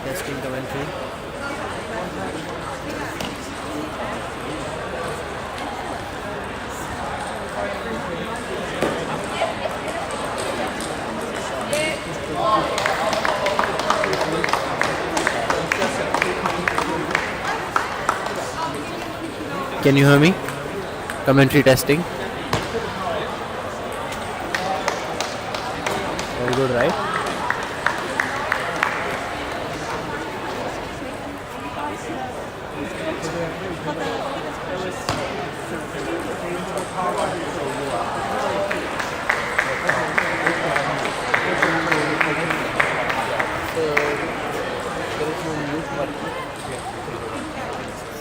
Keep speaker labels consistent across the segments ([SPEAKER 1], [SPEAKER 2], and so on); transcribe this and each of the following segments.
[SPEAKER 1] Testing commentary. Can you hear me? Commentary testing. Very good, right?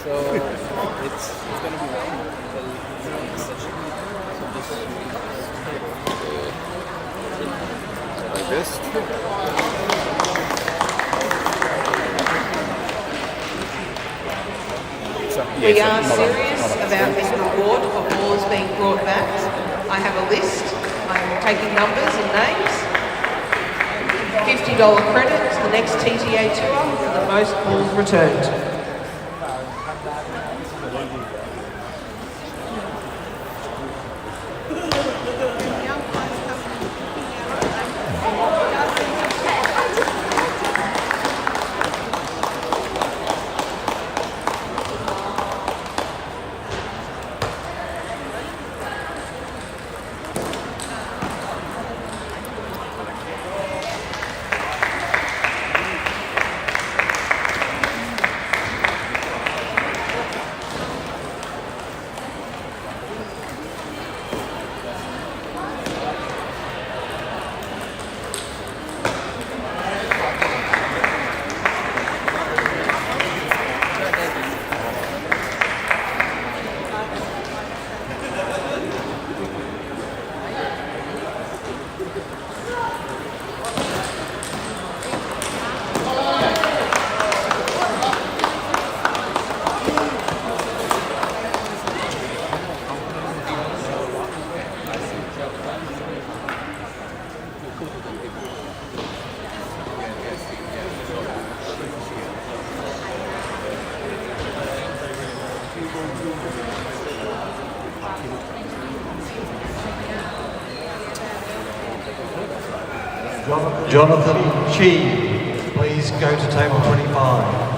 [SPEAKER 2] So it's going to be long until the next session. So just like this.
[SPEAKER 3] We are serious about this reward for balls being brought back. I have a list. I'm taking numbers and names. $50 credit to the next TTA tour for the most balls returned.
[SPEAKER 4] Jonathan Chi, please go to table 25.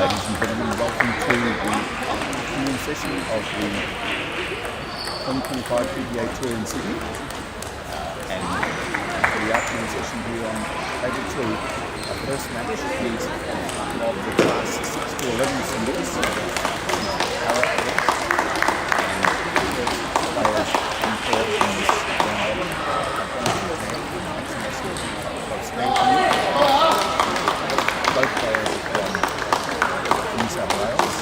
[SPEAKER 5] Ladies and gentlemen, welcome to the afternoon session of the 2025 TTA Tour in Sydney. And for the afternoon session here on Table 2, our first match is of the class 6 to 11 singles. Players in court in this round both players are from New South Wales.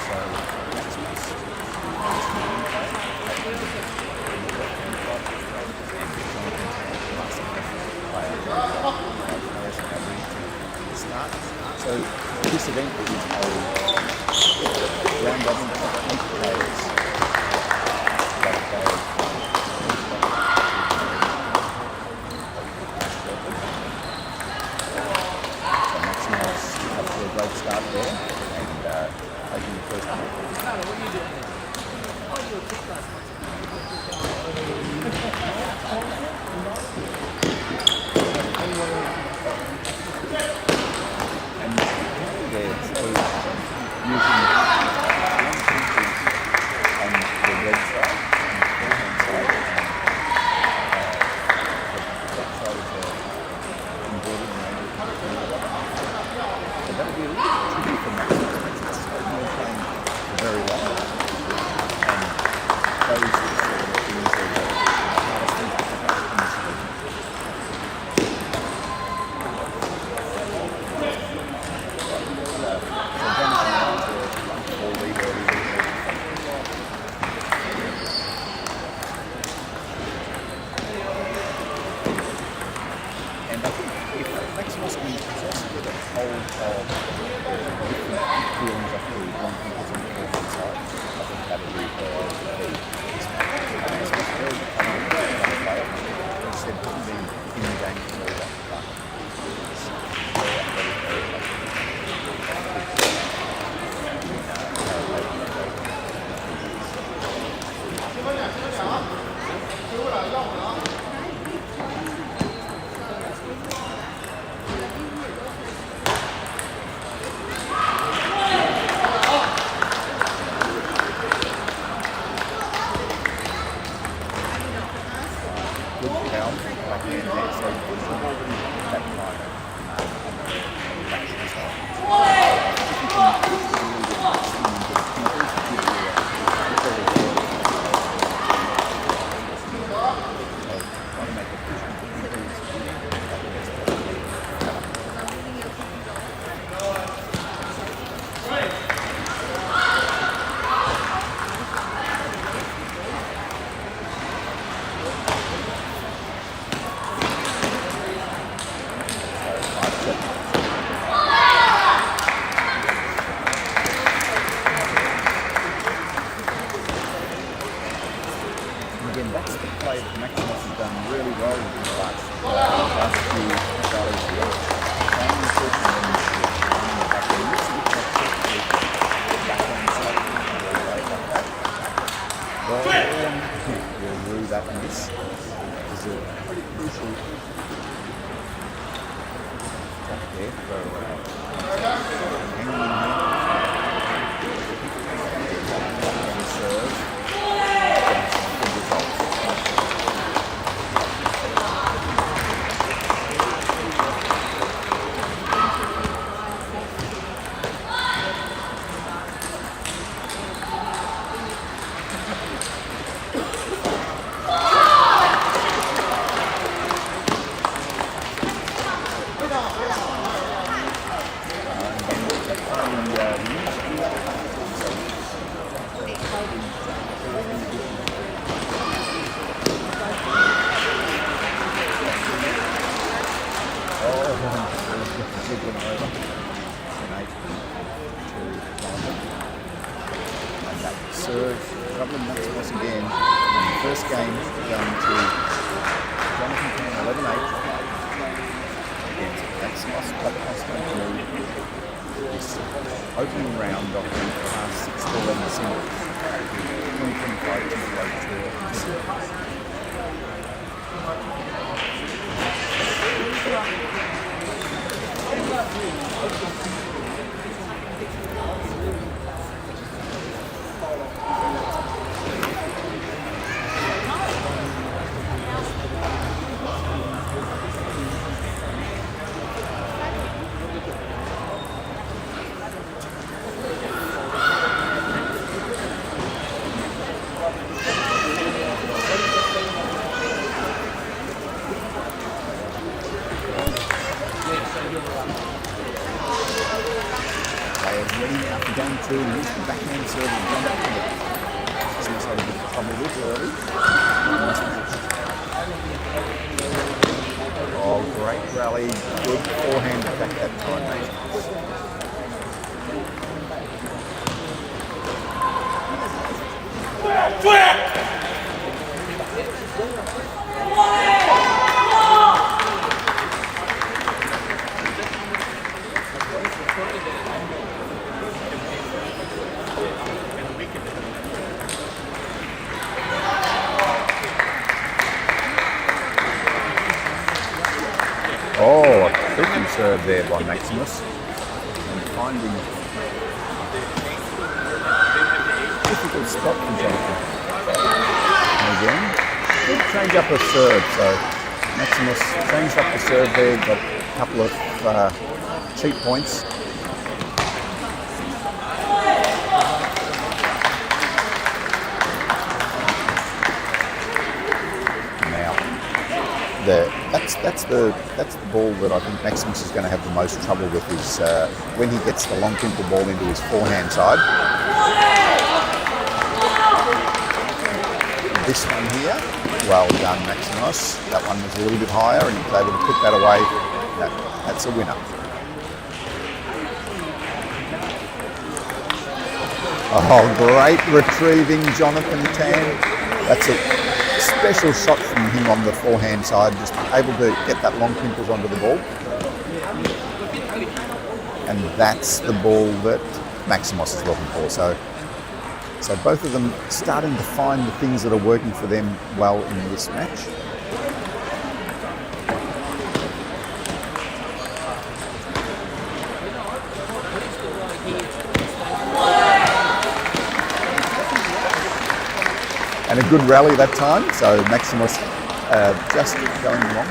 [SPEAKER 5] So Maximus so this event is a round robin of 8 players. Great start there, and taking the first one. What are you doing? Oh, you were kicked last night. And there, so using on the red side and the forehand side, that side is inverted and that would be a little tricky for Maximus. It's playing very well. And those are the sort of things that are hardest things to pick up in this league. So Jonathan Lyons will ball lead early. And I think if Maximus can possess with a hold of different feelings of the one people's on the forward side, I think that would be very Maximus very player. Instead of being in the game for all that fun. Again, that's the play that Maximus has done really well in the last few battles here. Playing the first and then playing the back end. We'll rue that miss. This is a pretty crucial top there for hanging in here. And serve. Serve, troubling Maximus again. First game going to Jonathan Chen, 11-8. Against Maximus Papacostantinou. This opening round of the class 6 to 11 singles. 2025 TTA Tour in Sydney. ready now for game 2. Use the backhand serve of Jonathan. Maximus had a bit of trouble with early. Nice match. Oh, great rally. Good forehand attack that time, Maximus. Oh, a tricky serve there by Maximus. And finding difficult spot for Jonathan. And again, good change up of serve. So Maximus changed up the serve there, got a couple of cheap points. That's the ball that I think Maximus is going to have the most trouble with is when he gets the long pimple ball into his forehand side. This one here, well done Maximus. That one was a little bit higher and he was able to put that away. That's a winner. Oh, great retrieving Jonathan Tan. That's a special shot from him on the forehand side, just able to get that long pimples onto the ball. And that's the ball that Maximus is looking for. So both of them starting to find the things that are working for them well in this match. And a good rally that time, so Maximus just going along.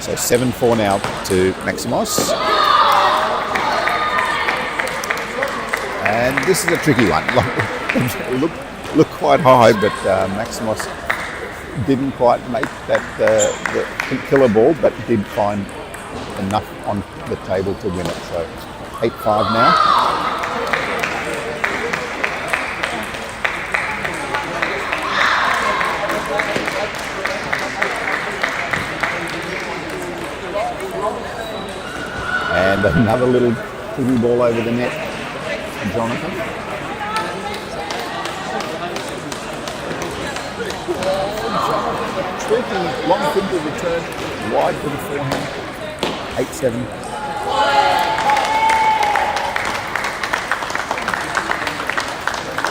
[SPEAKER 5] So 7-4 now to Maximus. And this is a tricky one. Look quite high, but Maximus didn't quite make that the killer ball, but did find enough on the table to win it. So 8-5 now. And another little pretty ball over the net for Jonathan. Tricky, long simple return, wide for the forehand, 8-7.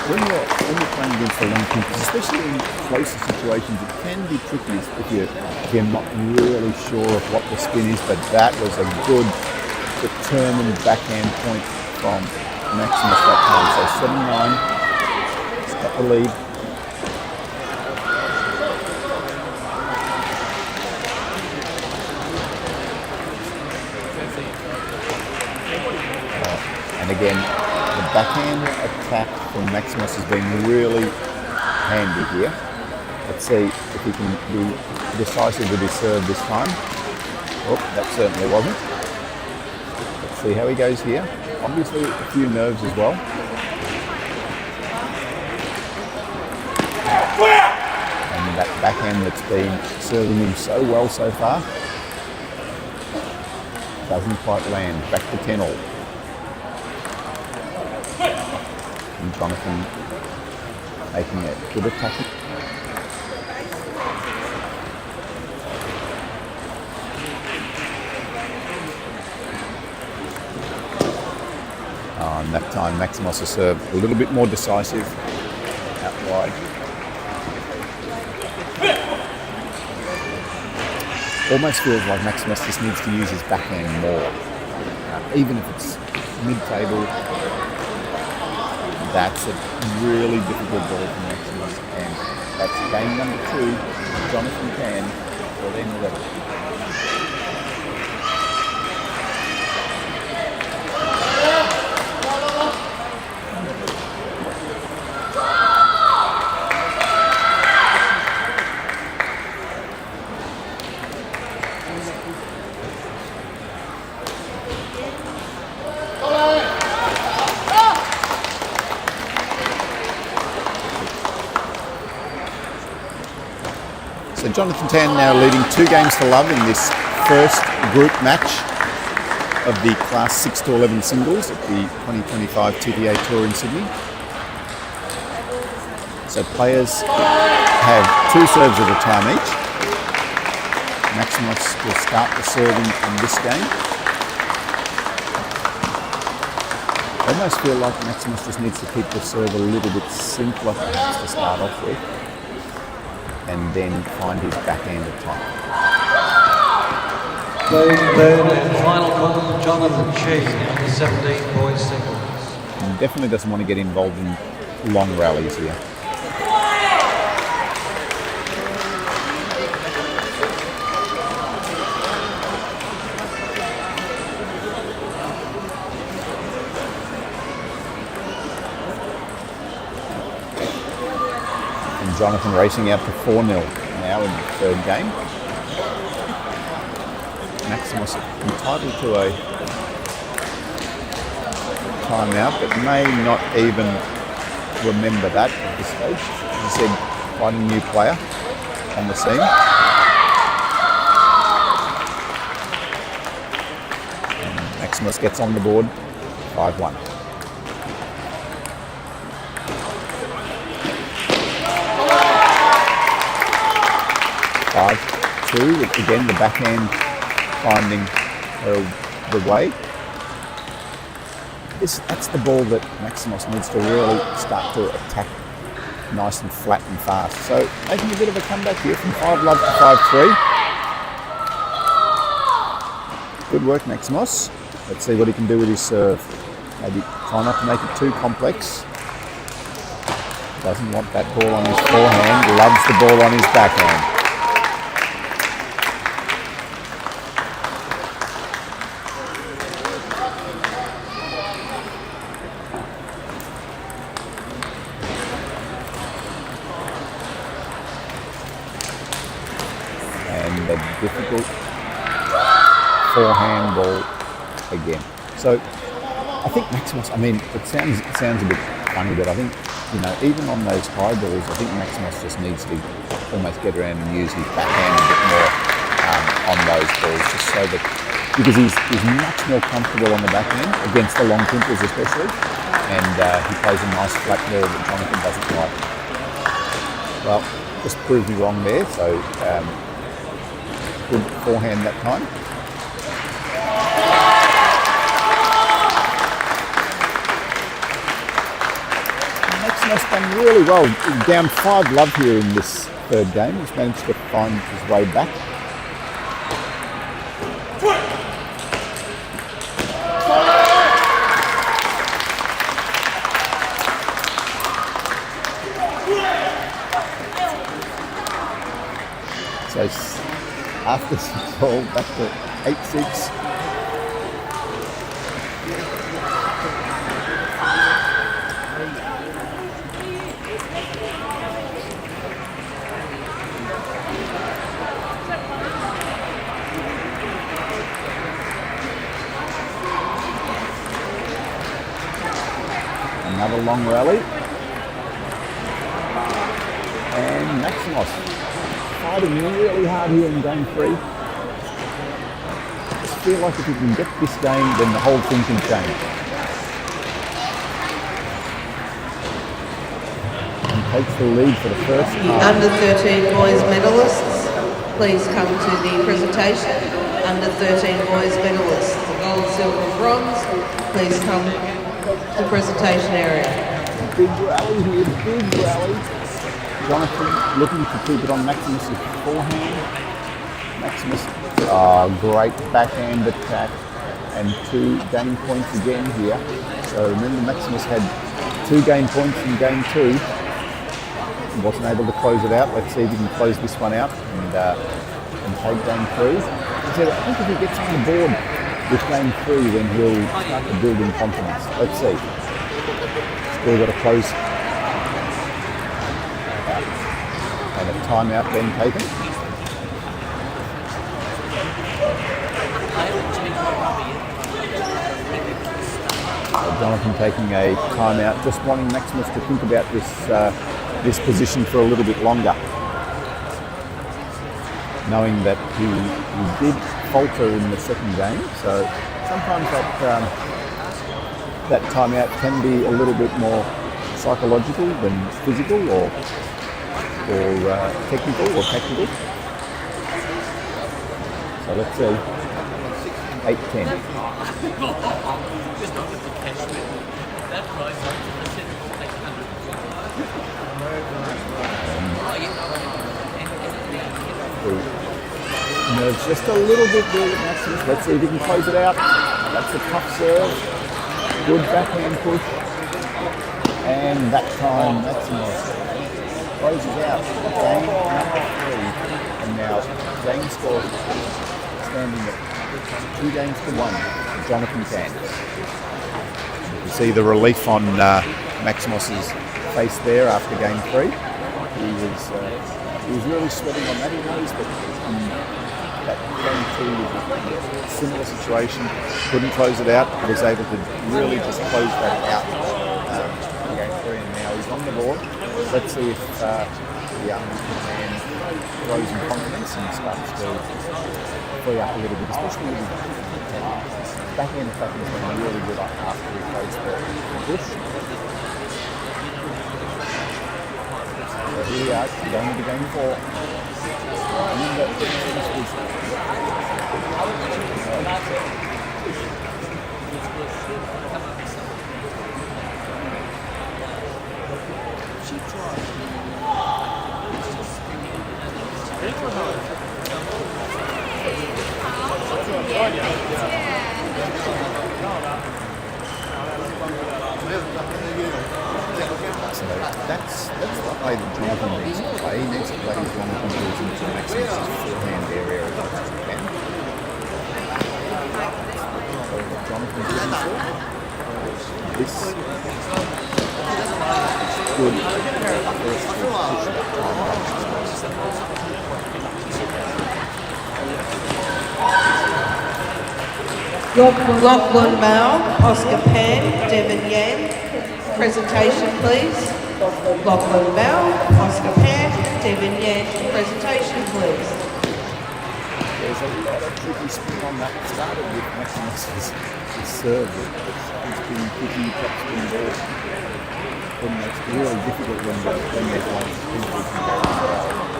[SPEAKER 5] When you're playing against the long pimples, especially in closer situations, it can be tricky if you're not really sure of what the spin is, but that was a good determined backhand point from Maximus that time. So 7-9, it's got the lead. And again, the backhand attack from Maximus has been really handy here. Let's see if he can be decisive with his serve this time. Oh, that certainly wasn't. Let's see how he goes here. Obviously a few nerves as well. And that backhand that's been serving him so well so far doesn't quite land. Back to 10-all. And Jonathan making a good attack. And that time Maximus has served a little bit more decisive out wide. Almost feels like Maximus just needs to use his backhand more. Even if it's mid-table, that's a really difficult ball for Maximus, and that's game number 2, Jonathan Chen, for then 11. Jonathan Tan now leading 2 games to love in this first group match of the Class 6 to 11 singles at the 2025 TTA Tour in Sydney. So players have 2 serves at a time each. Maximus will start the serving in this game. I almost feel like Maximus just needs to keep the serve a little bit simpler perhaps to start off with, and then find his backhand attack.
[SPEAKER 4] Playing third and final call, Jonathan Chen, under 17 boys singles.
[SPEAKER 5] He definitely doesn't want to get involved in long rallies here. Jonathan racing out to 4-0 now in the third game. Maximus entitled to a timeout, but may not even remember that at this stage. As I said, quite a new player on the scene. And Maximus gets on the board, 5-1. 5-2, again the backhand finding the way. That's the ball that Maximus needs to really start to attack nice and flat and fast. So making a bit of a comeback here from 5-love to 5-3. Good work, Maximus. Let's see what he can do with his serve. Maybe try not to make it too complex. Doesn't want that ball on his forehand, loves the ball on his backhand. Difficult forehand ball again. So I think Maximus, I mean, it sounds a bit funny, but I think, you know, even on those high balls, I think Maximus just needs to almost get around and use his backhand a bit more on those balls, just so that, because he's much more comfortable on the backhand against the long pimples especially, and he plays a nice flat ball that Jonathan doesn't like. Well, just proved me wrong there, so good forehand that time. Maximus done really well. Down 5-love here in this third game. He's managed to find his way back. So after 6-all, back to 8-6. Another long rally. And Maximus fighting really hard here in game 3. I just feel like if you can get this game, then the whole thing can change. And takes the lead for the first
[SPEAKER 3] The
[SPEAKER 5] half.
[SPEAKER 3] under 13 boys medalists, please come to the presentation. Under 13 boys medalists, the gold, silver, bronze, please come to the presentation area.
[SPEAKER 5] Big rally here, big rally. Jonathan looking to keep it on Maximus' forehand. Maximus, great backhand attack and 2 game points again here. So remember, Maximus had 2 game points in game 2. He wasn't able to close it out. Let's see if he can close this one out and take game 3. I think if he gets on the board with game 3, then he'll start to build in confidence. Let's see. Still got to close. And a timeout being taken. So Jonathan taking a timeout, just wanting Maximus to think about this position for a little bit longer. knowing that he did falter in the second game. So sometimes that timeout can be a little bit more psychological than physical or technical or tactical. So let's see. 8-10. Nerves just a little bit there at Maximus. Let's see if he can close it out. That's a tough serve. Good backhand push. And that time Maximus closes out game number 3. And now game score standing at 2-1. Jonathan Chen. You see the relief on Maximus's face there after game 3. He was really sweating on that. He knows that that game 2 was a similar situation. Couldn't close it out. Was able to really just close that out in game 3. And now he's on the board. Let's see if the young man grows in confidence and starts to free up a little bit, especially with his backhand attack has been really good after he plays the push. So here we are, going into game 4. So that's the way that Jonathan needs to play. He needs to play his long conversions to Maximus's forehand area as much as he can. So what Jonathan's looking for. This is good. First to push that time back.
[SPEAKER 3] Lachlan Mao, Oscar Pan, Devon Yan. Presentation, please. Lachlan Mao, Oscar Pan, Devon Yan. Presentation, please.
[SPEAKER 5] There's a lot of tricky spin on that. It started with Maximus's serve. It's been tricky, top spin ball. And it's really difficult when there's one spin we can go as well.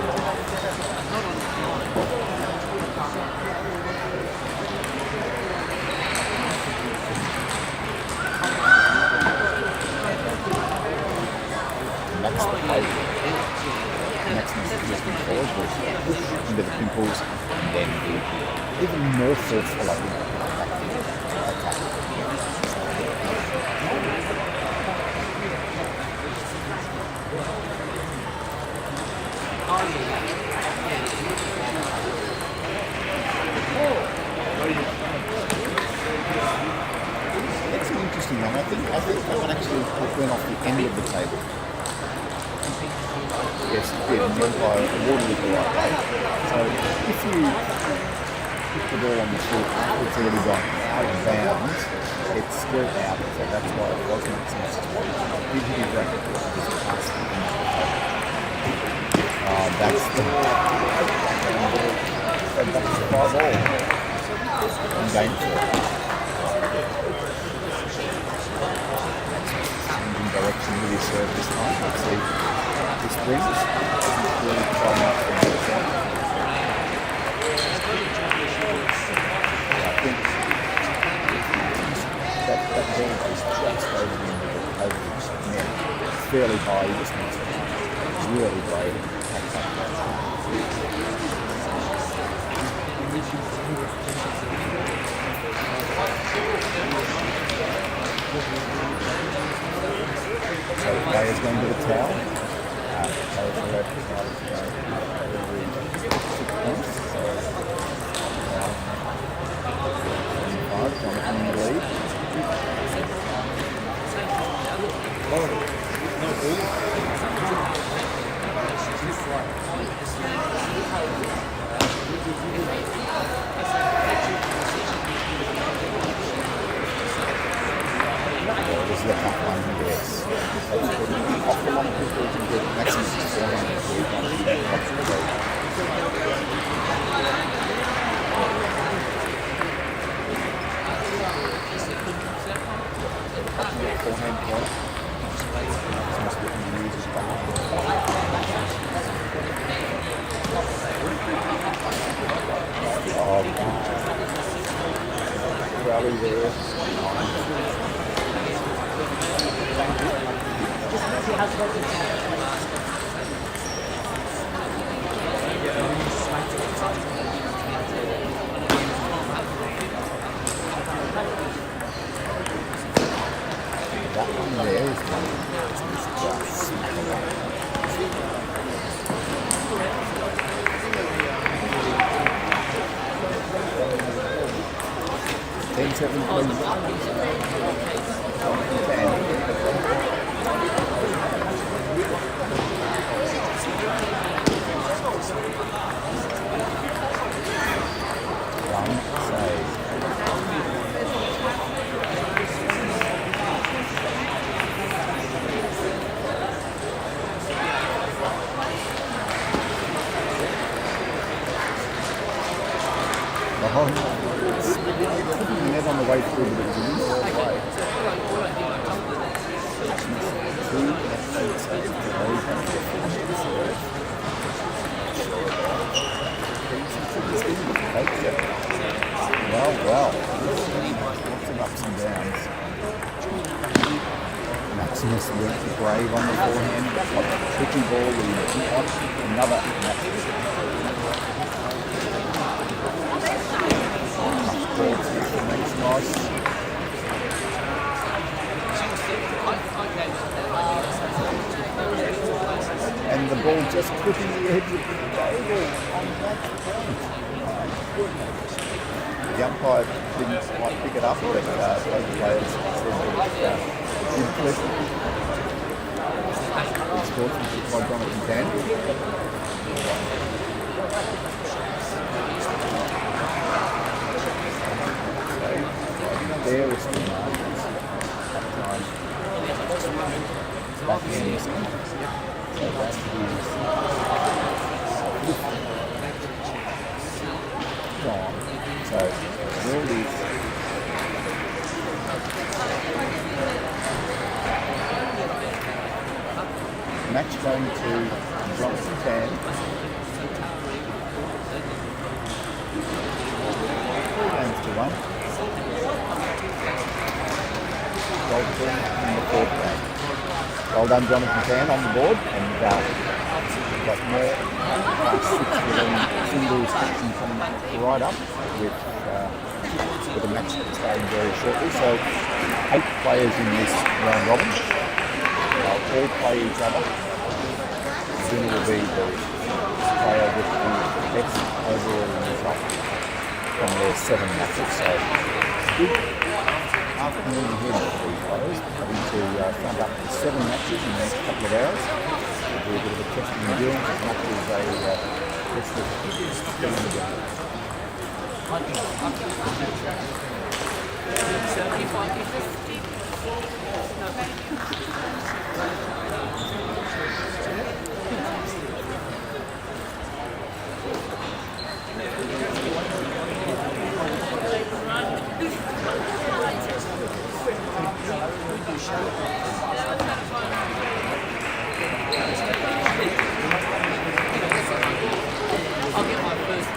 [SPEAKER 5] That's the play. Maximus has just been forward, push into the pimples, and then even more forceful, I think, attack. That's an interesting one. I think that one actually went off the end of the table. Yes, it did, and the umpire awarded it the right way. So if you put the ball on the foot after it's already gone out of bounds, it's still out. So that's why it wasn't Maximus' point. Did hit his racket just past the end of the table. That's the ball in game 4. Changing direction with his serve this time. Let's see. This brings really try not to get it down. I think that ball is just over the net. It's fairly high, he just needs to really brave and take that. So the player's going to the towel. Players are left decided to go every 6 points. So 25, Jonathan in the lead. This is a tough one to guess. Off the long people can get Maximus is 400. Forehand point. Must be used rally there. That one there is one. Ten seven, please. One save. Net on the way through, but it was a little all the way. Well. Lots of ups and downs. Maximus went to Brave on the forehand. Like a tricky ball with another Maximus. That's nice. And the ball just clipping the edge of the table on that point. The umpire didn't quite pick it up, but both players said that it did clip. It's fortunate by Jonathan Chen. There is the margins. Back end. So that is gone. So will these match going to Jonathan Chen. Games to 1. In the fourth game. Well done, Jonathan Chen on the board, and got more singles action coming right up with a match that's starting very shortly. So 8 players in this round robin. They'll all play each other. The winner will be the player with the best overall result from their 7 matches. So good afternoon ahead for these players, having to front up 7 matches in the next couple of hours. It'll be a bit of a test of endurance as much as a test of getting the game.
[SPEAKER 2] I'll get my first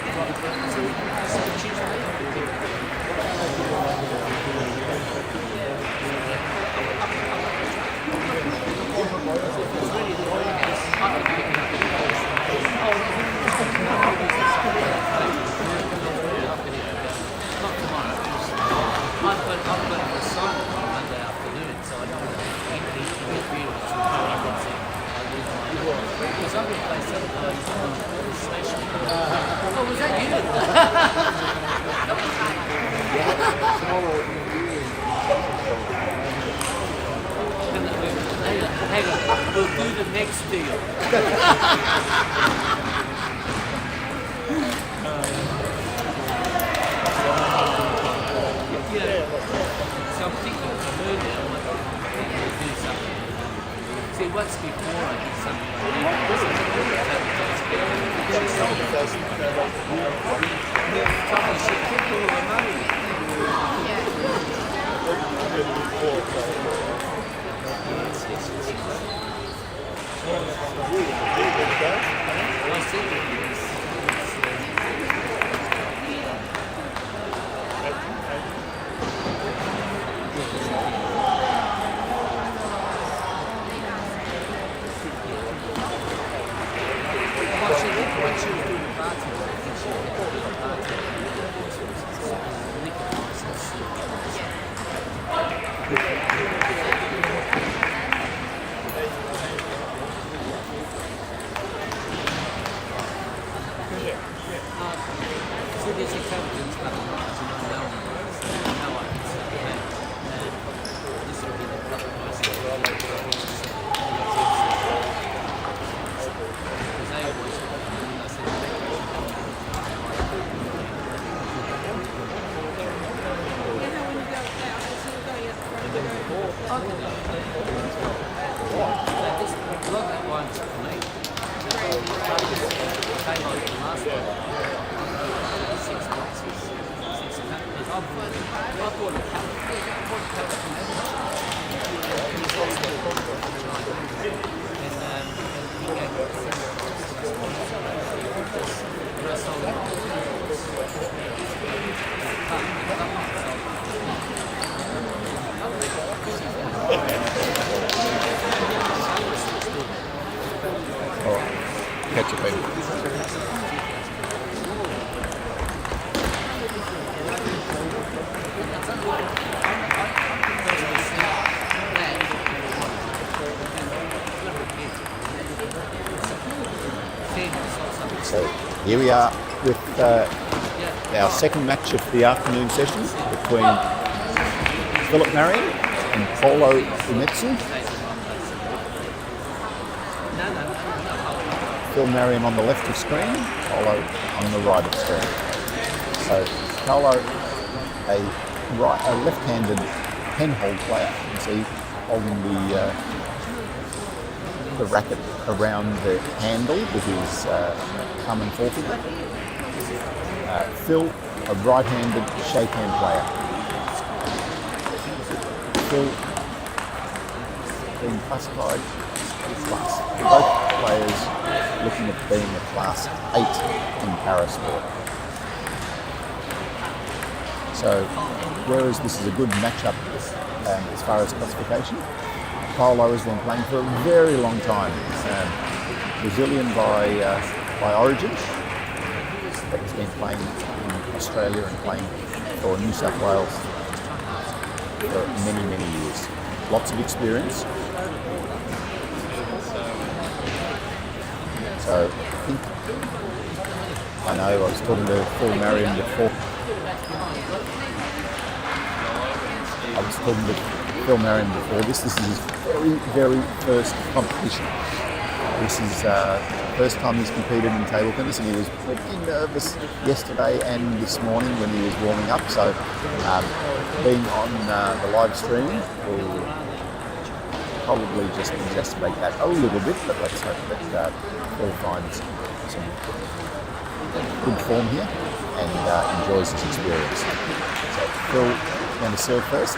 [SPEAKER 2] was that you? Hang on, we'll do the next deal. So I'm thinking of her now, we'll do something. See, once before I did something
[SPEAKER 5] Catch it, baby. So here we are with our second match of the afternoon session between Philip Marian and Polo Umetsu. Phil Marian on the left of screen, Polo on the right of screen. So Polo, a left-handed pen-hold player, you can see holding the racket around the handle with his thumb and forefinger. Phil, a right-handed shake-hand player. Phil being classified as class. Both players looking at being a class 8 in parasport. So, whereas this is a good matchup as far as classification, Polo has been playing for a very long time. Brazilian by origin, but he's been playing in Australia and playing for New South Wales for many, many years. Lots of experience. So I know I was talking to Phil Marian before. This is his very, very first competition. This is the first time he's competed in table tennis, and he was pretty nervous yesterday and this morning when he was warming up. So being on the live stream will probably just exacerbate that a little bit, but let's hope that Phil finds some good form here and enjoys his experience. So Phil going to serve first.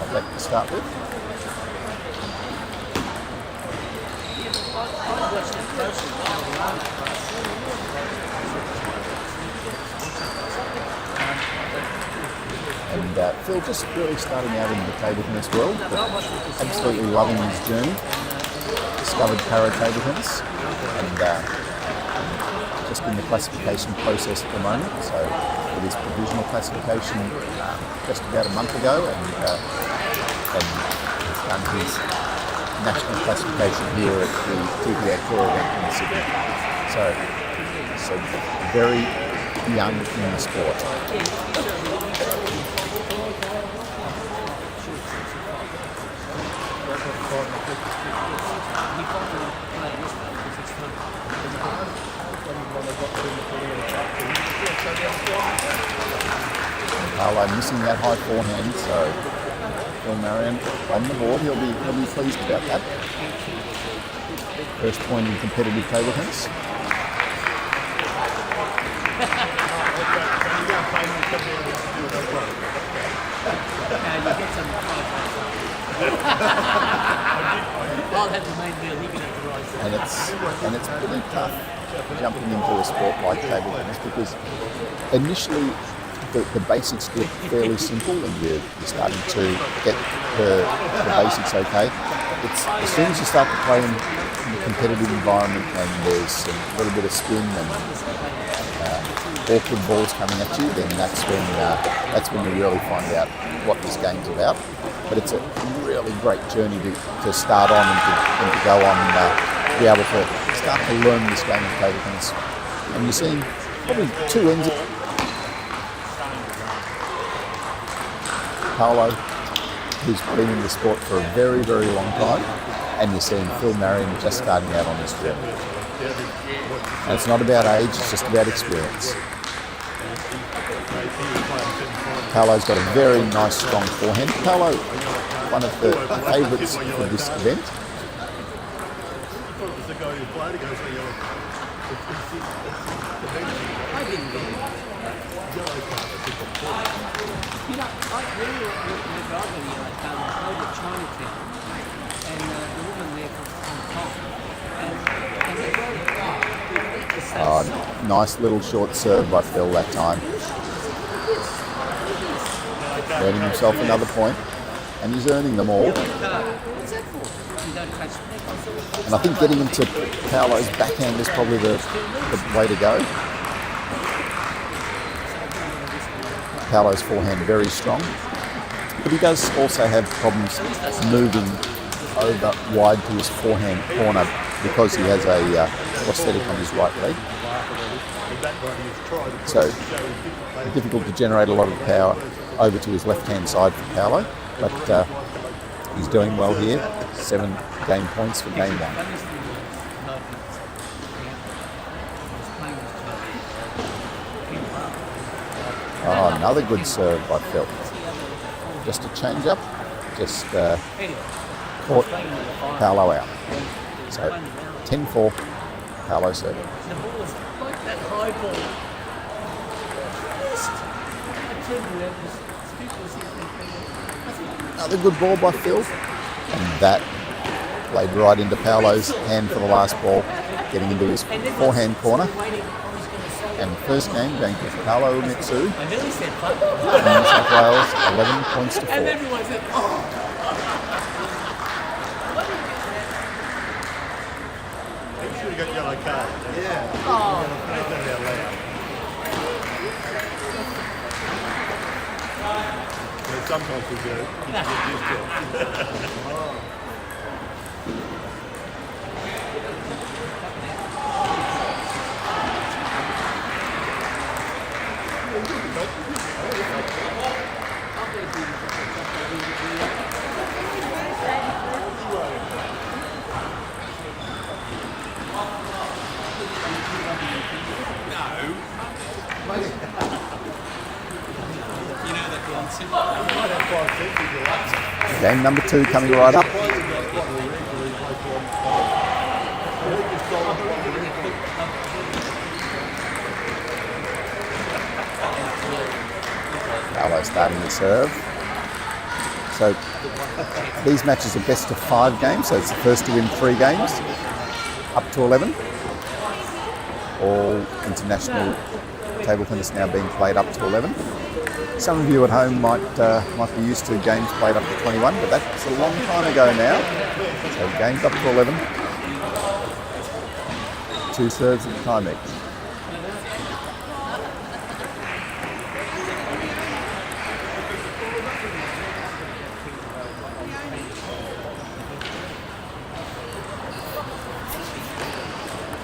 [SPEAKER 5] I'd like to start with. And Phil just really starting out in the table tennis world, but absolutely loving his journey. Discovered para table tennis and just in the classification process at the moment. So it is provisional classification just about a month ago, and he's done his national classification here at the TTA Tour event in Sydney. So very young in the sport. Paolo missing that high forehand, so Phil Marian on the board. He'll be pleased about that. First point in competitive table tennis. And it's really tough jumping into a sport like table tennis because initially the basics get fairly simple and you're starting to get the basics okay. It's as soon as you start to play in a competitive environment and there's a little bit of spin and awkward balls coming at you, then that's when you really find out what this game's about. But it's a really great journey to start on and to go on and be able to start to learn this game of table tennis. And you're seeing probably two ends of Paolo, who's been in the sport for a very, very long time, and you're seeing Phil Marian just starting out on this journey. And it's not about age, it's just about experience. Paolo's got a very nice, strong forehand. Paolo, one of the favourites for this event. Oh, nice little short serve by Phil that time. Earning himself another point, and he's earning them all. And I think getting into Paolo's backhand is probably the way to go. Paolo's forehand very strong, but he does also have problems moving over wide to his forehand corner because he has a prosthetic on his right leg. So difficult to generate a lot of power over to his left-hand side for Paolo, but he's doing well here. 7 game points for game 1. Oh, another good serve by Phil. Just a change up, just caught Paolo out. So 10-4, Paolo serving. Another good ball by Phil, and that played right into Paolo's hand for the last ball, getting into his forehand corner. And first game going to Paolo Umetsu, New South Wales, 11 points to 4.
[SPEAKER 2] And everyone said, oh.
[SPEAKER 6] You should have got yellow card. Yeah. Sometimes we get used to it.
[SPEAKER 5] Game number 2 coming right up. Paolo starting the serve. So these matches are best of 5 games, so it's the first to win 3 games, up to 11. All international table tennis now being played up to 11. Some of you at home might be used to games played up to 21, but that's a long time ago now. So games up to 11, 2 serves at a time each.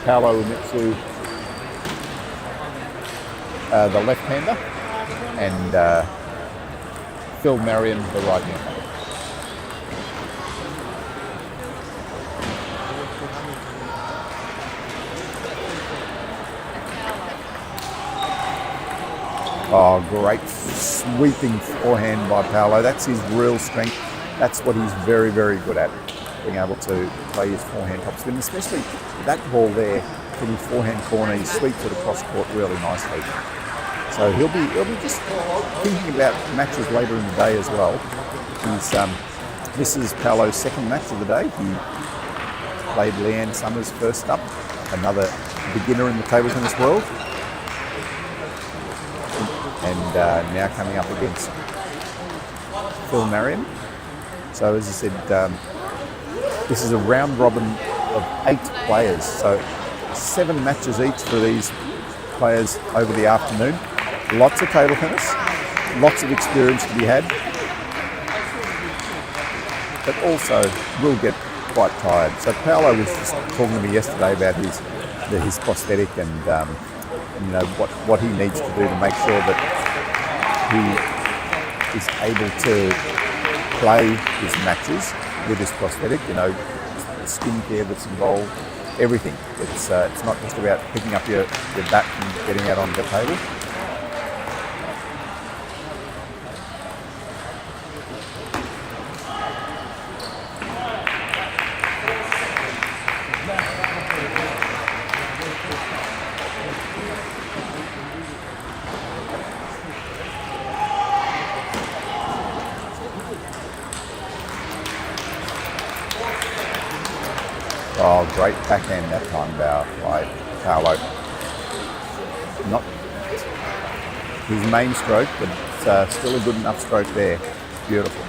[SPEAKER 5] Paolo Umetsu, the left-hander, and Phil Marian, the right-hander. Oh, great sweeping forehand by Paolo. That's his real strength. That's what he's very, very good at, being able to play his forehand topspin, especially that ball there from his forehand corner. He sweeps it across court really nicely. So he'll be just thinking about matches later in the day as well. This is Paolo's second match of the day. He played Leanne Summers first up, another beginner in the table tennis world. And now coming up against Phil Marian. So as I said, this is a round robin of 8 players. So 7 matches each for these players over the afternoon. Lots of table tennis, lots of experience to be had, but also will get quite tired. So Paolo was just talking to me yesterday about his prosthetic and you know what he needs to do to make sure that he is able to play his matches with his prosthetic. You know, the skincare that's involved, everything. It's not just about picking up your bat and getting out on the table. Oh, great backhand that time by Paolo. Not his main stroke, but still a good enough stroke there. Beautiful.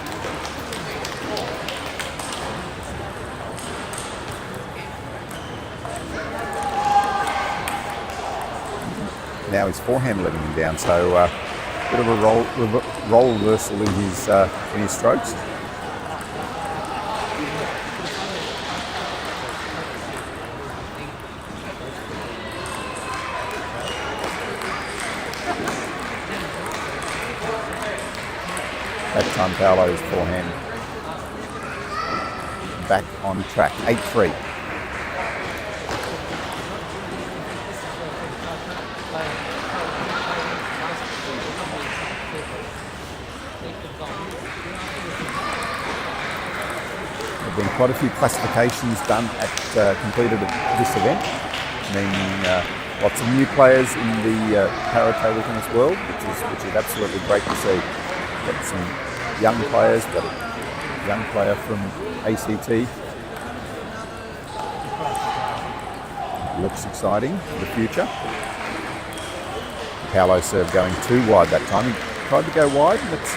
[SPEAKER 5] Now his forehand letting him down, so bit of a role reversal in his strokes. That time Paolo's forehand back on track, 8-3. There have been quite a few classifications done completed at this event, meaning lots of new players in the para table tennis world, which is absolutely great to see. Got some young players, got a young player from ACT. Looks exciting for the future. Paolo serve going too wide that time. He tried to go wide, and it's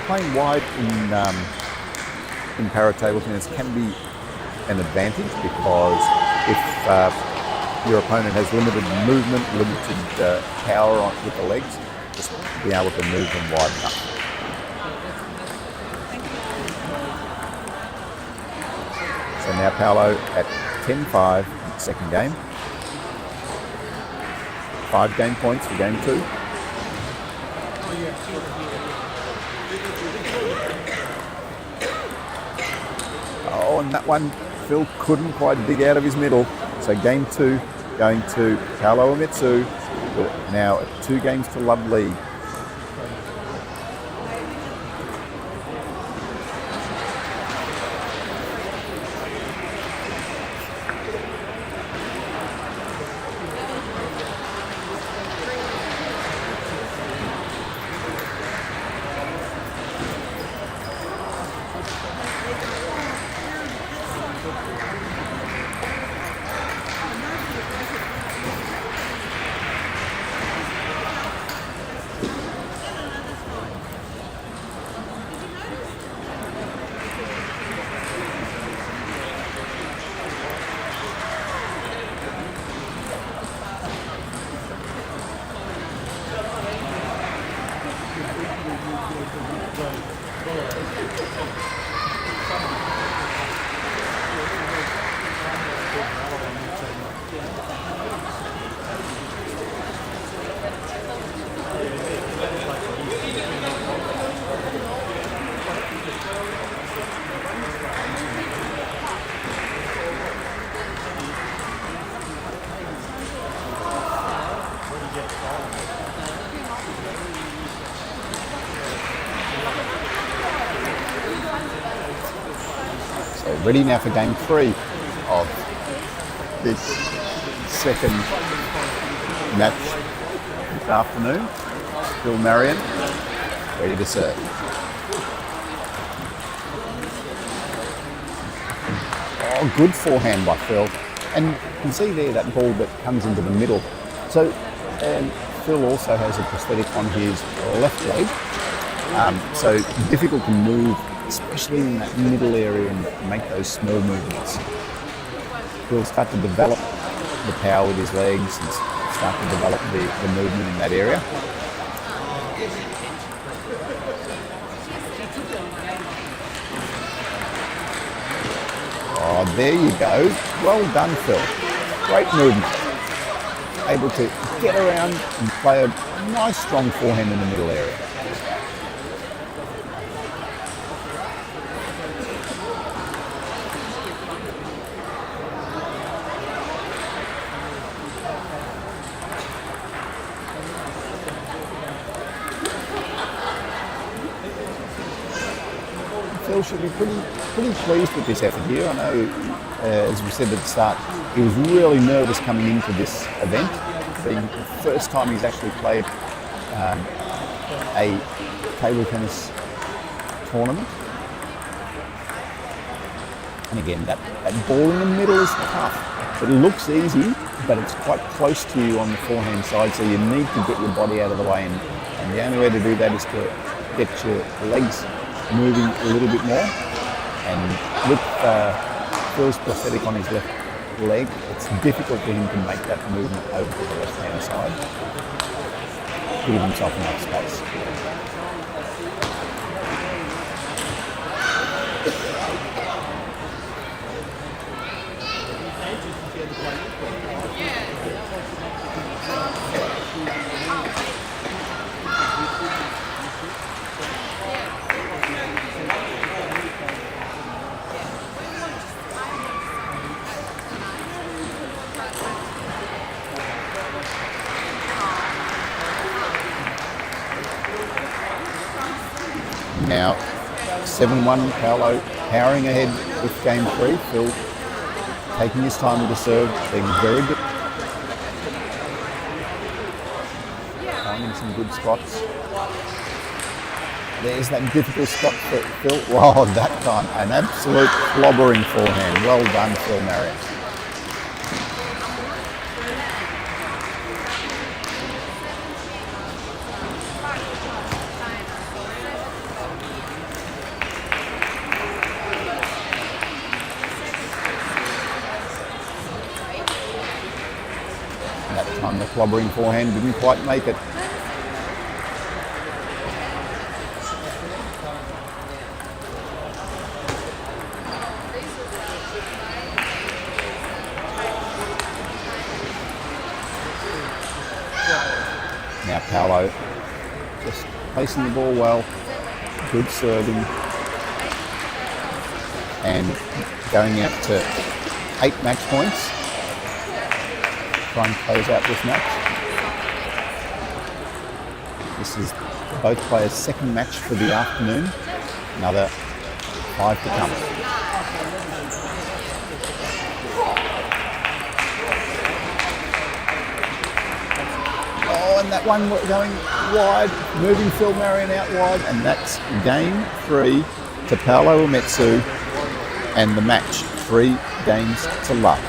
[SPEAKER 5] playing wide in para table tennis can be an advantage, because if your opponent has limited movement, limited power with the legs, just be able to move them wide enough. So now Paolo at 10-5, second game. 5 game points for game 2. Oh, and that one Phil couldn't quite dig out of his middle. So game 2 going to Paolo Umetsu. Now at 2 games to love lead. So ready now for game 3 of this second match this afternoon. Phil Marian, ready to serve. Oh, good forehand by Phil. And you can see there that ball that comes into the middle. So Phil also has a prosthetic on his left leg. So difficult to move, especially in that middle area, and make those small movements. He'll start to develop the power with his legs and start to develop the movement in that area. Oh, there you go. Well done, Phil. Great movement. Able to get around and play a nice strong forehand in the middle area. Phil should be pretty pleased with this effort here. I know, as we said at the start, he was really nervous coming into this event, being the first time he's actually played a table tennis tournament. And again, that ball in the middle is tough. It looks easy, but it's quite close to you on the forehand side, so you need to get your body out of the way, and the only way to do that is to get your legs moving a little bit more. And with Phil's prosthetic on his left leg, it's difficult for him to make that movement over to the left hand side to give himself enough space. Now, 7-1 Paolo powering ahead with game 3. Phil taking his time with the serve, being very good. Finding some good spots. There's that difficult spot for Phil. Wow, that time, an absolute clobbering forehand. Well done, Phil Marian. The clobbering forehand didn't quite make it. Now Paolo just placing the ball well, good serving, and going out to 8 match points. Try and close out this match. This is both players' second match for the afternoon. Another 5 to come. Oh, and that one going wide, moving Phil Marian out wide, and that's game 3 to Paolo Umetsu, and the match 3 games to love.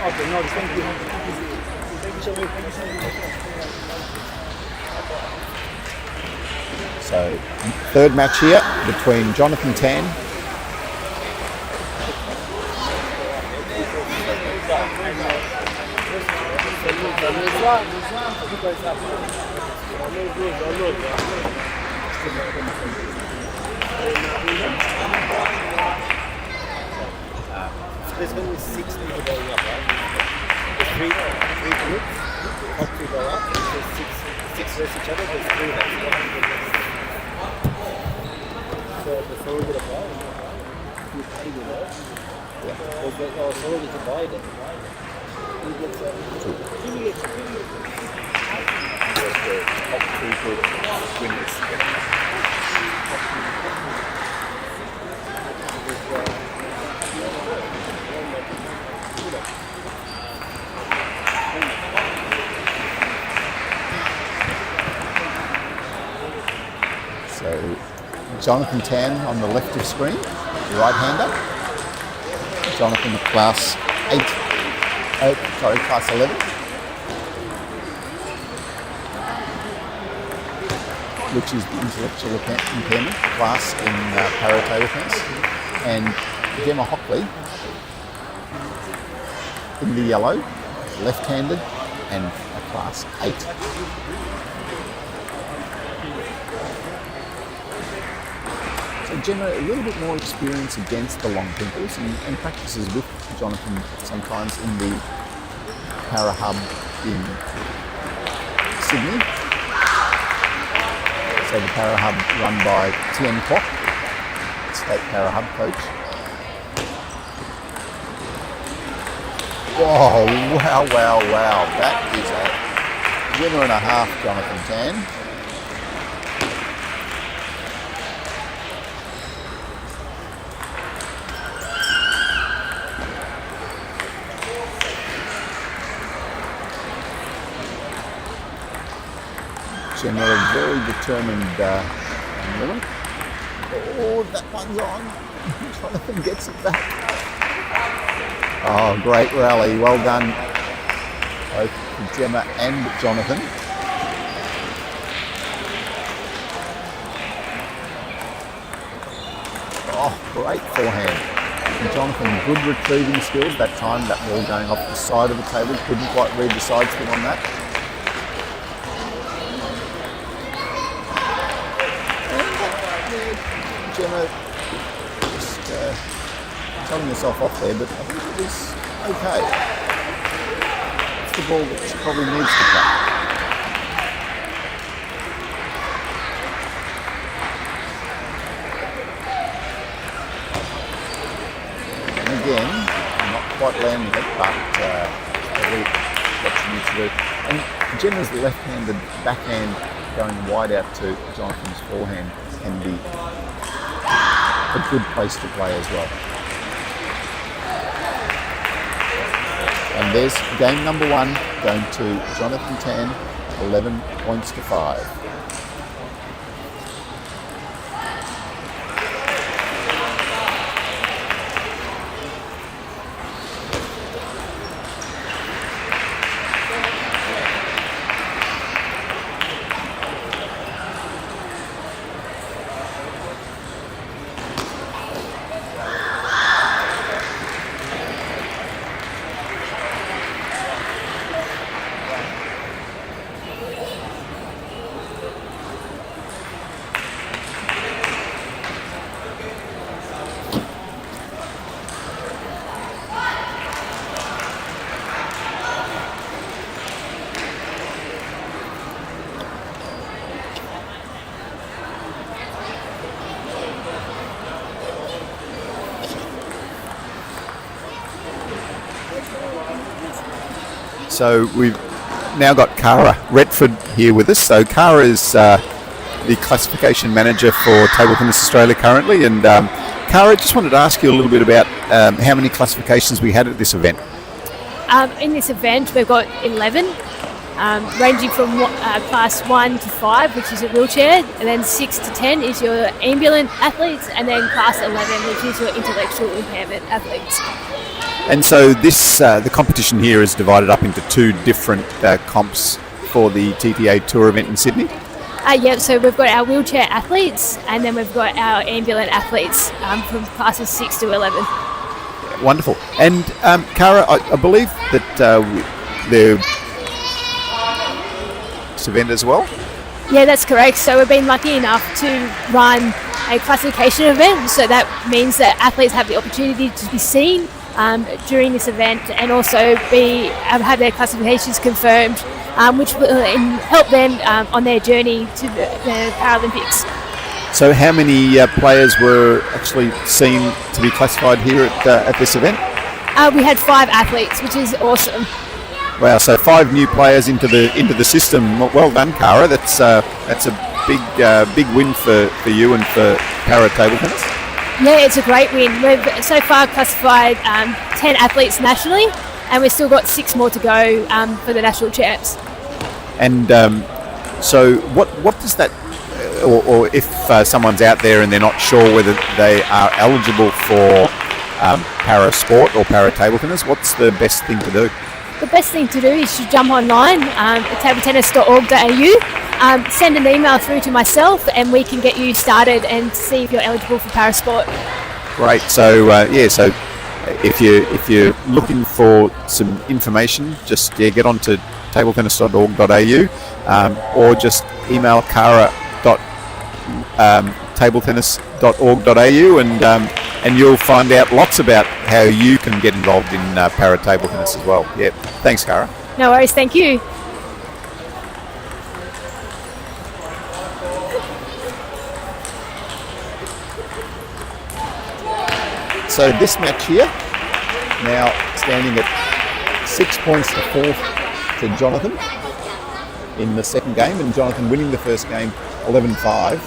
[SPEAKER 6] Okay, no, thank you. Thank you so much. Thank you so much.
[SPEAKER 5] So, third match here between Jonathan Tan
[SPEAKER 6] There's only 6 people going up, right? The three groups, top 3 go up, there's six versus each other, there's 3 of us. So before we get a ball, you pay the ball. Yeah. It's already divided. You get
[SPEAKER 5] the top 2 group winners. So Jonathan Tan on the left of screen, right-hander. Jonathan class 11. Which is the intellectual impairment class in para table tennis. And Gemma Hockley in the yellow, left-handed, and a class 8. So Gemma, a little bit more experience against the long pimples and practices with Jonathan sometimes in the Para Hub in Sydney. So the Para Hub run by Chen, State Para Hub coach. Oh, wow. That is a winner and a half, Jonathan Tan. Gemma, a very determined woman. Oh, that one's on. Jonathan gets it back. Oh, great rally. Well done, both Gemma and Jonathan. Oh, great forehand. And Jonathan, good retrieving skills. That time, that ball going off the side of the table. Couldn't quite read the side spin on that. Gemma just telling herself off there, but I think it was okay. It's the ball that she probably needs to play. And again, not quite landing it, but probably what she needs to do. And Gemma's left-handed backhand going wide out to Jonathan's forehand can be a good place to play as well. And there's game number 1 going to Jonathan Tan, 11 points to 5. So we've now got Cara Redford here with us. So Cara is the classification manager for Table Tennis Australia currently. And Cara, just wanted to ask you a little bit about how many classifications we had at this event.
[SPEAKER 7] In this event, we've got 11, ranging from class 1 to 5, which is a wheelchair, and then 6 to 10 is your ambulant athletes, and then class 11, which is your intellectual impairment athletes.
[SPEAKER 5] And so this the competition here is divided up into 2 different comps for the TTA Tour event in Sydney.
[SPEAKER 7] So we've got our wheelchair athletes, and then we've got our ambulant athletes from classes 6 to 11.
[SPEAKER 5] Wonderful. And Cara, I believe that the this event as well?
[SPEAKER 7] Yeah, that's correct. So we've been lucky enough to run a classification event, so that means that athletes have the opportunity to be seen during this event, and also have their classifications confirmed, which will help them on their journey to the Paralympics.
[SPEAKER 5] So how many players were actually seen to be classified here at this event?
[SPEAKER 7] We had 5 athletes, which is awesome.
[SPEAKER 5] Wow! So 5 new players into the system. Well done, Cara. That's a big win for you and for Para Table Tennis.
[SPEAKER 7] Yeah, it's a great win. We've so far classified 10 athletes nationally, and we've still got 6 more to go for the national champs. And
[SPEAKER 5] so what does that, or if someone's out there and they're not sure whether they are eligible for para sport or para table tennis, what's the best thing to do?
[SPEAKER 7] The best thing to do is to jump online at tabletennis.org.au, send an email through to myself, and we can get you started and see if you're eligible for parasport.
[SPEAKER 5] Great. So so if you're looking for some information, just get onto tabletennis.org.au, or just email kara.tabletennis.org.au, and you'll find out lots about how you can get involved in para table tennis as well. Yeah, thanks, Cara.
[SPEAKER 7] No worries, thank you.
[SPEAKER 5] So this match here, now standing at 6 points to 4 to Jonathan in the second game, and Jonathan winning the first game 11-5.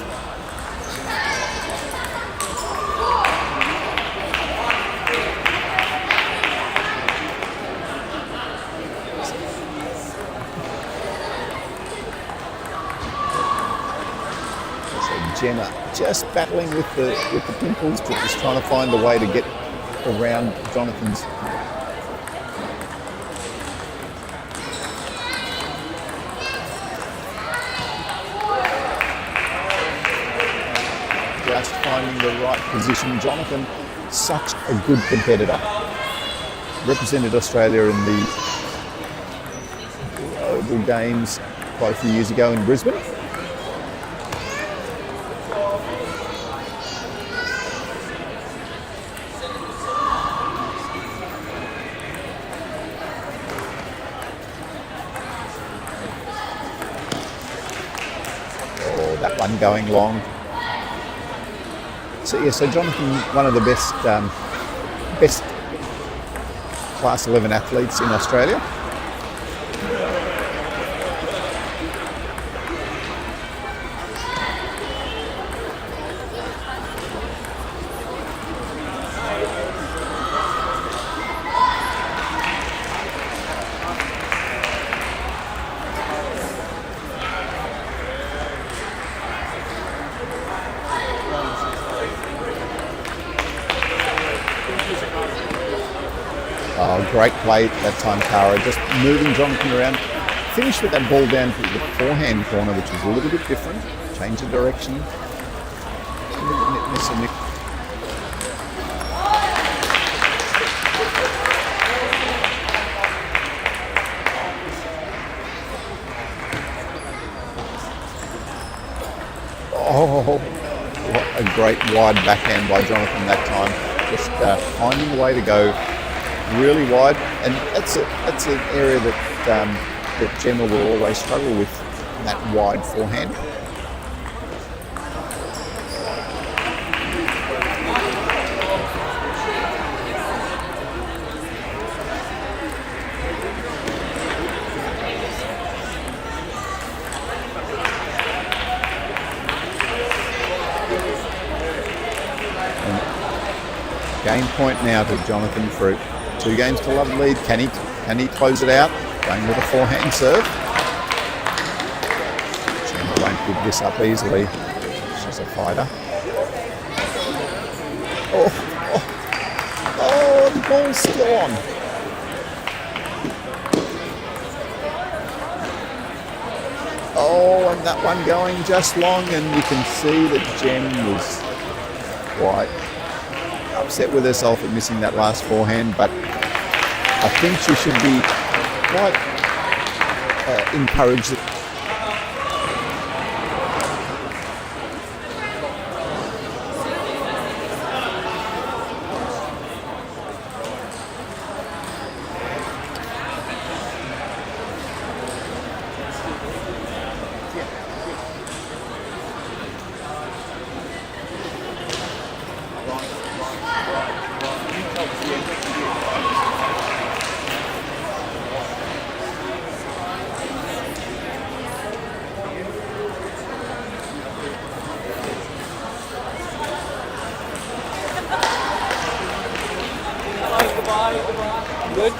[SPEAKER 5] Jenna just battling with the pimples, but just trying to find a way to get around Jonathan's. Just finding the right position. Jonathan, such a good competitor. Represented Australia in the Global Games quite a few years ago in Brisbane. That one going long. So Jonathan, one of the best class 11 athletes in Australia. Oh, great play that time, Cara. Just moving Jonathan around. Finished with that ball down to the forehand corner, which was a little bit different. Change the direction. Miss a nick. Oh, what a great wide backhand by Jonathan that time. Just finding a way to go really wide, and that's an area that Gemma will always struggle with, that wide forehand. Game point now to Jonathan for 2 games to love lead. Can he close it out? Going with a forehand serve. Chen won't give this up easily. She's a fighter. Oh, the ball's still on. Oh, and that one going just long, and you can see that Jen was quite upset with herself at missing that last forehand, but I think she should be quite encouraged.
[SPEAKER 2] Good.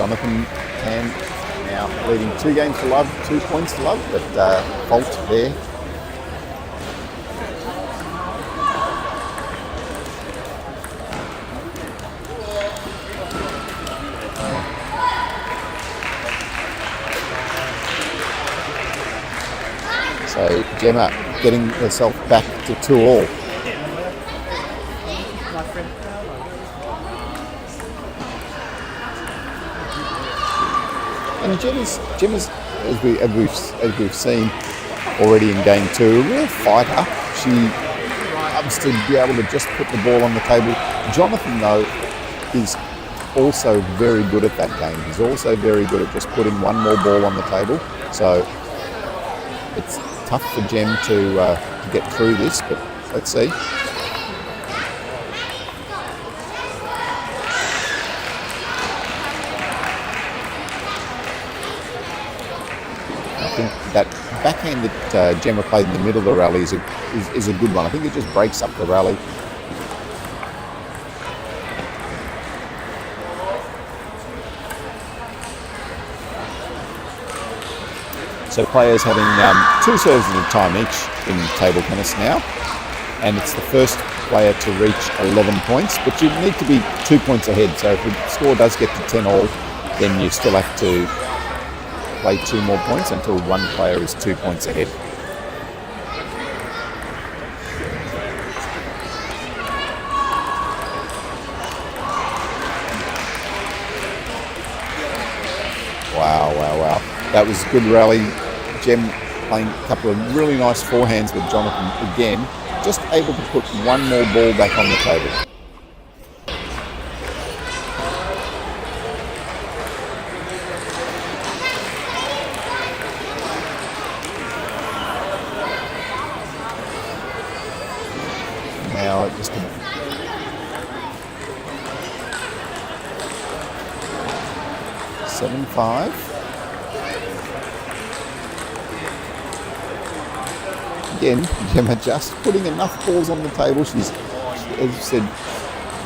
[SPEAKER 5] Jonathan Tan now leading 2 games to love, 2 points to love, but fault there. So Gemma getting herself back to 2-all. And Gemma's as we've seen already in game 2, a real fighter. She loves to be able to just put the ball on the table. Jonathan, though, is also very good at that game. He's also very good at just putting one more ball on the table. So it's tough for Gem to get through this, but let's see. I think that backhand that Gemma played in the middle of the rally is a good one. I think it just breaks up the rally. So players having 2 serves at a time each in table tennis now, and it's the first player to reach 11 points, but you need to be 2 points ahead. So if the score does get to 10-all, then you still have to play 2 more points until one player is 2 points ahead. Wow. That was a good rally. Gem playing a couple of really nice forehands with Jonathan again. just able to put one more ball back on the table. Now just 7-5. Again, Gemma just putting enough balls on the table. She's, as you said,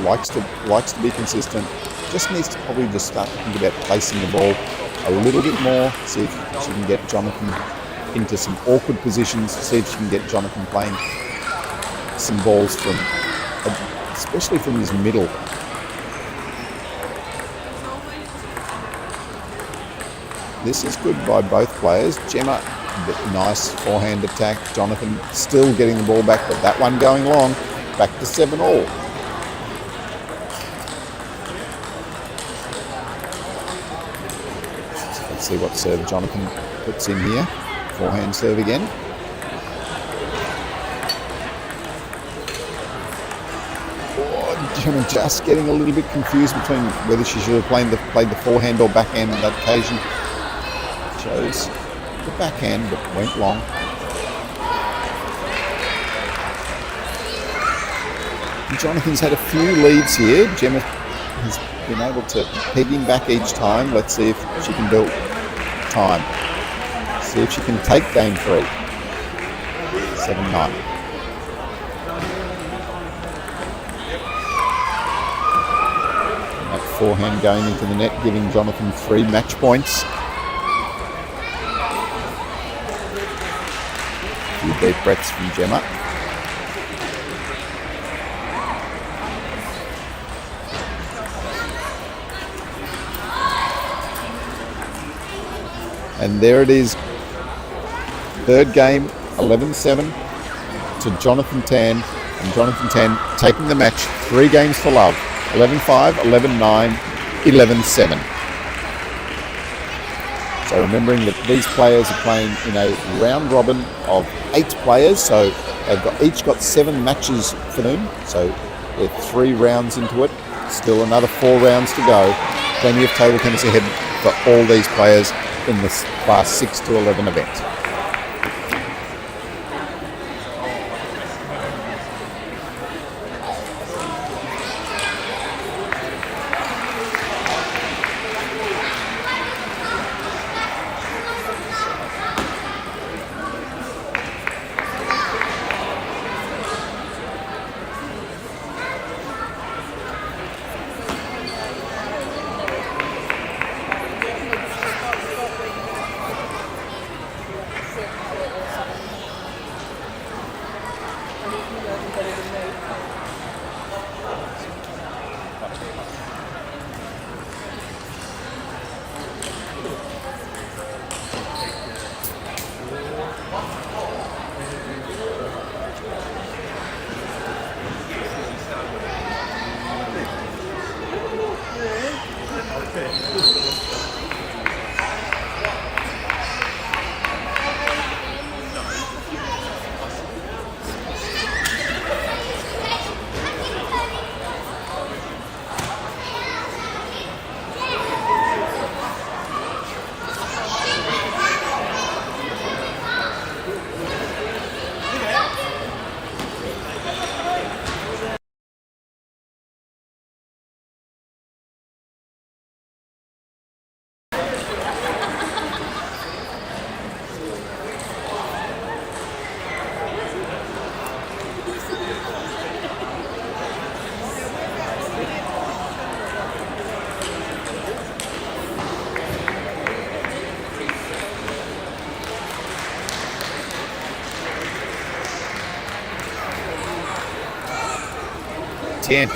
[SPEAKER 5] likes to be consistent. Just needs to probably just start to think about placing the ball a little bit more. See if she can get Jonathan into some awkward positions. See if she can get Jonathan playing some balls from, especially from his middle. This is good by both players. Gemma, nice forehand attack. Jonathan still getting the ball back, but that one going long. Back to 7-all. Let's see what serve Jonathan puts in here. Forehand serve again. Gemma just getting a little bit confused between whether she should have played the forehand or backhand on that occasion. Chose the backhand, but went long. And Jonathan's had a few leads here. Gemma has been able to peg him back each time. Let's see if she can build time. See if she can take game 3. 7-9. Forehand going into the net, giving Jonathan 3 match points. A few deep breaths from Gemma. And there it is. Third game, 11-7 to Jonathan Tan. And Jonathan Tan taking the match 3 games for love. 11-5, 11-9, 11-7. So remembering that these players are playing in a round robin of 8 players, so they've each got 7 matches for them. So they're 3 rounds into it. Still another 4 rounds to go. Plenty of table tennis ahead for all these players in this class 6 to 11 event. Chen.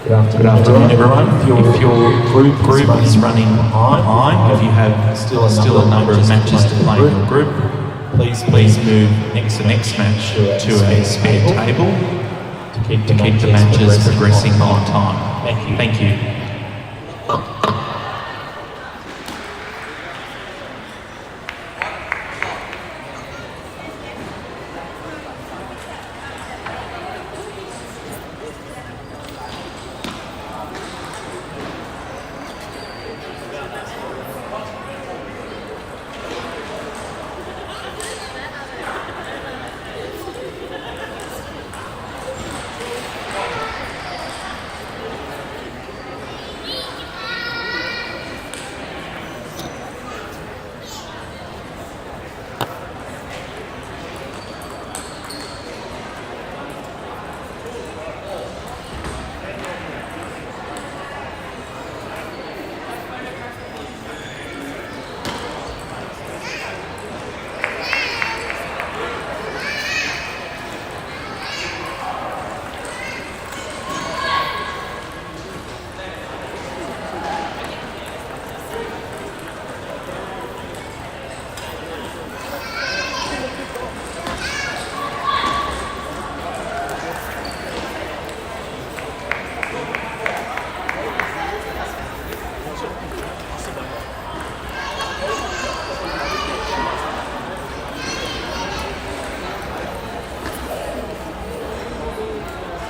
[SPEAKER 8] Good afternoon, everyone. If your group is running behind, if you have still a number of matches to play in your group, please move the next match to a spare table to keep the matches progressing on time. Thank you.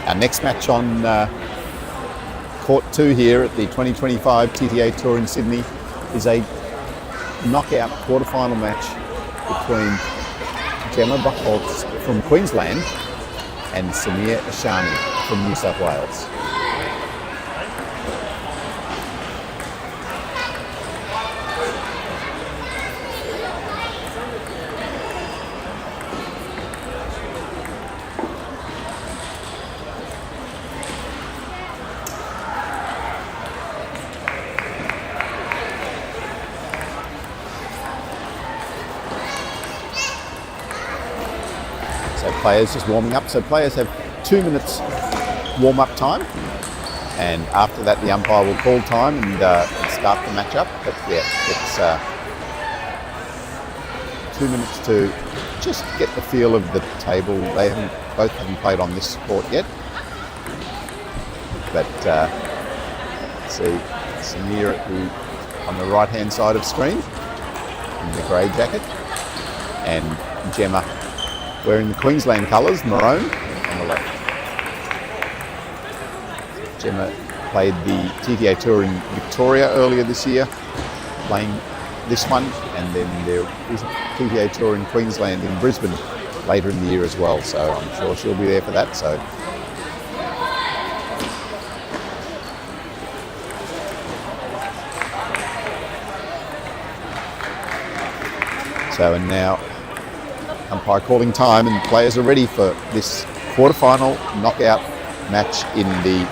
[SPEAKER 5] Our next match on Court 2 here at the 2025 TTA Tour in Sydney is a knockout quarterfinal match between Gemma Bakol from Queensland and Samir Ashani from New South Wales. So players just warming up. So players have 2 minutes warm-up time, and after that the umpire will call time and start the match up. But yeah, it's 2 minutes to just get the feel of the table. They both haven't played on this court yet, but see Samir on the right-hand side of screen in the grey jacket, and Gemma wearing the Queensland colours, maroon, on the left. Gemma played the TTA Tour in Victoria earlier this year, playing this one, and then there is a TTA Tour in Queensland in Brisbane later in the year as well, so I'm sure she'll be there for that. So and now umpire calling time, and players are ready for this quarterfinal knockout match in the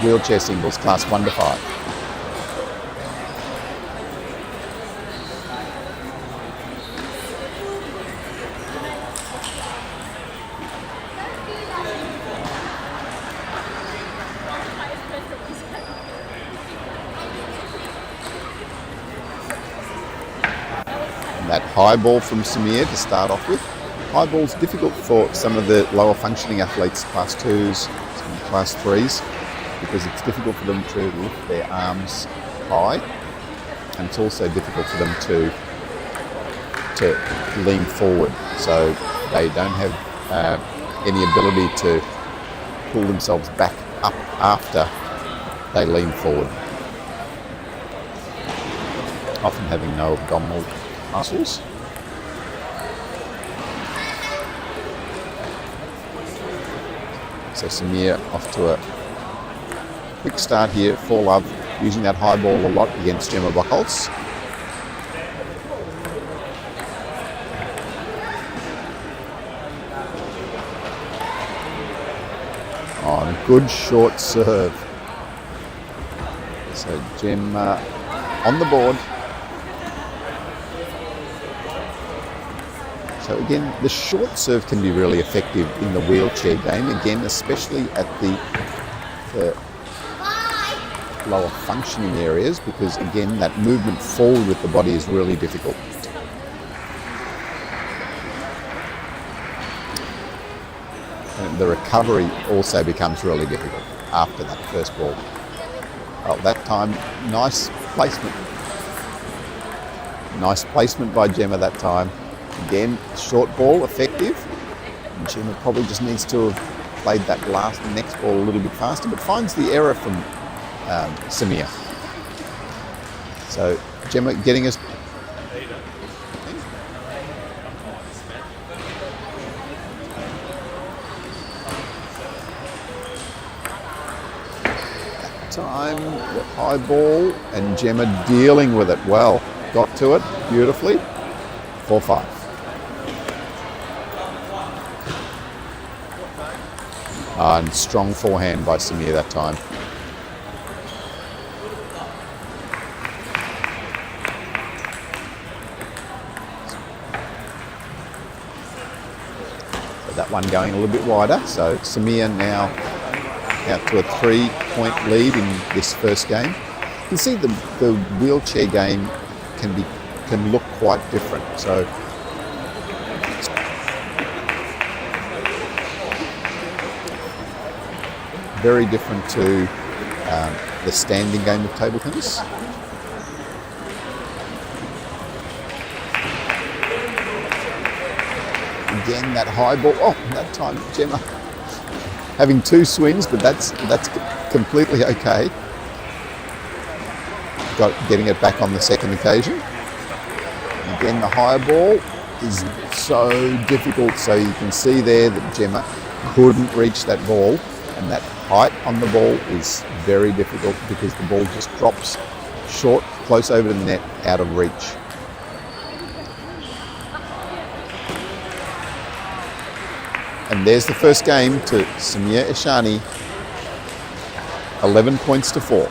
[SPEAKER 5] wheelchair singles class 1 to 5. And that high ball from Samir to start off with. High ball's difficult for some of the lower functioning athletes, class 2s, class 3s, because it's difficult for them to lift their arms high, and it's also difficult for them to lean forward. So they don't have any ability to pull themselves back up after they lean forward, often having no abdominal muscles. So Samir off to a quick start here for love, using that high ball a lot against Gemma Bakol. On good short serve. So Gemma on the board. So again, the short serve can be really effective in the wheelchair game, again, especially at the lower functioning areas because, again, that movement forward with the body is really difficult. And the recovery also becomes really difficult after that first ball. Well, that time, nice placement. Nice placement by Gemma that time. Again, short ball, effective. And Gemma probably just needs to have played that next ball a little bit faster, but finds the error from Samir. So Gemma getting us. That time, the high ball, and Gemma dealing with it well. Got to it beautifully. 4-5. And strong forehand by Samir that time. So that one going a little bit wider. So Samir now out to a 3-point lead in this first game. You can see the wheelchair game can look quite different. So very different to the standing game of table tennis. Again, that high ball. Oh, that time Gemma having two swings, but that's completely okay. Getting it back on the second occasion. Again, the high ball is so difficult. So you can see there that Gemma couldn't reach that ball, and that height on the ball is very difficult because the ball just drops short, close over the net, out of reach. And there's the first game to Samir Ashani, 11 points to 4.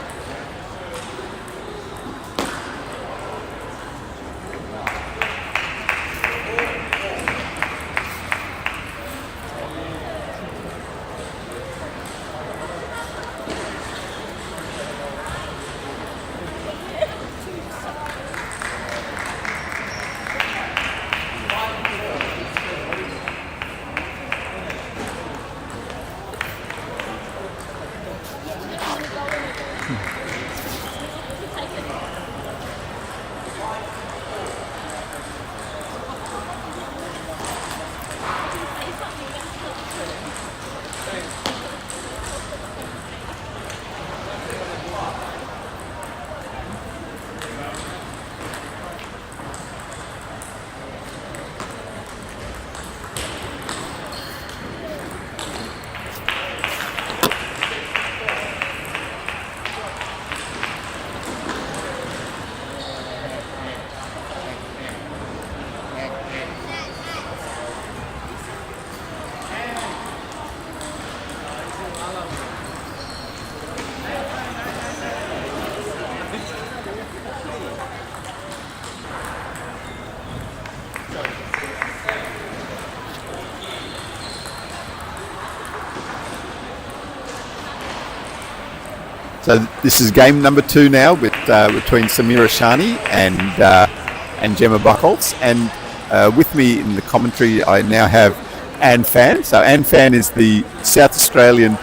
[SPEAKER 5] So this is game number 2 now with between Samir Ashani and Gemma Bakol. And with me in the commentary, I now have Anne Fan. So Anne Fan is the South Australian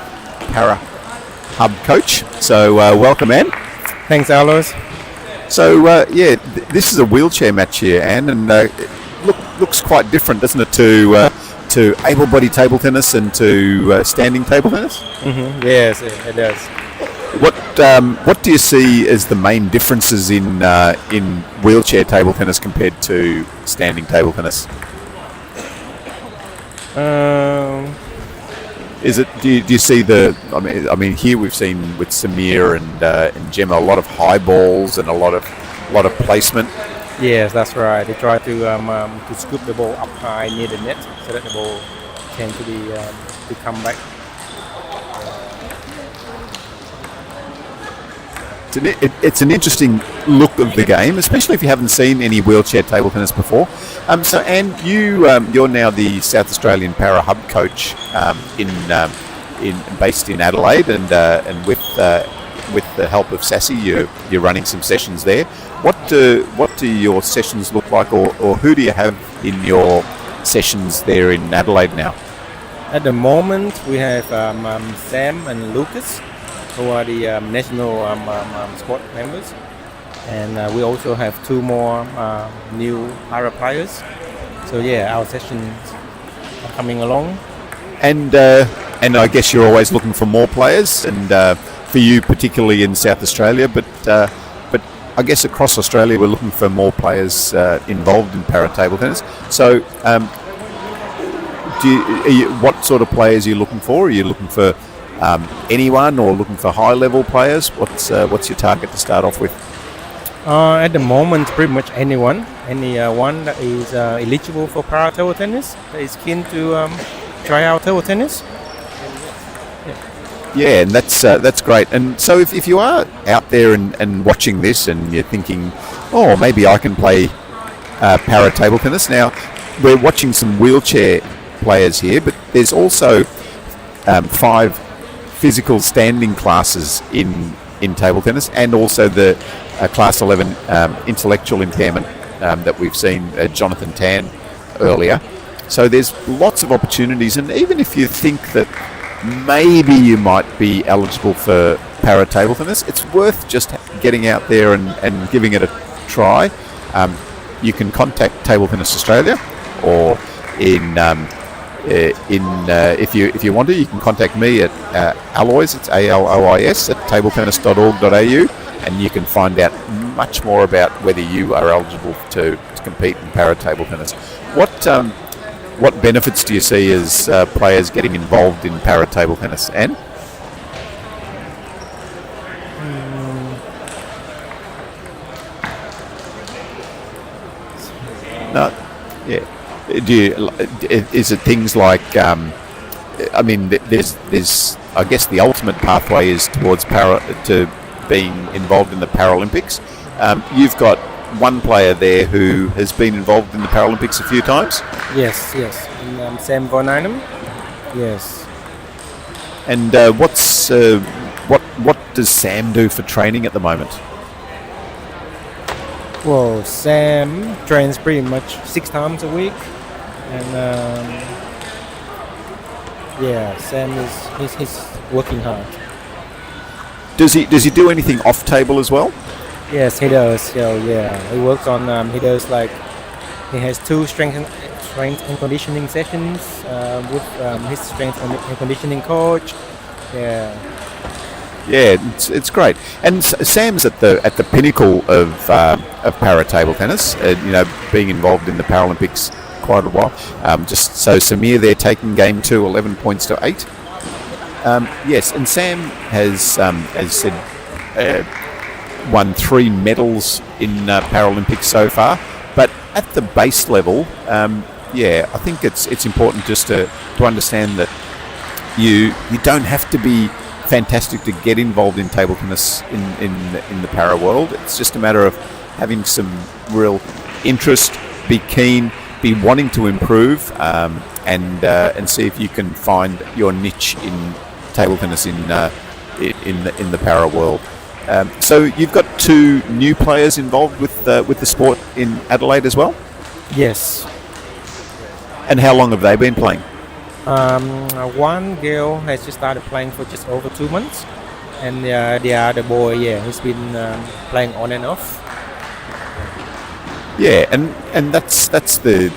[SPEAKER 5] Para Hub coach. So welcome, Anne.
[SPEAKER 9] Thanks, Alois.
[SPEAKER 5] So this is a wheelchair match here, Anne, and it looks quite different, doesn't it, to able-bodied table tennis and to standing table tennis?
[SPEAKER 9] Mm-hmm. Yes, it does.
[SPEAKER 5] What do you see as the main differences in wheelchair table tennis compared to standing table tennis? Is it? Do you see the? I mean, here we've seen with Samir and Gemma a lot of high balls and a lot of placement.
[SPEAKER 9] Yes, that's right. They try to scoop the ball up high near the net so that the ball can to come back.
[SPEAKER 5] It's an interesting look of the game, especially if you haven't seen any wheelchair table tennis before. So, Anne, you're now the South Australian Para Hub coach based in Adelaide, and with with the help of Sassy, you're running some sessions there. What do your sessions look like, or who do you have in your sessions there in Adelaide now?
[SPEAKER 9] At the moment, we have Sam and Lucas, who are the national squad members, and we also have 2 more new para players. So yeah, our sessions are coming along.
[SPEAKER 5] And I guess you're always looking for more players, and for you particularly in South Australia, but I guess across Australia we're looking for more players involved in para table tennis. So what sort of players are you looking for? Are you looking for anyone, or looking for high level players? What's your target to start off with?
[SPEAKER 9] At the moment, pretty much anyone that is eligible for para table tennis, that is keen to try out table tennis.
[SPEAKER 5] Yeah, and that's great. And so if you are out there and watching this and you're thinking, oh, maybe I can play para table tennis. Now, we're watching some wheelchair players here, but there's also 5 physical standing classes in table tennis, and also the Class 11 intellectual impairment that we've seen Jonathan Tan earlier. So there's lots of opportunities, and even if you think that maybe you might be eligible for para table tennis, it's worth just getting out there and giving it a try. You can contact Table Tennis Australia, or if you want to, you can contact me at Alloys, it's ALOIS, at tabletennis.org.au, and you can find out much more about whether you are eligible to compete in para table tennis. What benefits do you see as players getting involved in para table tennis, Anne? No, yeah. Is it things like? I mean, there's. I guess the ultimate pathway is towards to being involved in the Paralympics. You've got one player there who has been involved in the Paralympics a few times.
[SPEAKER 9] Yes. And, Sam Von Einem. Yes.
[SPEAKER 5] And what does Sam do for training at the moment?
[SPEAKER 9] Well, Sam trains pretty much 6 times a week, and Sam he's working hard.
[SPEAKER 5] Does he do anything off table as well?
[SPEAKER 9] Yes, he does. So yeah, he works on. He does he has 2 strength and conditioning sessions with his strength and conditioning coach. Yeah.
[SPEAKER 5] Yeah, it's great. And Sam's at the pinnacle of para table tennis. Being involved in the Paralympics quite a while. Just so Samir there taking game 2, 11 points to 8. Yes, and Sam has said won 3 medals in Paralympics so far. But at the base level, I think it's important just to understand that you don't have to be fantastic to get involved in table tennis in the para world. It's just a matter of having some real interest, be keen, be wanting to improve, and see if you can find your niche in table tennis in the para world. So you've got 2 new players involved with the sport in Adelaide as well?
[SPEAKER 9] Yes.
[SPEAKER 5] And how long have they been playing?
[SPEAKER 9] One girl has just started playing for just over 2 months, and the other boy, he's been playing on and off. Yeah,
[SPEAKER 5] and that's the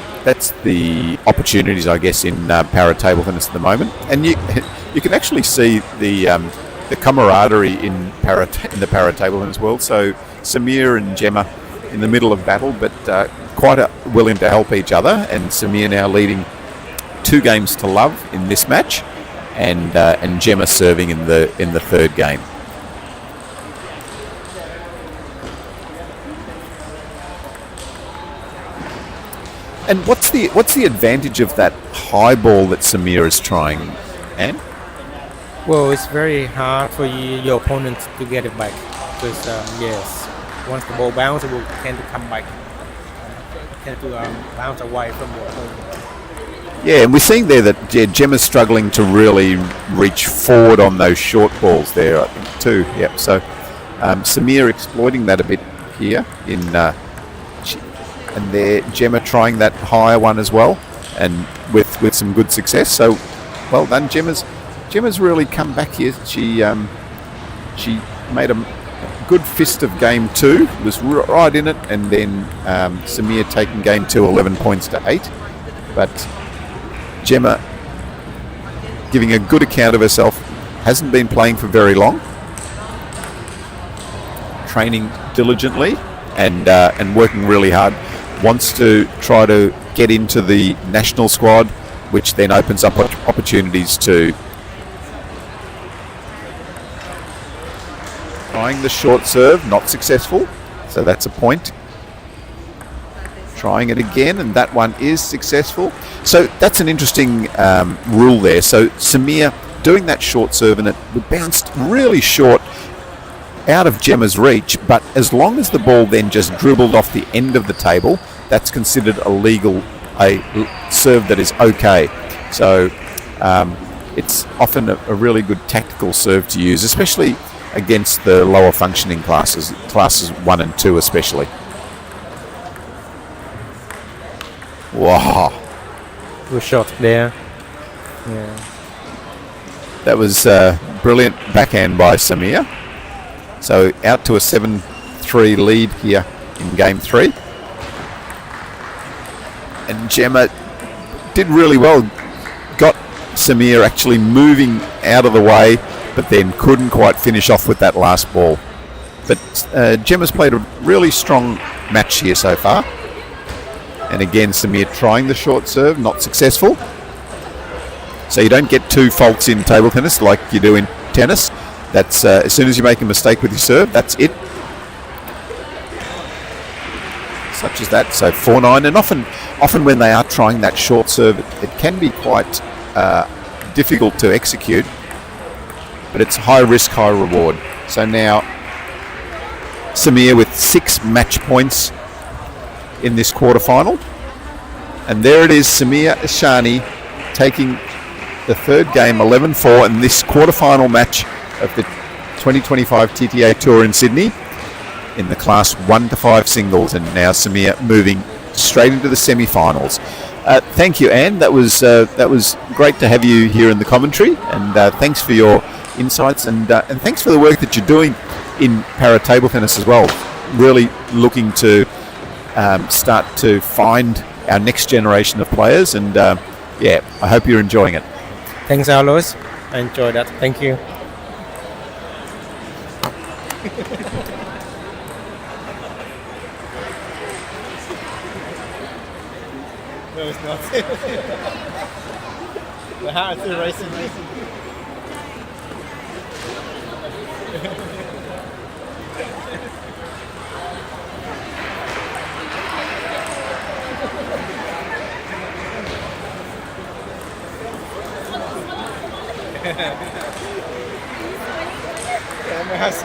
[SPEAKER 5] opportunities, I guess, in para table tennis at the moment. And you can actually see the camaraderie in the para table tennis world. So Samir and Gemma in the middle of battle, but quite willing to help each other. And Samir now leading 2 games to love in this match, and Gemma serving in the 3rd game. And what's the advantage of that high ball that Samir is trying, Anne?
[SPEAKER 9] Well, it's very hard for your opponent to get it back, because once the ball bounces, it will tend to come back, tend to bounce away from your opponent.
[SPEAKER 5] Yeah, and we're seeing there that Gemma's struggling to really reach forward on those short balls there, I think, too. Yep. So Samir exploiting that a bit here and there Gemma trying that higher one as well, and with some good success. So well done, Gemma's really come back here. She made a good fist of game 2, was right in it, and then Samir taking game 2 11 points to 8. But Gemma giving a good account of herself, hasn't been playing for very long, training diligently and working really hard, wants to try to get into the national squad, which then opens up opportunities to trying the short serve, not successful, so that's a point. Trying it again, and that one is successful. So that's an interesting rule there. So Samir doing that short serve, and it bounced really short out of Gemma's reach, but as long as the ball then just dribbled off the end of the table, that's considered a serve that is okay. So it's often a really good tactical serve to use, especially against the lower functioning classes 1 and 2 especially. Wow.
[SPEAKER 9] Good shot there. Yeah.
[SPEAKER 5] That was brilliant backhand by Samir. So out to a 7-3 lead here in game 3. And Gemma did really well. Got Samir actually moving out of the way, but then couldn't quite finish off with that last ball. But Gemma's played a really strong match here so far. And again, Samir trying the short serve, not successful. So you don't get 2 faults in table tennis like you do in tennis. That's as soon as you make a mistake with your serve, that's it. Such as that. So 4-9, and often when they are trying that short serve, it can be quite difficult to execute. But it's high risk, high reward. So now Samir with 6 match points in this quarterfinal, and there it is, Samir Ashani taking the third game 11-4 in this quarterfinal match of the 2025 TTA Tour in Sydney in the class 1 to 5 singles, and now Samir moving straight into the semi-finals. Thank you, Anne. That was great to have you here in the commentary, and thanks for your insights, and thanks for the work that you're doing in para table tennis as well. Really looking to start to find our next generation of players, and I hope you're enjoying it.
[SPEAKER 9] Thanks, Alois. I enjoyed that. Thank you.
[SPEAKER 6] No, it's not. The heart is racing. Yeah, my house is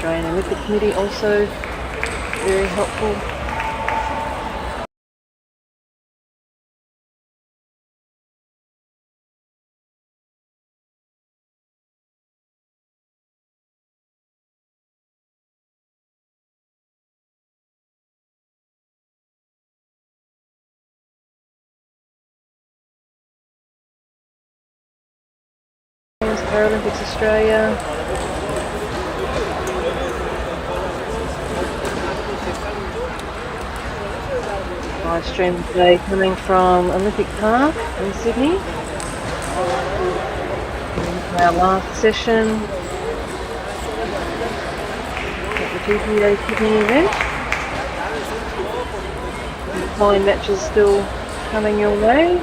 [SPEAKER 10] Australian Olympic Committee also very helpful. Paralympics Australia. Live stream today coming from Olympic Park in Sydney. Our last session at the TTA Sydney event. The following matches still coming your way.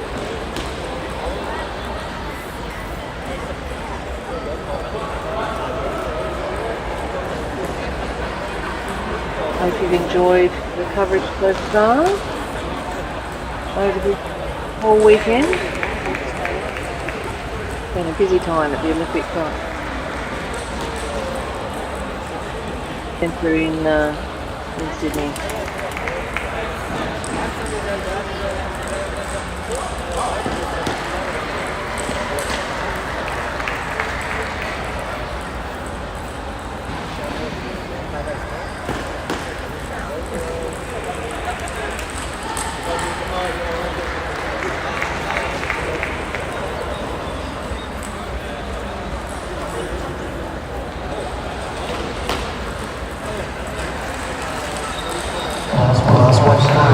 [SPEAKER 10] Hope you've enjoyed the coverage so far over the whole weekend. It's been a busy time at the Olympic Park Centre in Sydney.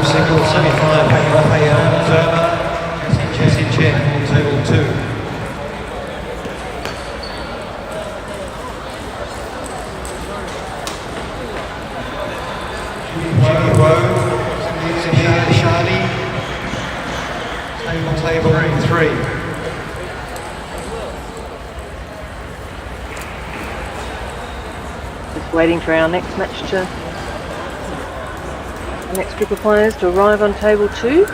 [SPEAKER 4] Single semi-final, Yashi, Chen, table 2. Ashani, table 3.
[SPEAKER 10] Just waiting for our next match to. Next group of players to arrive on table 2.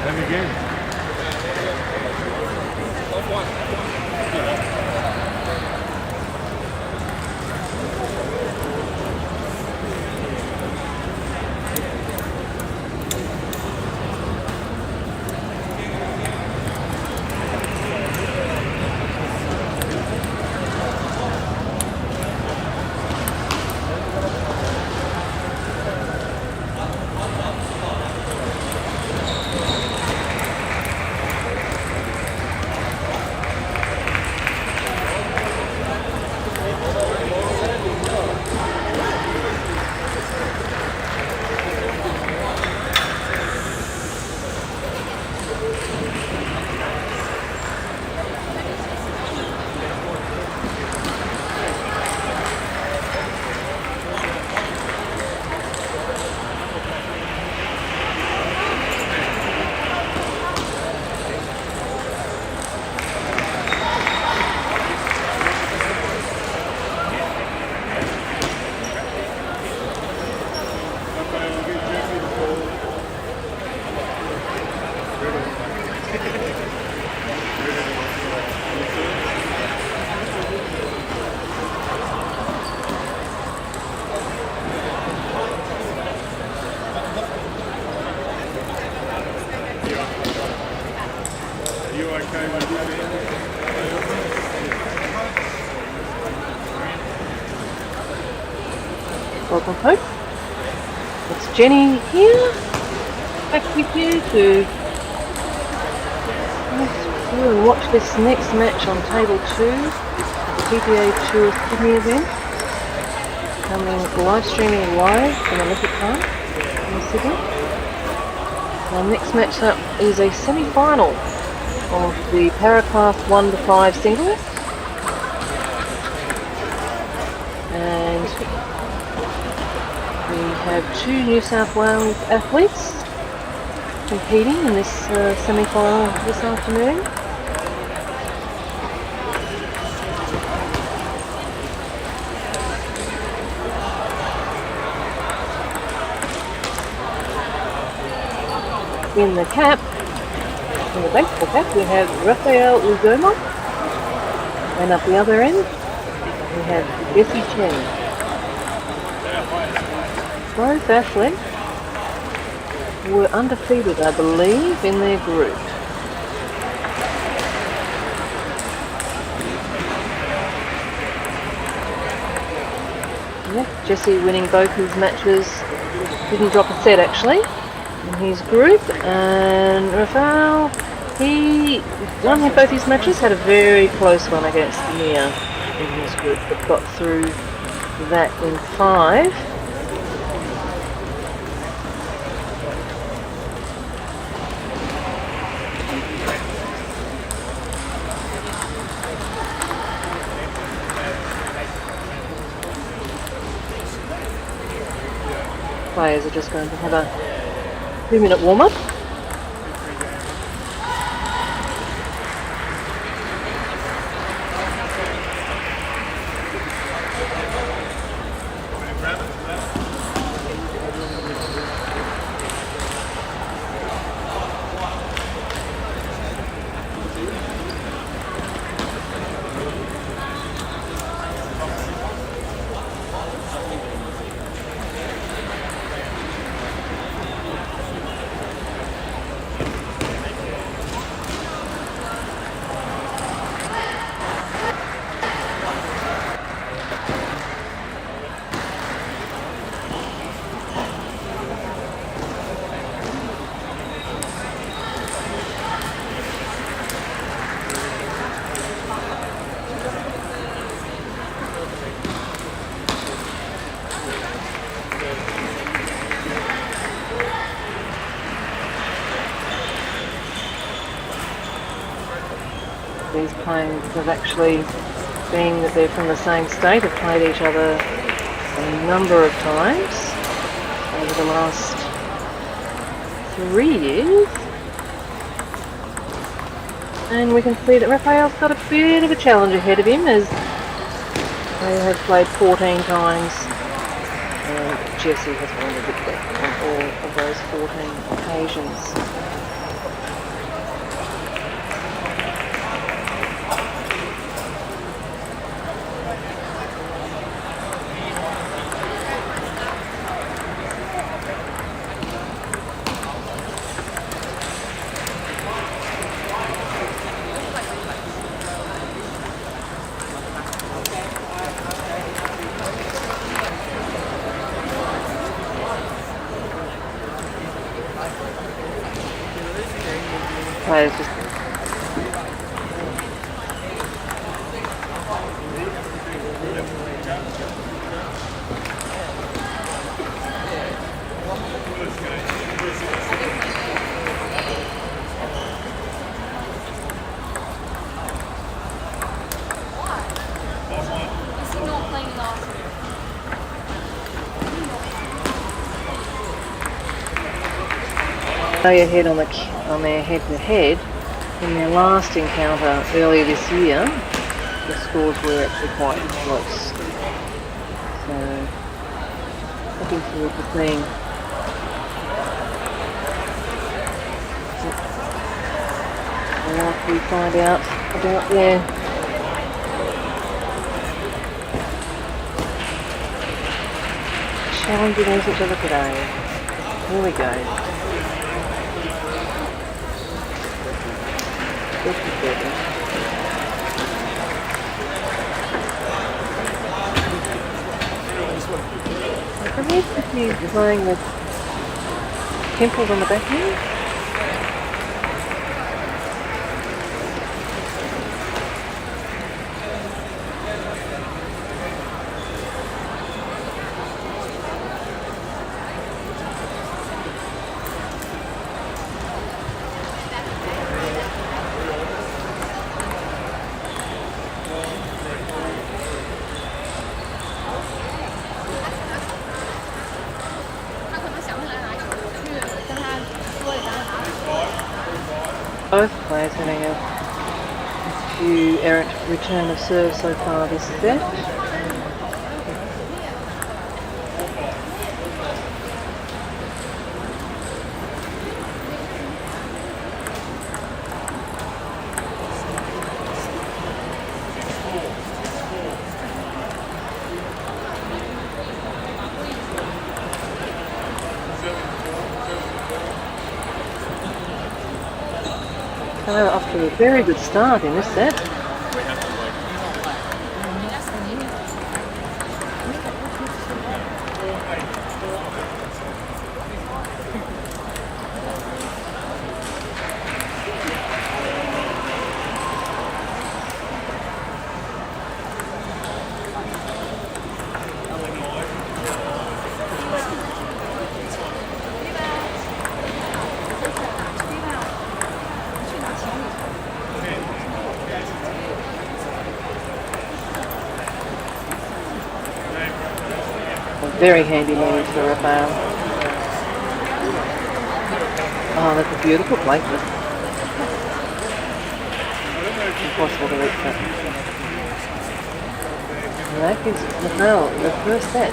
[SPEAKER 6] Them again.
[SPEAKER 10] Welcome home. It's Jenny here, back with you to go through and watch this next match on table 2, the TTA Tour Sydney event, coming live streaming live from Olympic Park in Sydney. Our next match up is a semi-final of the Paraclass 1 to 5 singles. And we have 2 New South Wales athletes competing in this semi-final this afternoon. In the cap, In the baseball cap, we have Rafael Uzoma. And up the other end, we have Yashi Chen. Both athletes were undefeated, I believe, in their group. Yeah, Jesse winning both his matches, didn't drop a set actually in his group, and Rafael, he won both his matches, had a very close one against Mia in his group, but got through that in 5. Players are just going to have a 2-minute warm-up. These players have actually, being that they're from the same state, have played each other a number of times over the last 3 years. And we can see that Rafael's got a bit of a challenge ahead of him, as they have played 14 times and Jesse has won the victory on all of those 14 occasions. Players just ahead on their head-to-head. In their last encounter earlier this year, the scores were actually quite close. So, looking forward to seeing what we find out about their challenging against each other today. Here we go. I believe if he's playing with temples on the back end. Both players having a few errant return of serve so far this set. So they were off to a very good start in this set. Very handy knees for Raphael. Oh, that's a beautiful placement. Impossible to reach that. And that gives Raphael the first set.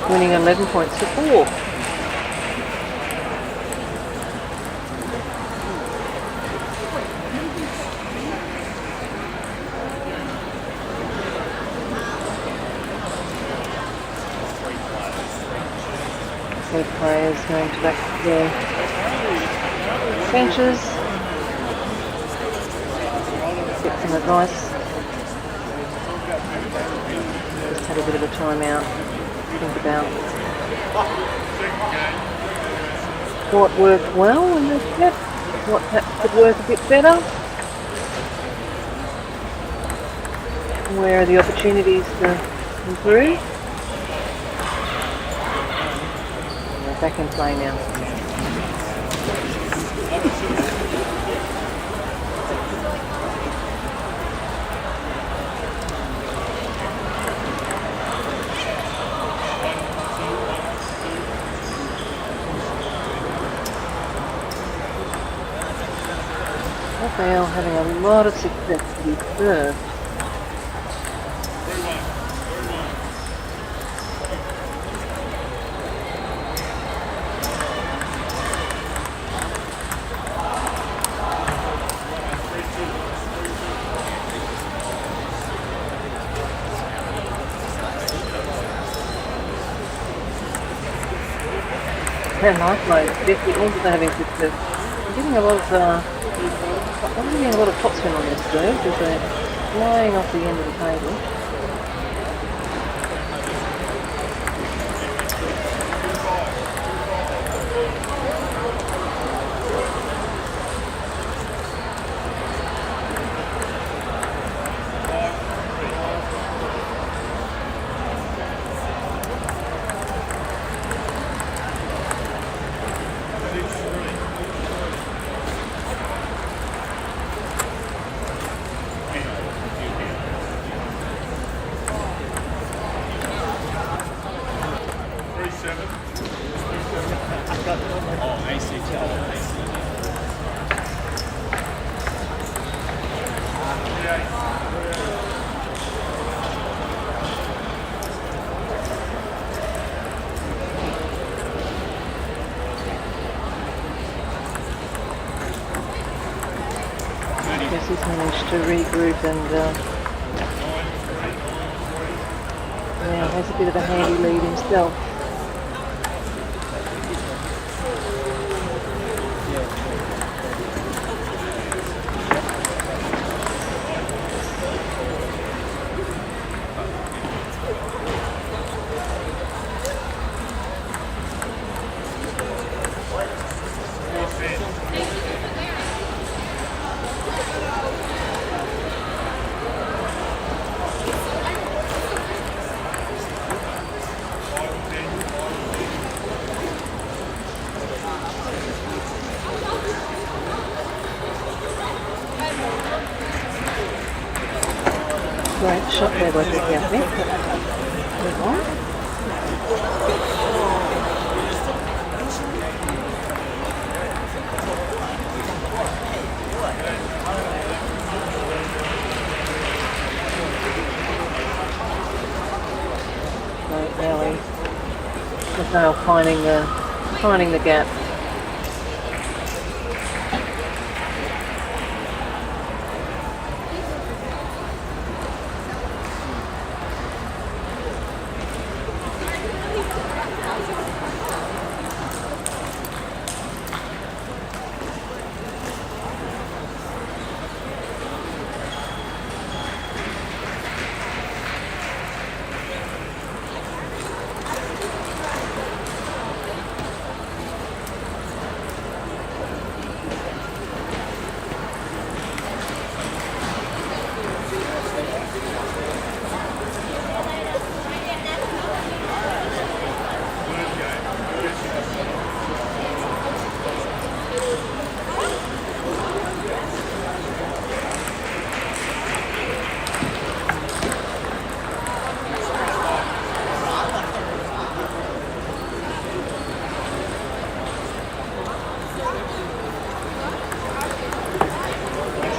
[SPEAKER 10] Winning 11 points to 4. Players going to back to their benches, get some advice, just had a bit of a time out, think about what worked well in this set, what perhaps could work a bit better, where are the opportunities to improve. Back in play now. Raphael having a lot of success to be served. And likewise, Githrety also having success. I'm getting a lot of topspin on this serve because they're flying off the end of the table. He's managed to regroup and now has a bit of a handy lead himself. Great shot there by Yashi. Move on. Great rally. Now finding the gap.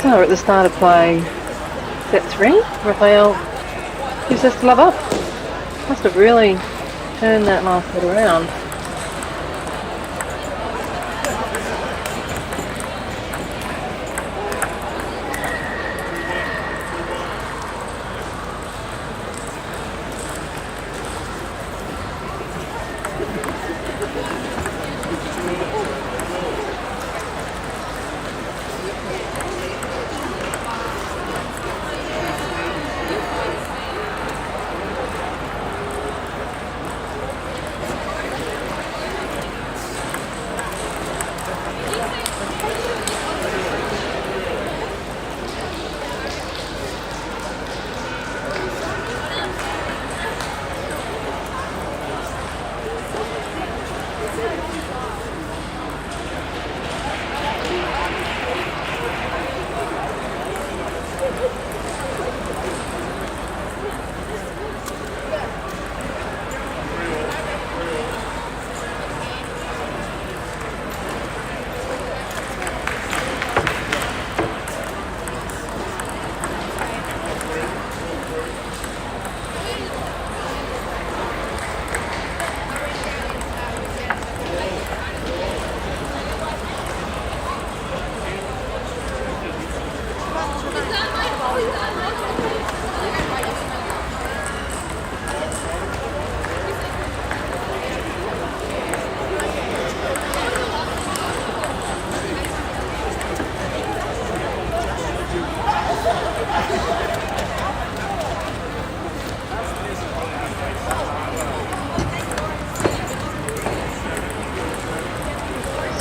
[SPEAKER 10] So we're at the start of play set 3. Raphael gives us the love up. Must have really turned that last bit around.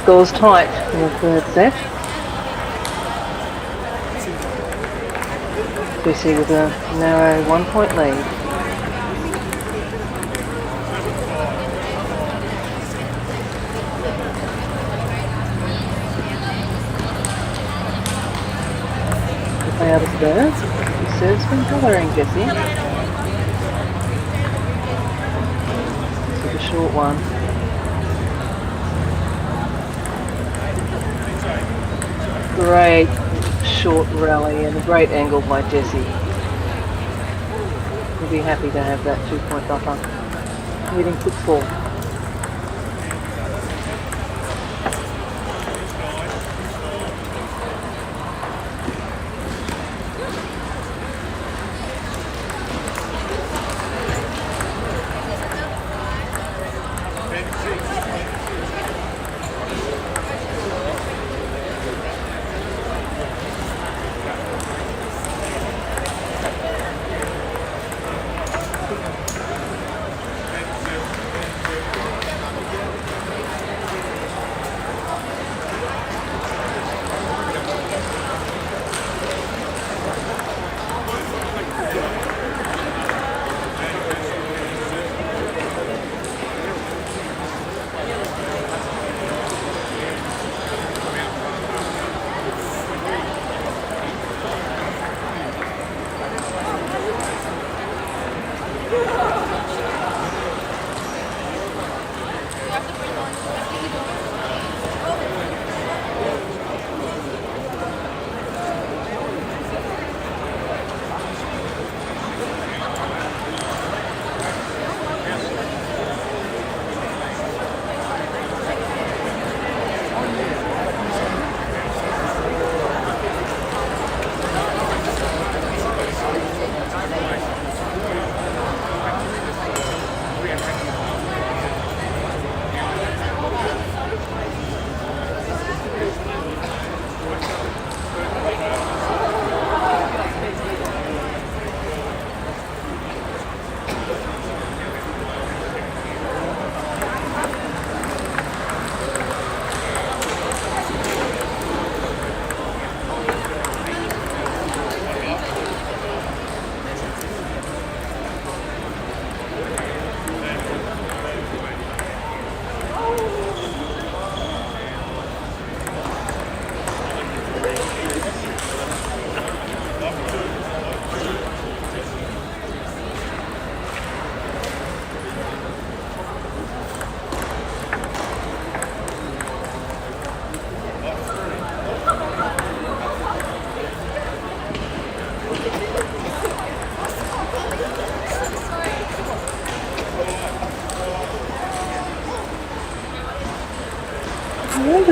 [SPEAKER 10] Scores tight in the third set. Jessie with a narrow 1-point lead. Play out of serve. The serve's been colouring, Jessie. Took a short one. Great short rally and a great angle by Jessie. We'll be happy to have that 2-point buffer. Leading 6-4.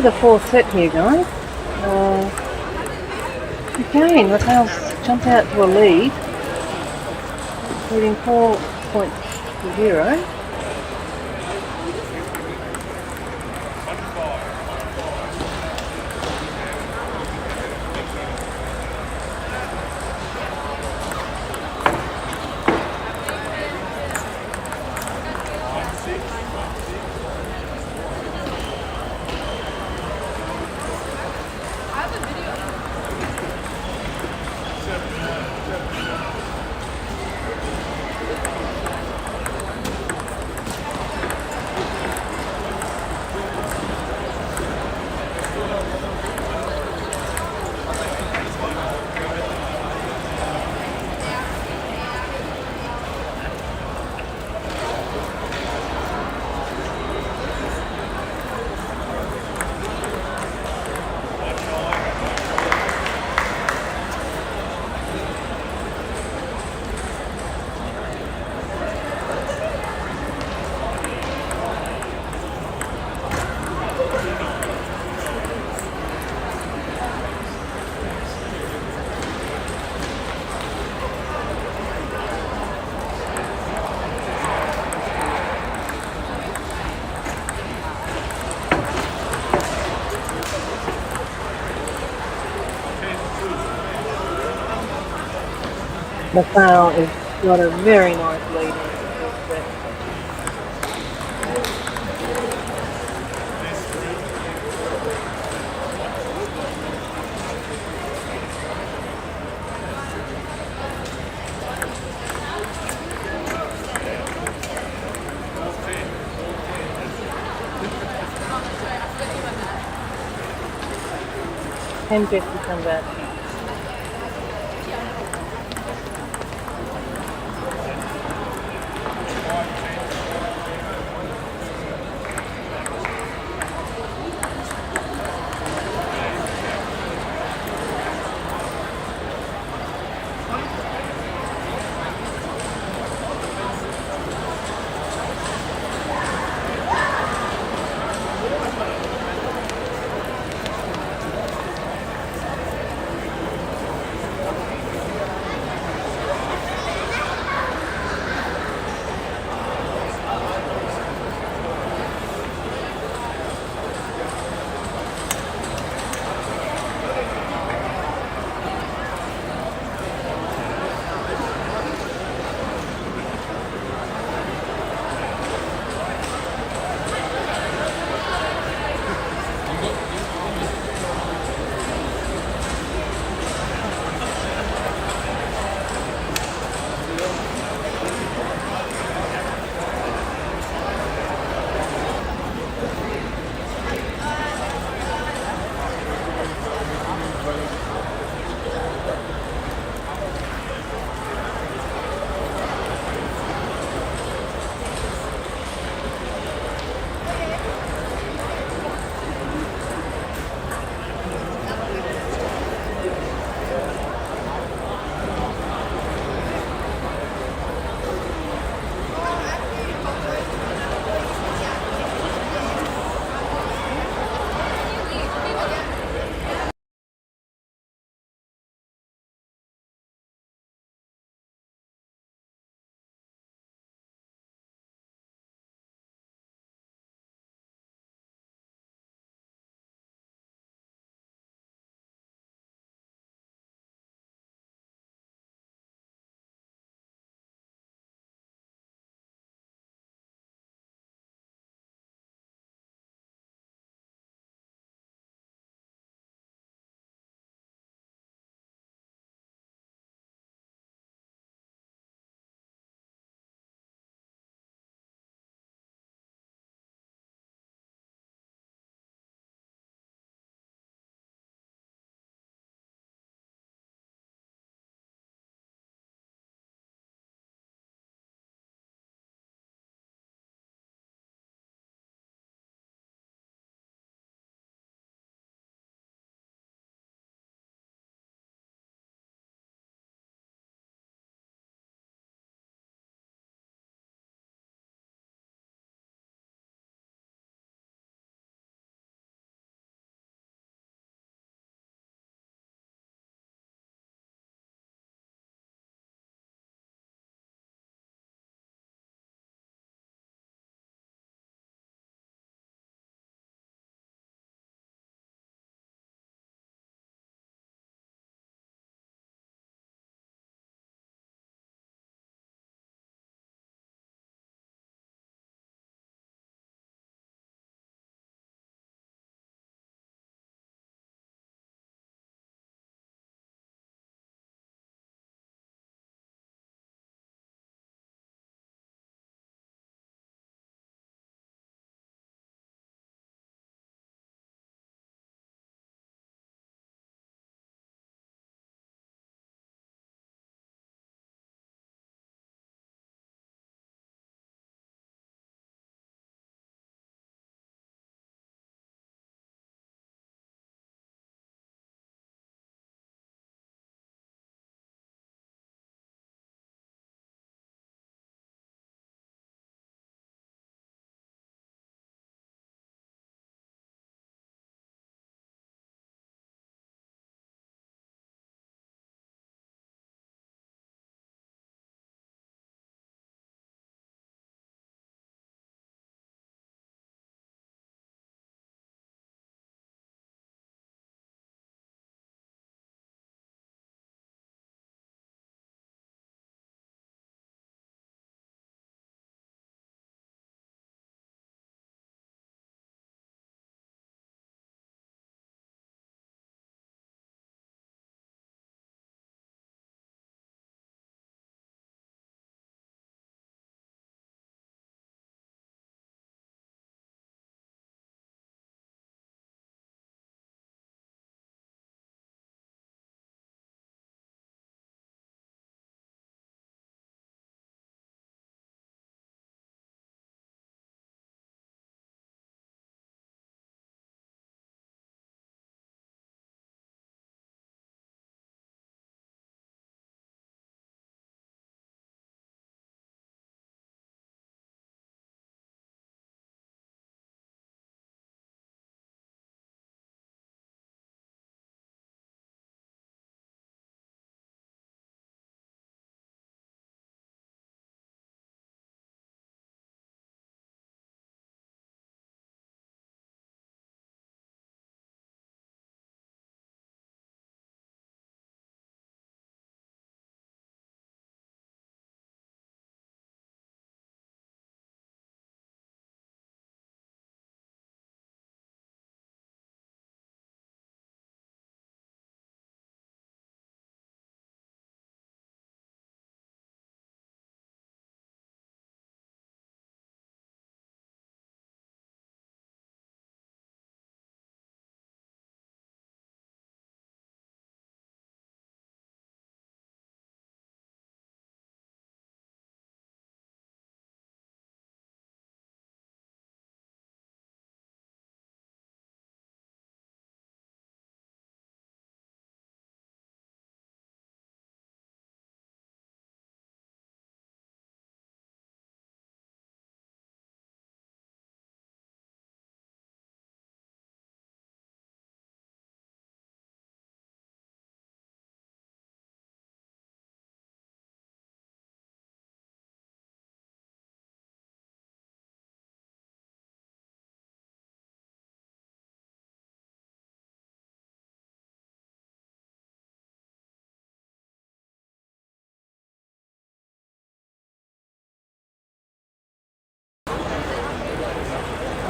[SPEAKER 10] the fourth set here, guys. Again, Rafael's jumped out to a lead, leading 4 points to 0. Rafael has got a very nice lead in the first set. Can Jesse come back?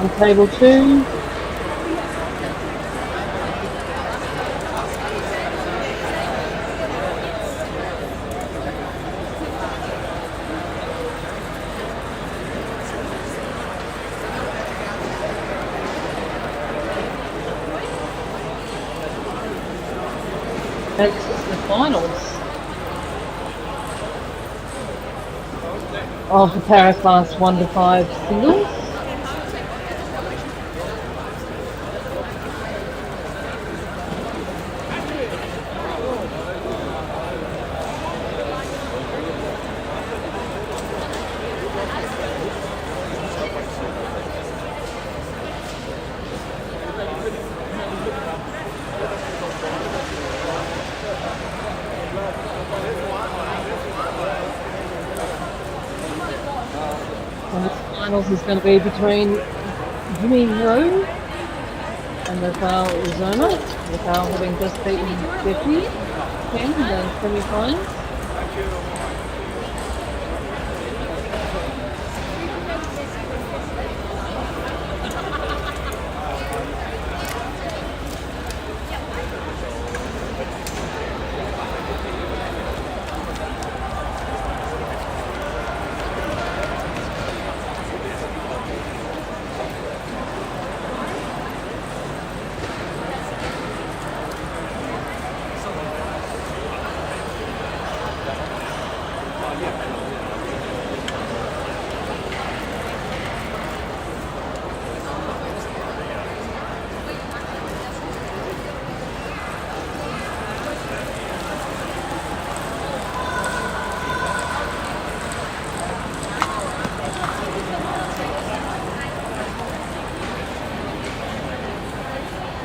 [SPEAKER 10] On table 2, that's the finals of the para class 1 to 5 singles. And the finals is going to be between Jimmy Rowe and Rafael Uzoma. Rafael having just beaten Githrety Chen in the semi-finals.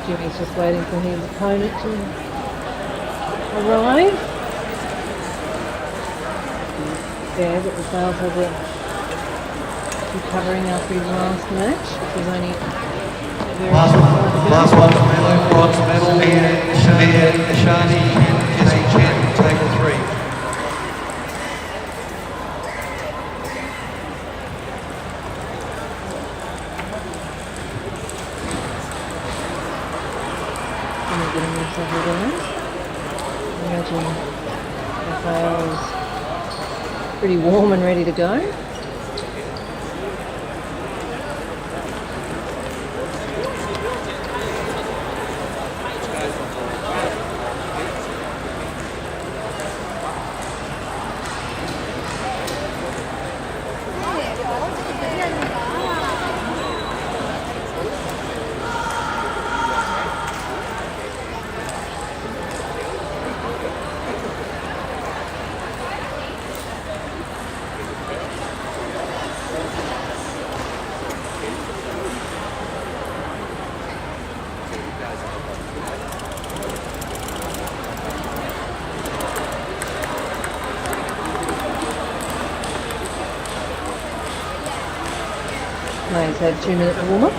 [SPEAKER 10] Jimmy's just waiting for his opponent to arrive. Yeah, but the Rafael's had a recovering after his last match, which was only very
[SPEAKER 4] Last one to medal, bronze medal, Ashani, Chen, table 3.
[SPEAKER 10] getting himself organised. I imagine Rafael's pretty warm and ready to go. Nice, have 2-minute warm-up.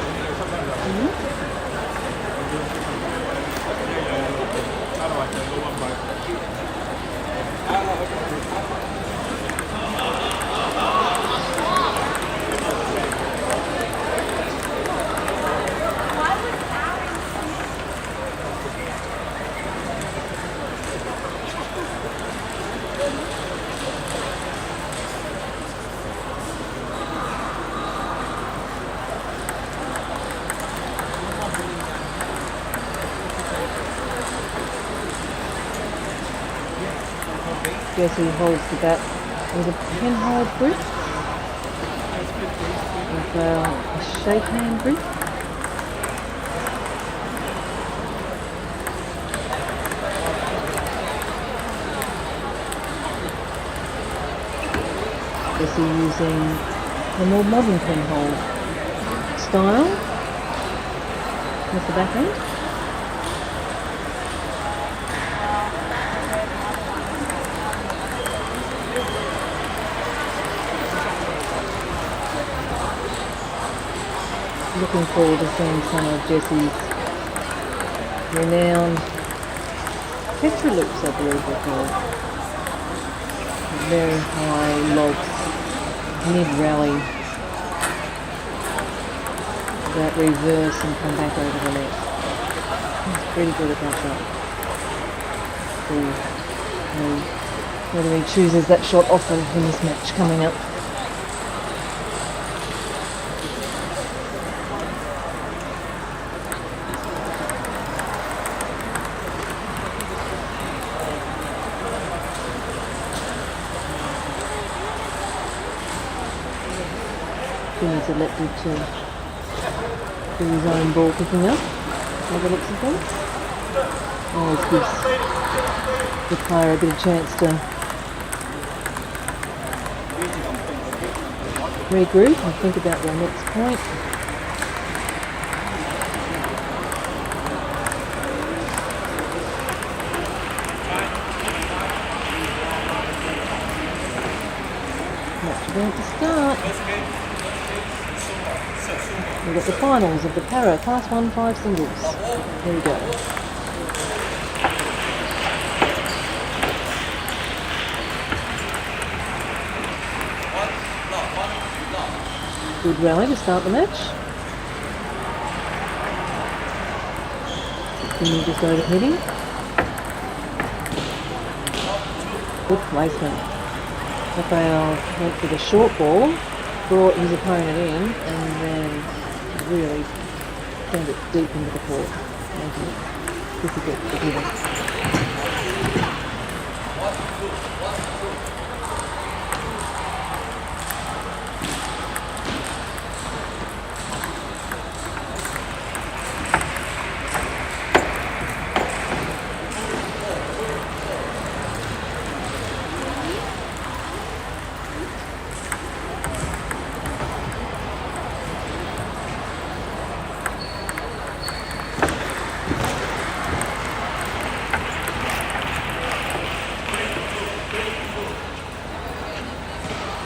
[SPEAKER 10] Yashi holds the bat with a pen-hold grip, with a shake-hand grip. Yashi using the more modern pen-hold style with the backhand. Looking forward to seeing some of Jesse's renowned Petra loops, I believe they're called. Very high logs, mid-rally that reverse and come back over the net. He's pretty good at that shot. Whether he chooses that shot often in this match coming up. Jimmy's elected to do his own ball picking up by the looks of things. Always gives the player a bit of chance to regroup and think about their next point. Match about to start. We've got the finals of the Para Class 1-5 singles. Here we go. Good rally to start the match. Jimmy just over hitting. Good placement. Raphael went for the short ball, brought his opponent in, and then really send it deep into the court, making it difficult to hit it.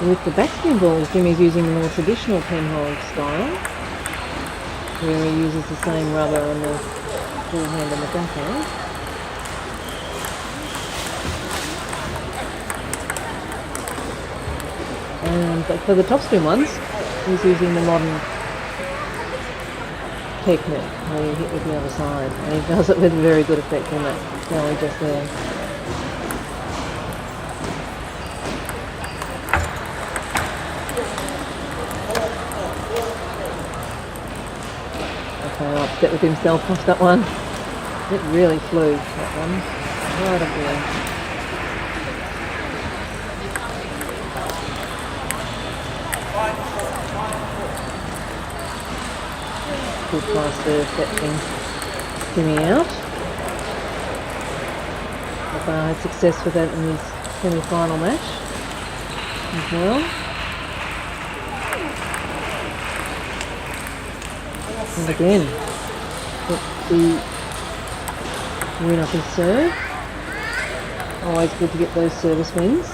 [SPEAKER 10] With the backspin balls, Jimmy's using the more traditional penhold style, where he uses the same rubber on the forehand and the backhand. But for the topspin ones, he's using the modern technique, where you hit with the other side, and he does it with very good effect on that rally just there. Upset with himself off that one. It really flew, that one. Right up there. Good pass there, fetching Jimmy out. Raphael had success with that in his semi-final match as well. And again, the win off his serve. Always good to get those service wins.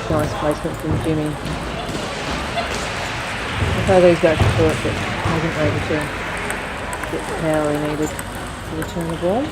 [SPEAKER 10] Nice placement from Jimmy. I thought he's back to court, but wasn't able to get the power he needed to return the ball.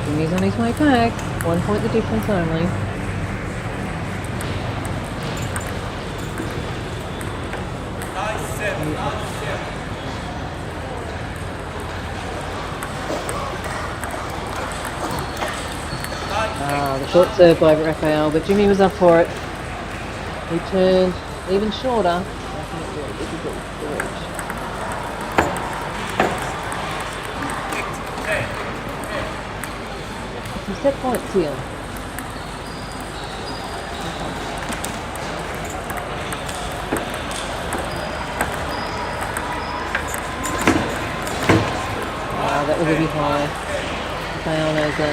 [SPEAKER 10] Jimmy's on his way back. 1 point the difference only. The short serve by Raphael, but Jimmy was up for it. He turned even shorter, making it very difficult to reach. Some set points here. That was a bit high. Rafael knows that.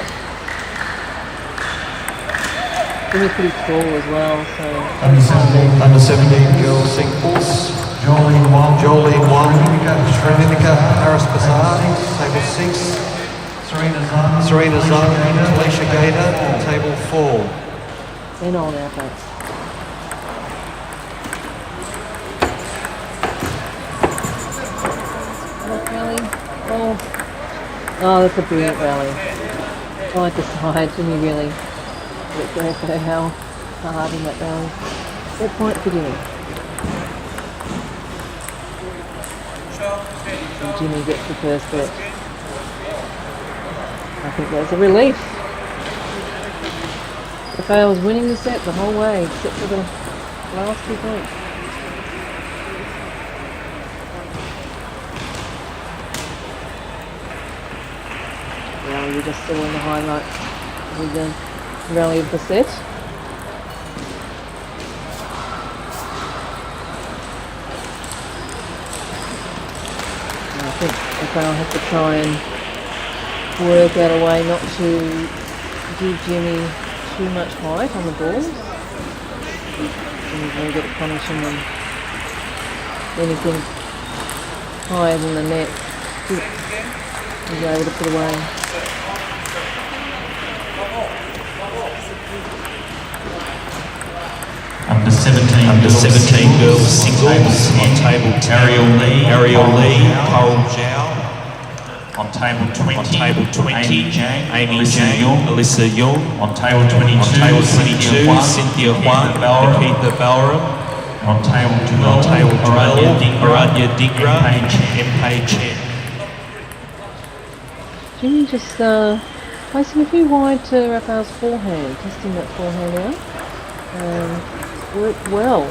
[SPEAKER 10] Jimmy's pretty tall as well, so...
[SPEAKER 4] Under 17 girls singles. Jolene 1, Shrenika Harris Bazaar, table 6. Serena Zung, Alicia Gator, table 4.
[SPEAKER 10] They're all now, folks. Rally. Oh, that's a brilliant rally. Side to side, Jimmy really let go for how hard in that rally. That point for Jimmy. And Jimmy gets the first bet. I think that's a relief. Rafael was winning the set the whole way, except for the last 2 points. Now we're just still in the highlights with the rally of the set. And I think Rafael has to try and work out a way not to give Jimmy too much height on the balls. Jimmy's very good at punishing them. Anything higher than the net, he's able to put away.
[SPEAKER 8] Under 17 girls singles on table 10. Ariel Lee, Coral Zhao. On table 20, Amy Zhang, Alyssa Young. On table 22, Cynthia Huang, Nikita Balram. On table 12, Aranya Dingra, M.P. Chen.
[SPEAKER 10] Jimmy just placing a few wide to Rafael's forehand, testing that forehand out. Worked well.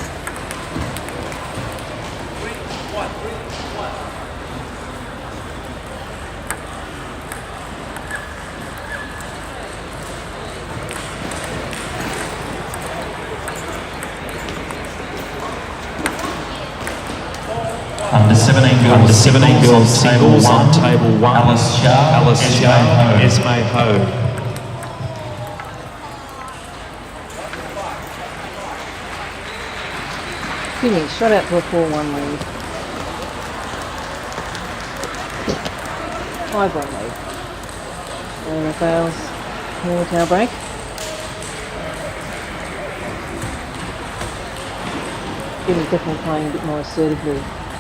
[SPEAKER 8] Under 17 girls singles on table 1, Alice Shah, Esme Ho.
[SPEAKER 10] Jimmy shot out to a 4-1 lead. 5-1 lead. And Rafael's more tail break. Jimmy's definitely playing a bit more assertively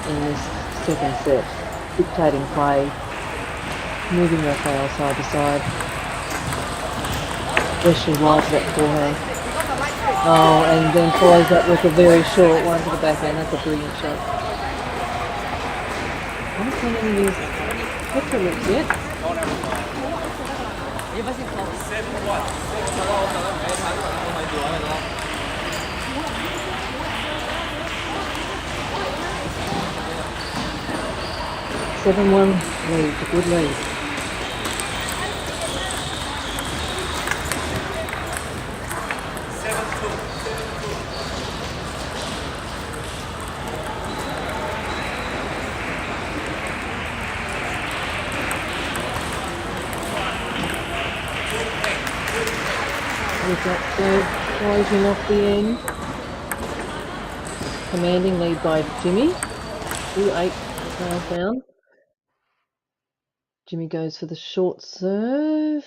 [SPEAKER 10] in this second set, dictating play, moving Rafael side to side, especially wide to that forehand. Oh, and then follows that with a very short one to the backhand. That's a brilliant shot. I haven't seen any of these petrolips yet. 7-1 lead, a good lead. With that third closing off the end. Commanding lead by Jimmy. 2-8 down. Jimmy goes for the short serve.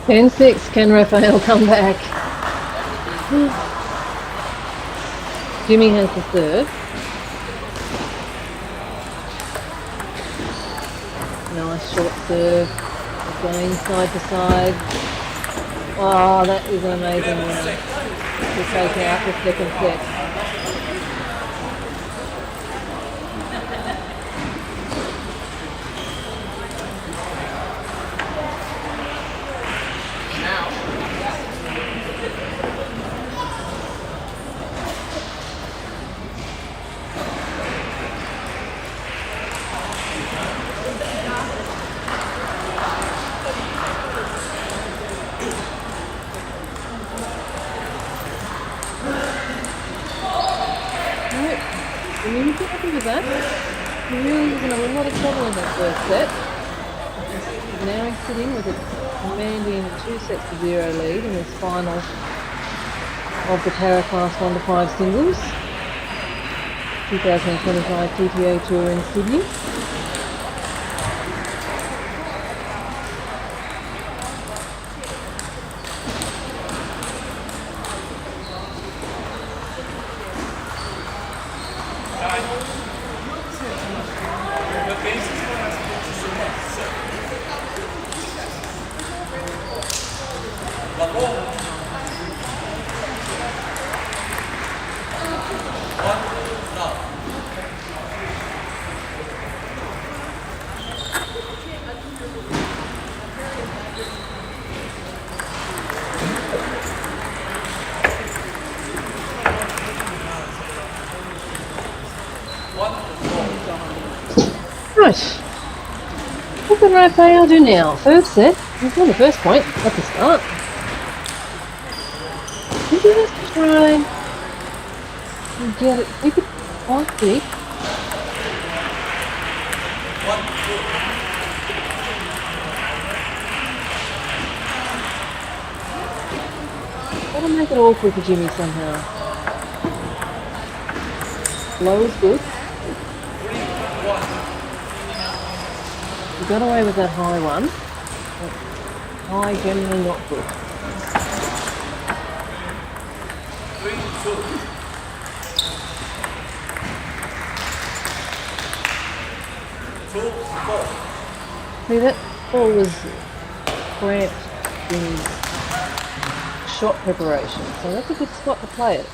[SPEAKER 10] 10-6, can Raphael come back? Jimmy has the third. Nice short serve. Going side to side. Oh, that is an amazing winner to take out the second set. Happy with that. He really was in a lot of trouble in that first set. He's now sitting with a commanding 2-0 lead in his final of the Para Class 1 to 5 singles 2025 TTA Tour in Sydney. Right. What can Raphael do now? Third set. He's won the first point at the start. He has to try and get it. Keep it quite deep. Gotta make it awkward for Jimmy somehow. Low is good. He got away with that high one. But high generally not good. See, that ball was cramped in his shot preparation, so that's a good spot to play it.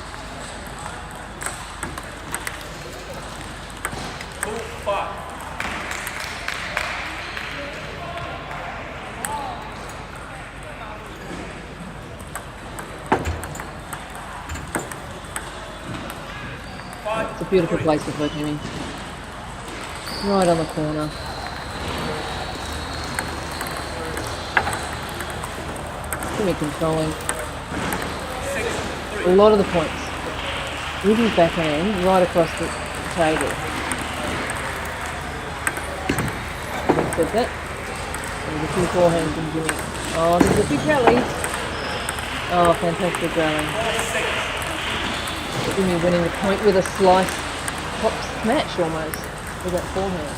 [SPEAKER 10] It's a beautiful place to play, Jimmy. Right on the corner. Jimmy controlling a lot of the points with his backhand right across the table. Having said that, there's a few forehands from Jimmy. Oh, there's a big rally. Oh, fantastic rally. Jimmy winning the point with a slice top smash almost with that forehand.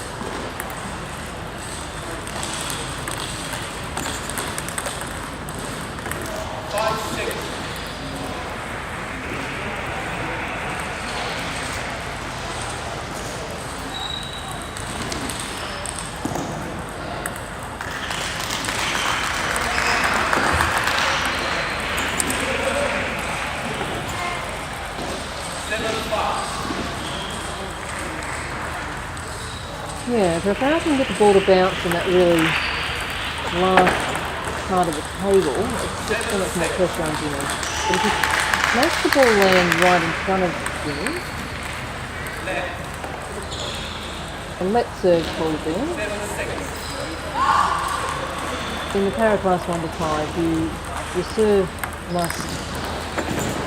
[SPEAKER 10] Yeah, if Raphael can get the ball to bounce in that really last part of the table, it's just so much more pressure on Jimmy. But if he makes the ball land right in front of Jimmy, and let serve falls in the Para Class 1 to 5, your serve must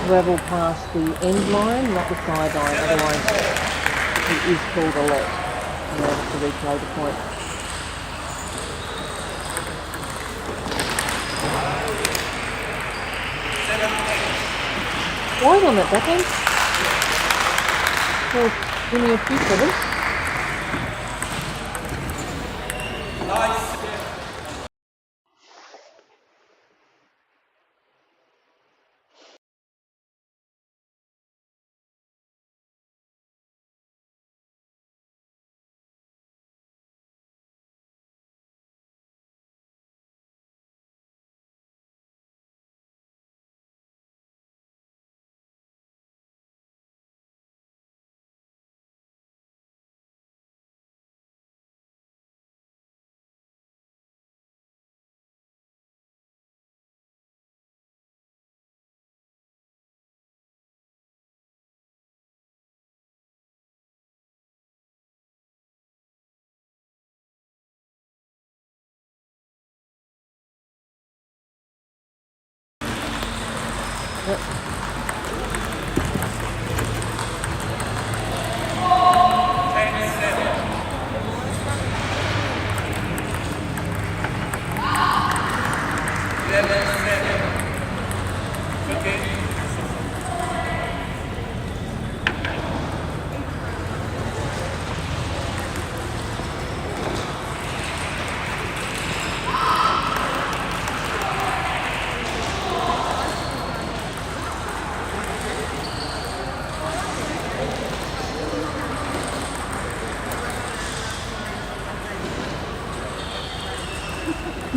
[SPEAKER 10] travel past the end line, not the sideline, otherwise it is called a let. In order to replay the point. Wide on that backhand. So give me a few troubles. Yep.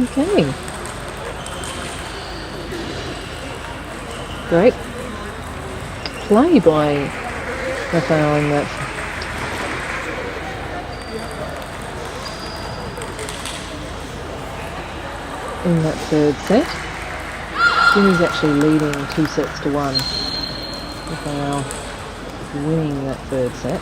[SPEAKER 10] Okay. Great play by Raphael in that third set. Jimmy's actually leading 2-1. Raphael winning that third set.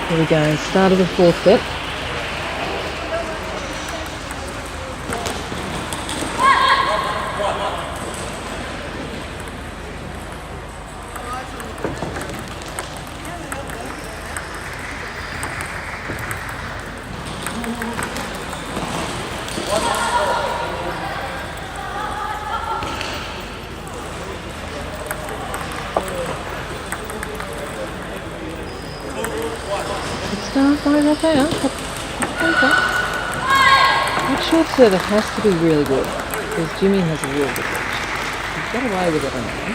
[SPEAKER 10] Here we go, start of the fourth set. Start by Raphael. That short server has to be really good because Jimmy has a real good reach. He's got away with it on that one.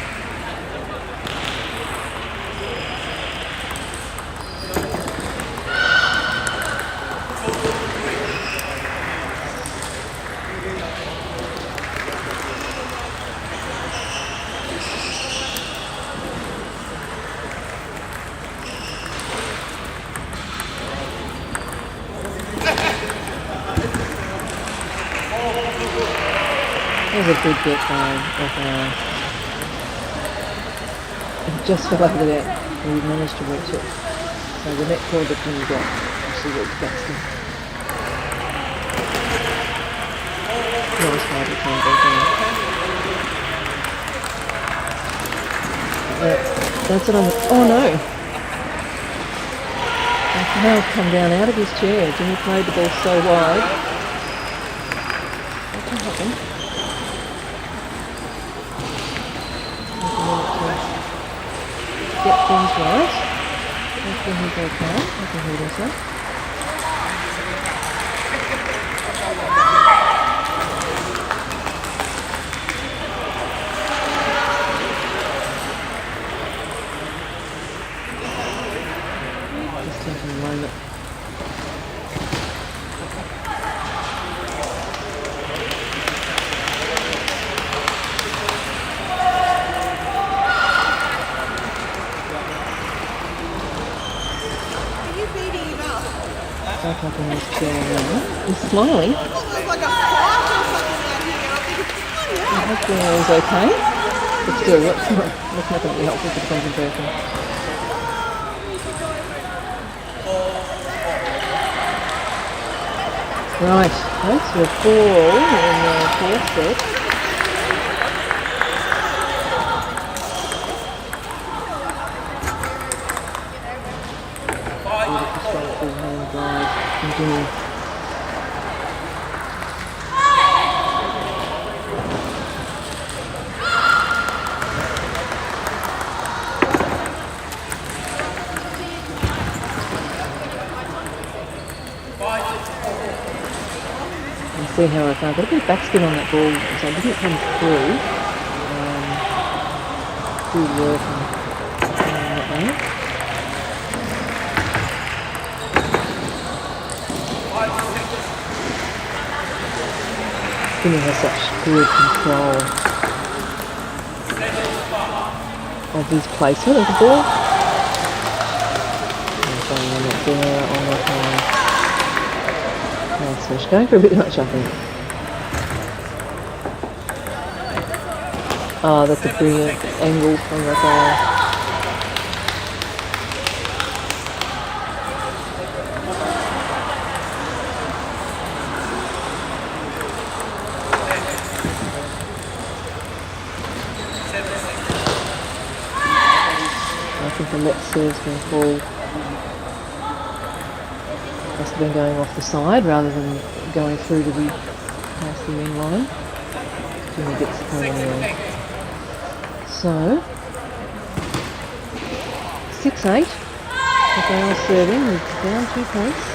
[SPEAKER 10] That was a good get by Raphael. Just fell over there. We managed to reach it. So the net cord that Jimmy got actually reached Baxter. Nice hard return back in. That's what I'm... Oh no! Raphael come down out of his chair. Jimmy played the ball so wide. What can happen? Get things right. Hopefully he's okay. I can hear himself. Just taking a moment. Back up in his chair now. He's smiling. Hopefully he's okay. But still, that's not going to be helpful for the concentration. Right, thanks for a 4-all in the fourth set. Continue. See how I got a bit of backspin on that ball, so I didn't come through. Good work on that one. Jimmy has such good control of his placement of the ball. And going on that there on that smash. Going for a bit much, I think. Oh, that's a brilliant angle from Bakol. I think the left serve's been called. Must have been going off the side rather than going through to the past the end line. Jimmy gets the point anyway. So 6-8. Bakol serving is down 2 points.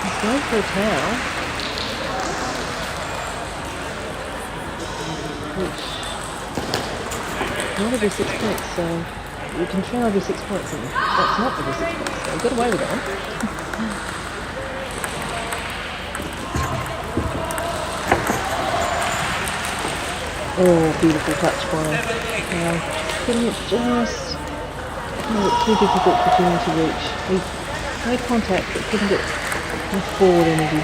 [SPEAKER 10] He's going for a towel. Which not every 6 points, so you can try every 6 points and that's not every 6 points, so you got away with that one. Oh, beautiful touch by getting it just a bit too difficult for Jimmy to reach. He made contact but couldn't get enough forward energy.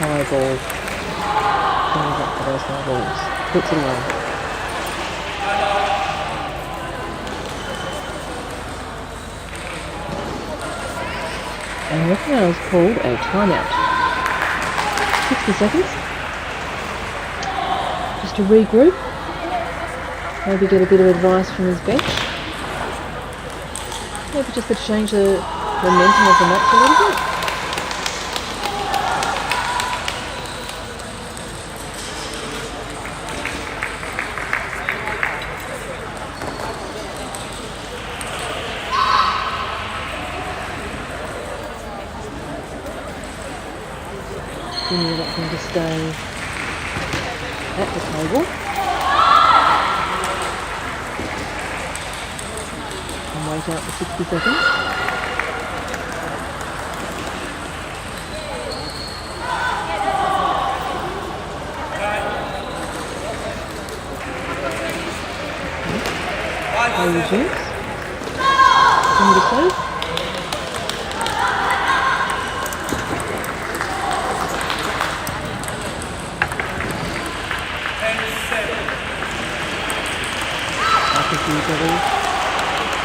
[SPEAKER 10] High ball. Comes up for those high balls. Puts it away. And referee has called a timeout. 60 seconds. Just to regroup. Maybe get a bit of advice from his bench. Maybe just to change the momentum of the match a little bit. Jimmy wanting to stay at the table and wait out for 60 seconds. Play resumes. Jimmy to serve.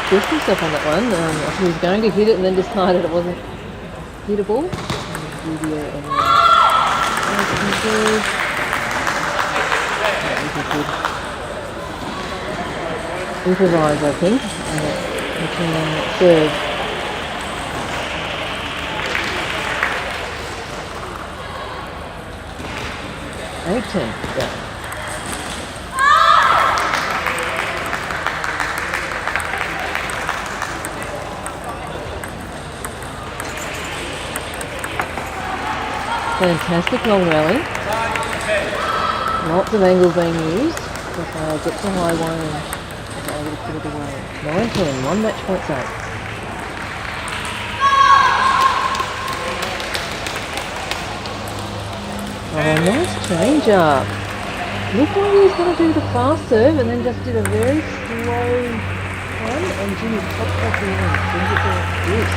[SPEAKER 10] Pushed himself on that one. I think he was going to hit it and then decided it wasn't hittable. Video and improvise, I think. Looking on that serve. Eight-10. Yeah. Fantastic long rally. Lots of angles being used. Bakol gets a high one and is able to put it away. 9-10, 1 match point set. Oh, nice change up. Looked like he was going to do the fast serve and then just did a very slow one and Jimmy popped off the end. Brings it to good.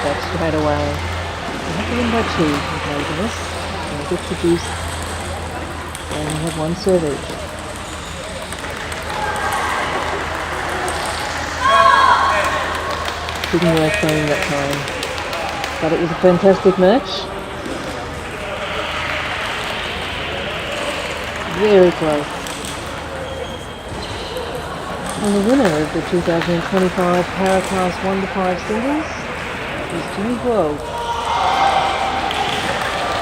[SPEAKER 10] That straight away. We have to win by 2 with this. And good produce. And we have 1 serve each. Didn't work playing that time. But it was a fantastic match. Very close. And the winner of the 2025 Paraclass 1-5 singles is Jimmy Grove.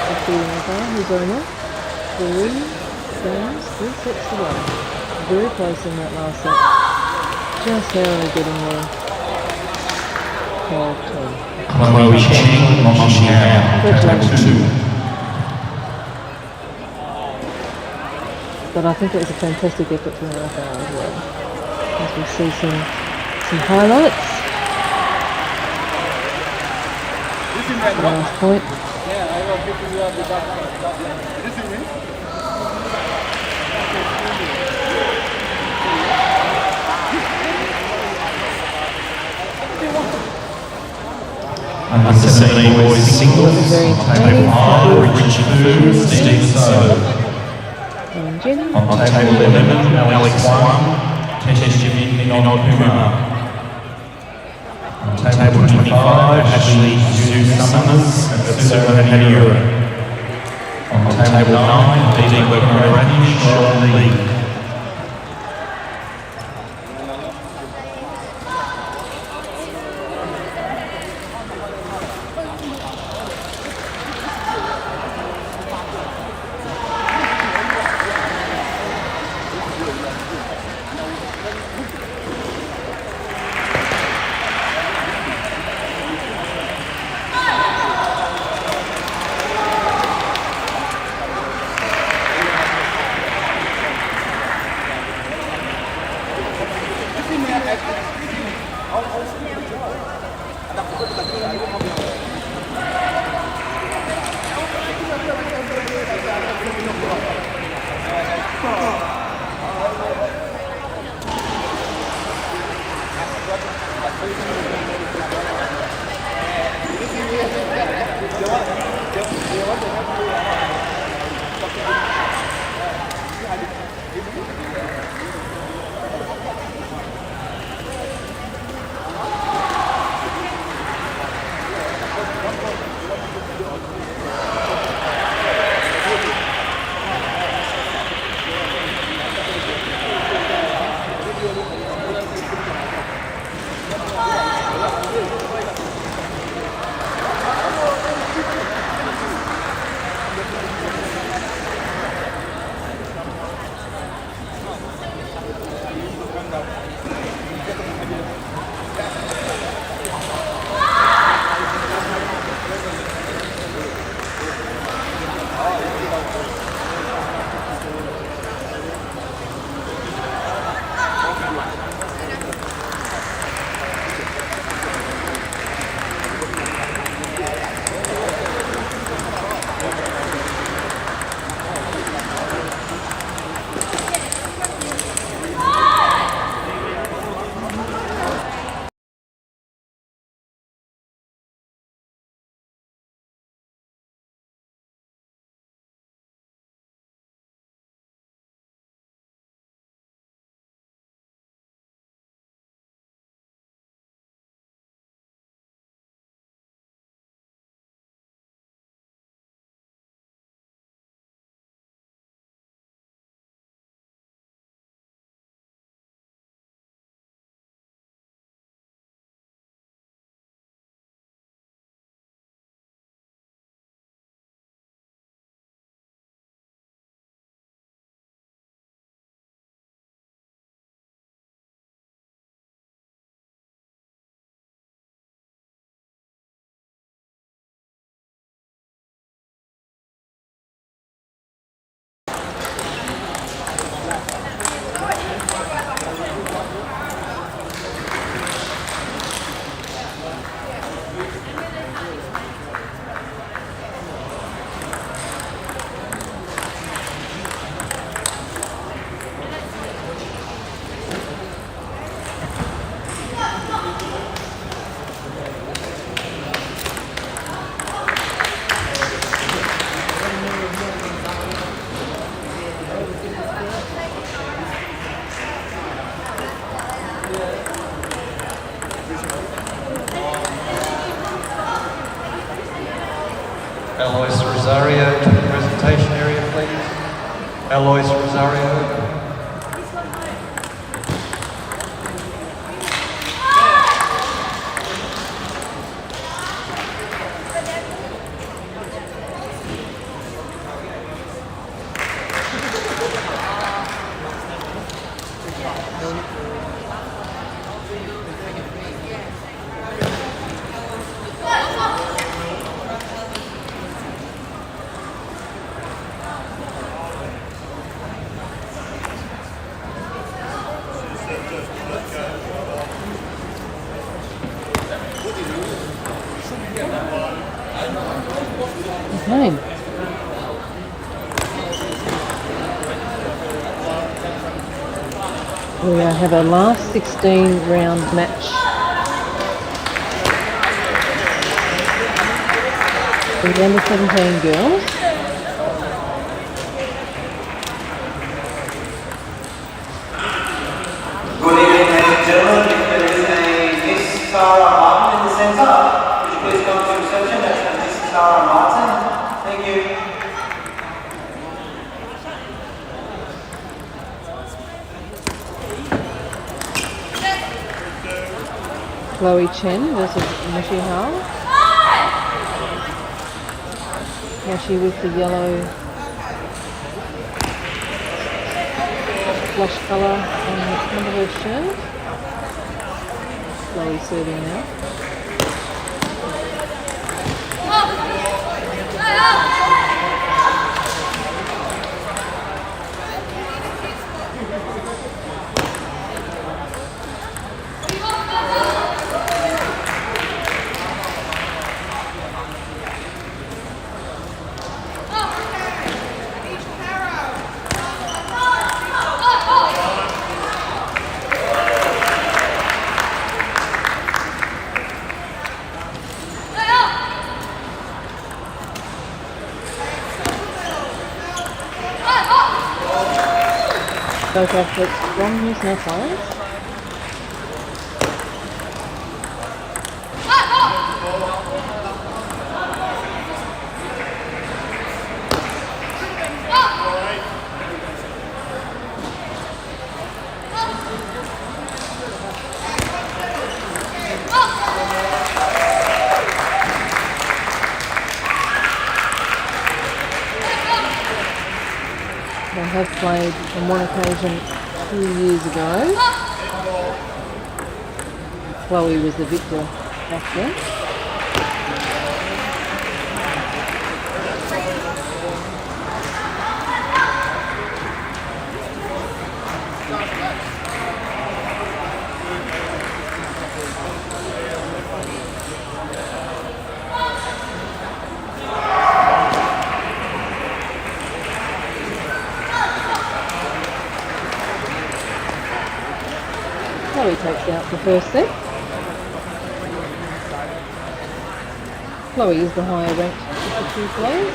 [SPEAKER 10] Defeating Huzoma 3 games, 3 sets to 1. Very close in that last set. Just narrowly getting there. 12-10.
[SPEAKER 8] Chloe Chen launching out at table 2.
[SPEAKER 10] But I think it was a fantastic effort from Rafael as well. As we see some Some highlights. Last point.
[SPEAKER 8] Under 17 boys singles,
[SPEAKER 10] Very
[SPEAKER 8] on table 5, Richard Fu, Steve So.
[SPEAKER 10] And Jenny.
[SPEAKER 8] On table 11, Alex Wang, Tesh Vinod Kumar. On table 25, Ashley Zhu Summers and Katsuko Hadiura. On table 9, Deepak Murani, Sean Lee.
[SPEAKER 4] Alois Rosario to the presentation area, please. Alois Rosario.
[SPEAKER 10] Okay. We have a last 16 round match. For the under 17 girls.
[SPEAKER 11] Good evening, ladies and gentlemen. There is a Miss Sarah Martin in the centre. Would you please come to reception? That's Miss Sarah Martin. Thank you.
[SPEAKER 10] Chloe Chen versus Yashi. Yashi with the yellow flush colour on the front of her shirt. Chloe serving now. Both athletes from New South Wales. They have played on one occasion 2 years ago. Chloe was the victor back then. Chloe takes out the first set. Chloe is the higher ranked of the two players.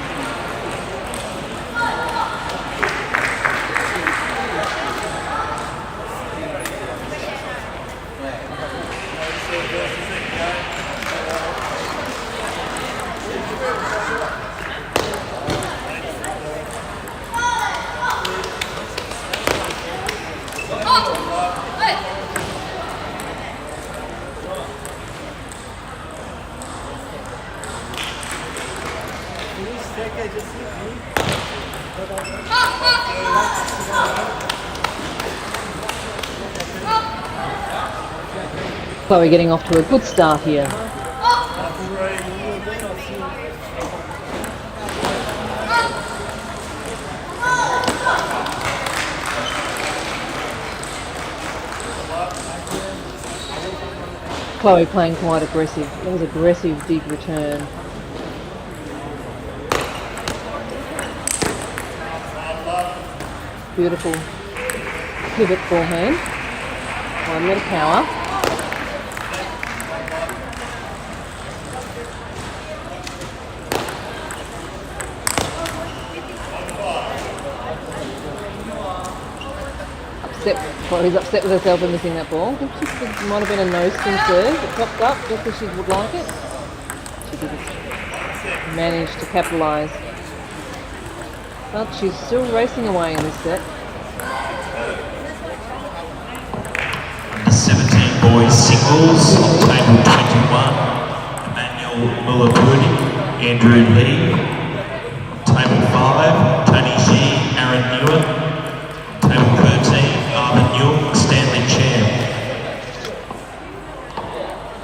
[SPEAKER 10] Chloe getting off to a good start here. Chloe playing quite aggressive. It was aggressive dig return. Beautiful pivot forehand. Quite a lot of power. Chloe's upset with herself for missing that ball. I think she might have been a nose spin serve. It popped up just as she would like it. She didn't manage to capitalise. But she's still racing away in this set.
[SPEAKER 8] The 17 boys singles on table 21. Emmanuel Mulapudi, Andrew Lee. Table 5, Tony G, Aaron Newer. Table 13, Arvin York, Stanley Chen.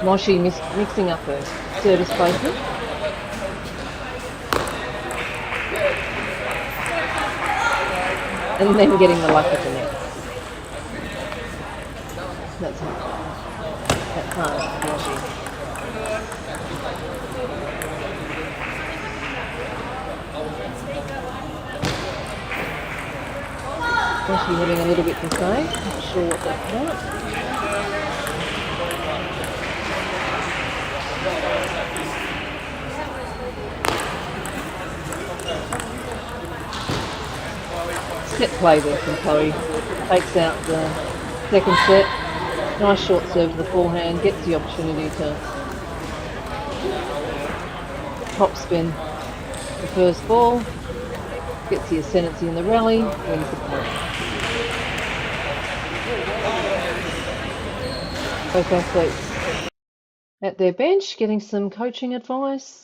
[SPEAKER 10] Moshi mixing up her service placement. And then getting the luck at the net. That's hard, Yashi. Actually having a little bit to say. Not sure what that's about. Set play there from Chloe. Takes out the second set. Nice short serve to the forehand. Gets the opportunity to top spin the first ball. Gets the ascendancy in the rally. Wins the point. Both athletes at their bench getting some coaching advice.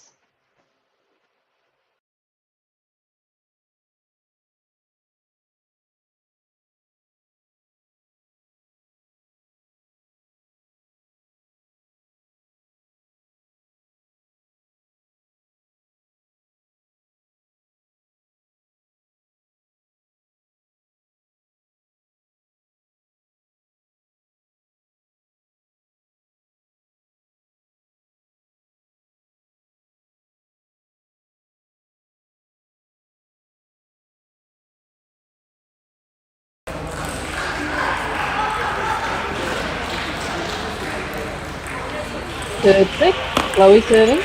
[SPEAKER 10] Third set, Chloe serving.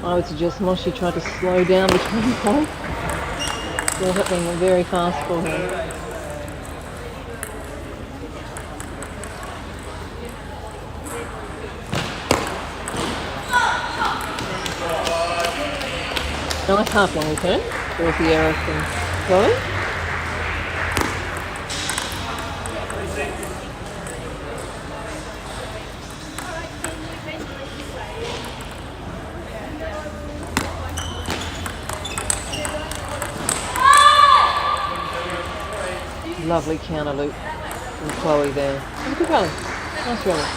[SPEAKER 10] I would suggest Moshi tried to slow down between points. Still happening very fast for her. Nice half long return. There's the error from Chloe. Lovely counter loop from Chloe there. And a good rally. Nice rally.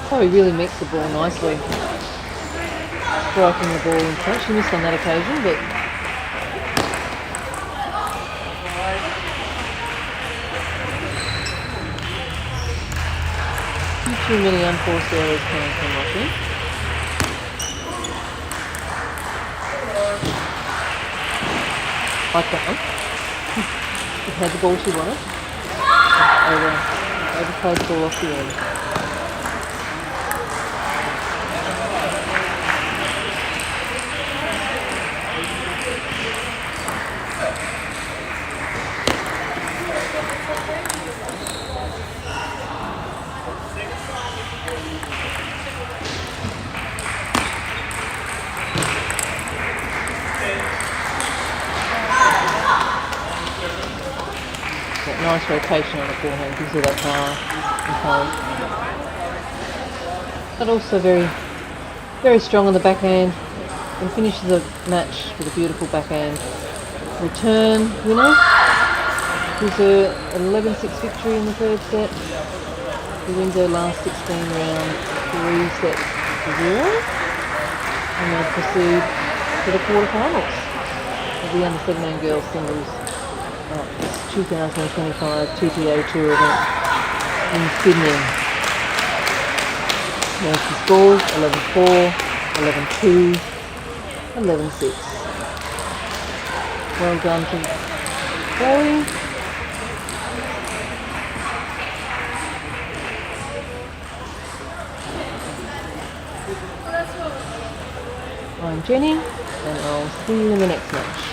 [SPEAKER 10] Chloe really makes the ball nicely. Striking the ball in front. She missed on that occasion, but too many unforced errors coming from Yashi. Like that one. She had the ball she wanted. Overplayed the ball off the end. Nice rotation on the forehand, gives her that power and power. But also very strong on the backhand and finishes the match with a beautiful backhand return winner. Gives her an 11-6 victory in the third set. She wins her last 16 rounds 3 sets to 0. And they'll proceed to the quarterfinals of the under-17 girls singles 2025 TTA Tour event in Sydney. Nancy scores 11-4, 11-2, 11-6. Well done to Chloe. I'm Jenny, and I'll see you in the next match.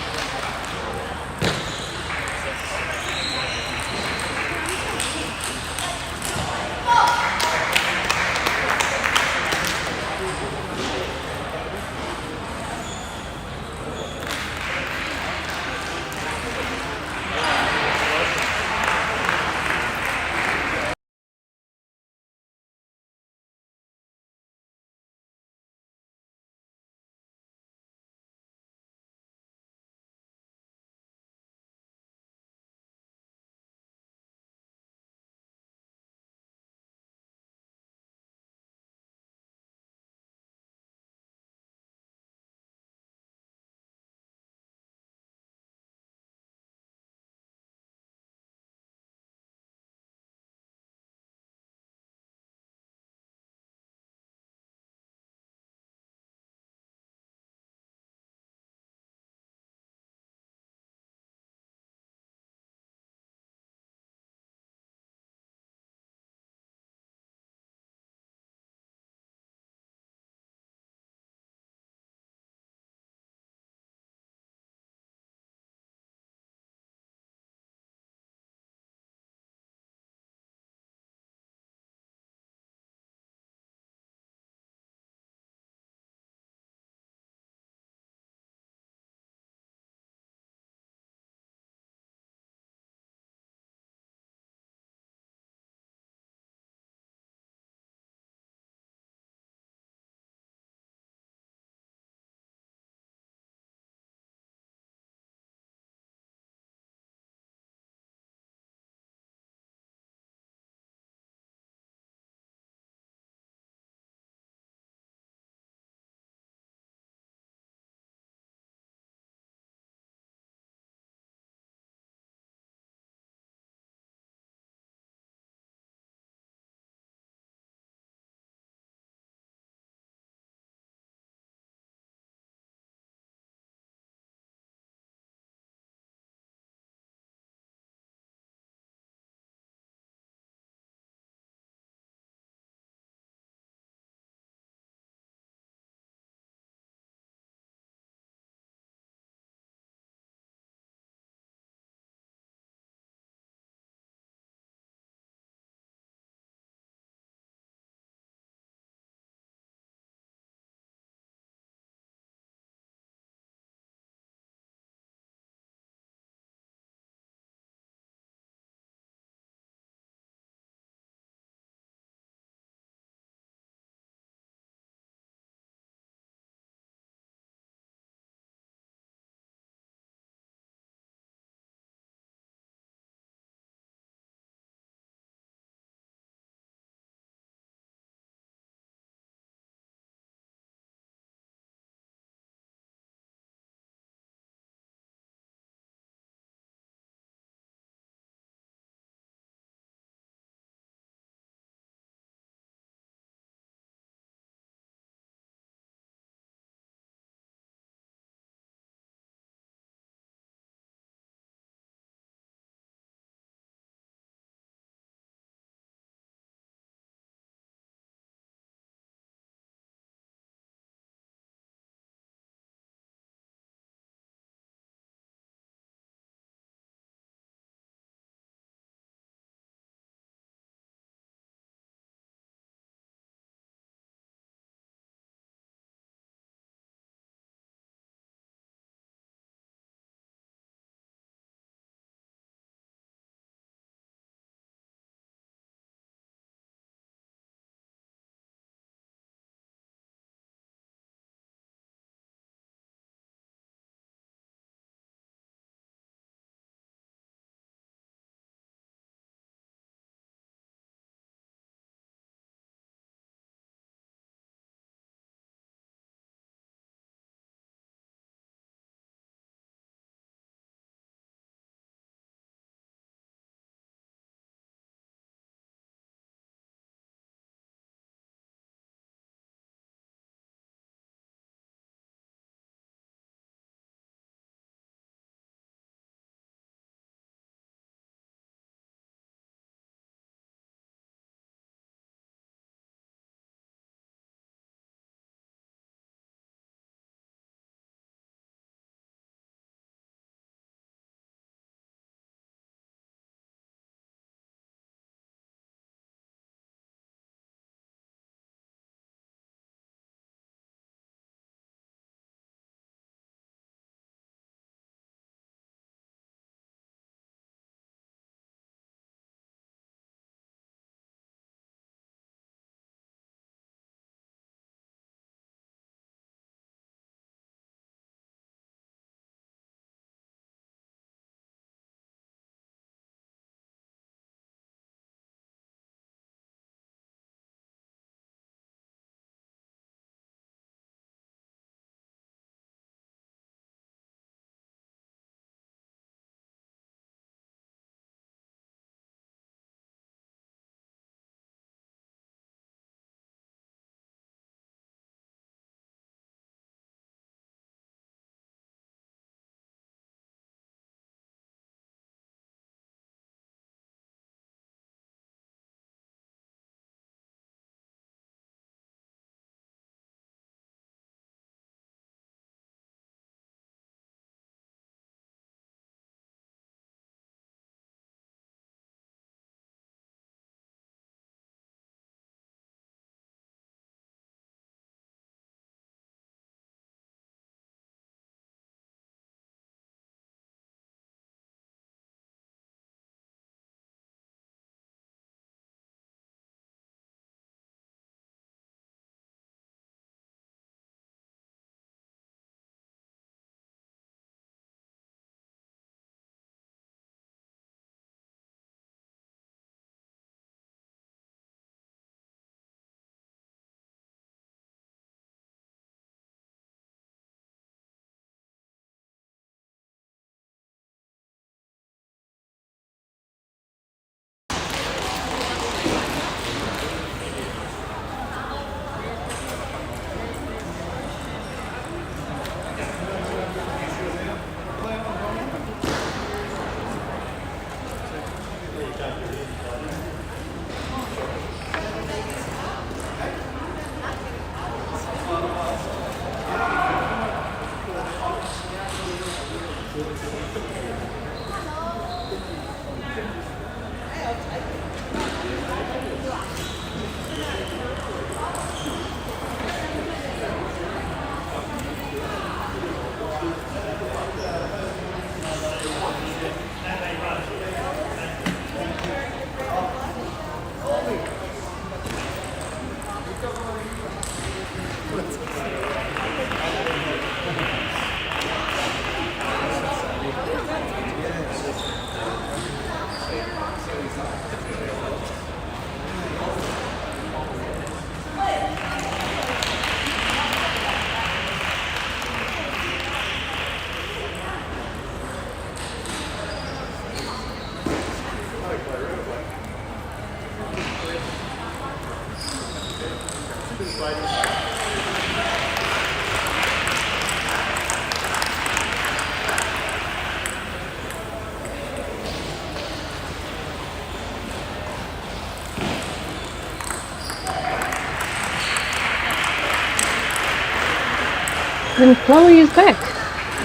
[SPEAKER 10] And Chloe is back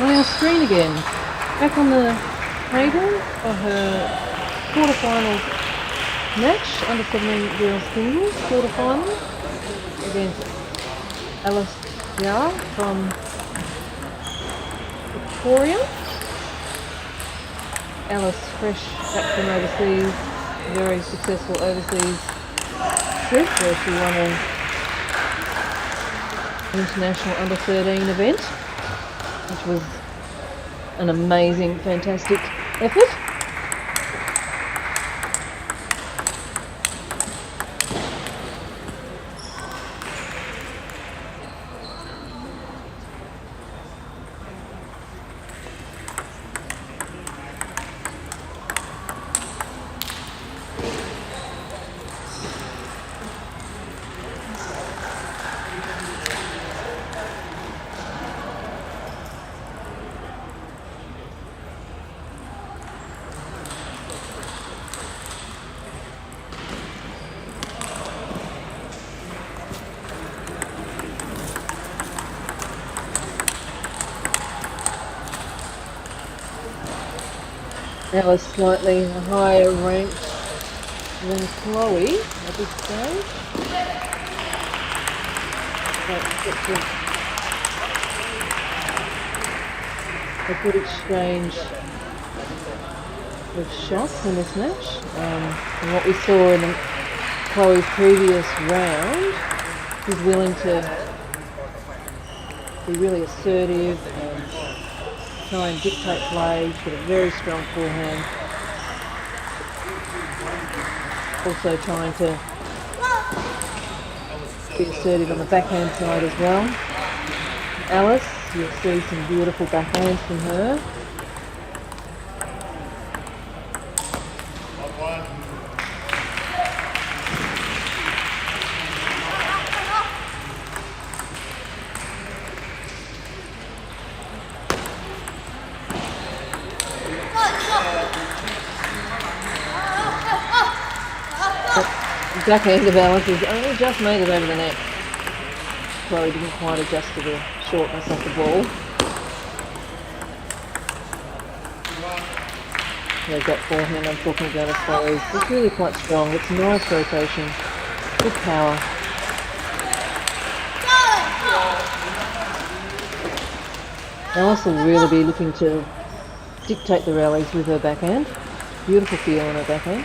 [SPEAKER 10] on our screen again. Back on the table for her quarterfinals match, under 17 girls singles quarterfinal against Alice Yar from Victoria. Alice, fresh back from overseas, very successful overseas trip where she won an international under 13 event, which was an amazing, fantastic effort. Alice slightly higher ranked than Chloe at this stage. A good exchange of shots in this match. And what we saw in Chloe's previous round, she's willing to be really assertive and try and dictate play. She's got a very strong forehand. Also trying to be assertive on the backhand side as well. Alice, you'll see some beautiful backhands from her. Backhand of Alice has only just made it over the net. Chloe didn't quite adjust to the shortness of the ball. Yeah, that forehand I'm talking about as Chloe's. It's really quite strong. It's nice rotation. Good power. Alice will really be looking to dictate the rallies with her backhand. Beautiful feel on her backhand.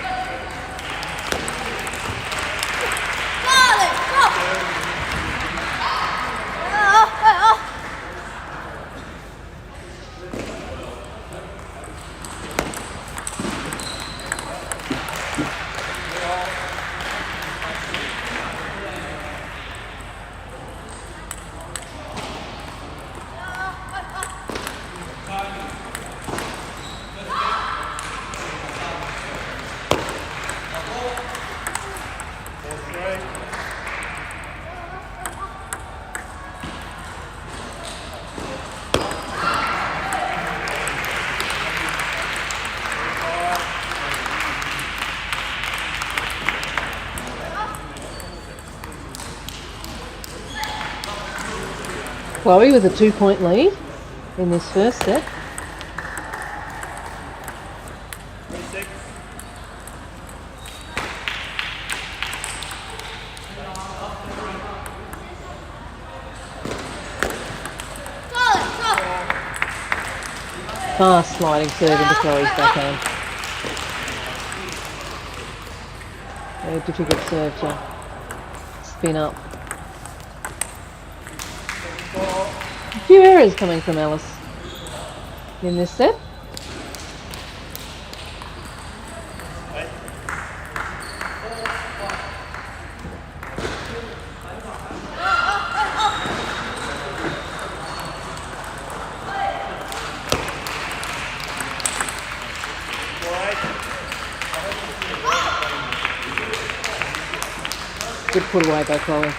[SPEAKER 10] Chloe with a 2-point lead in this first set. Fast sliding serve into Chloe's backhand. Very difficult serve to spin up. A few errors coming from Alice in this set. Good put away by Chloe.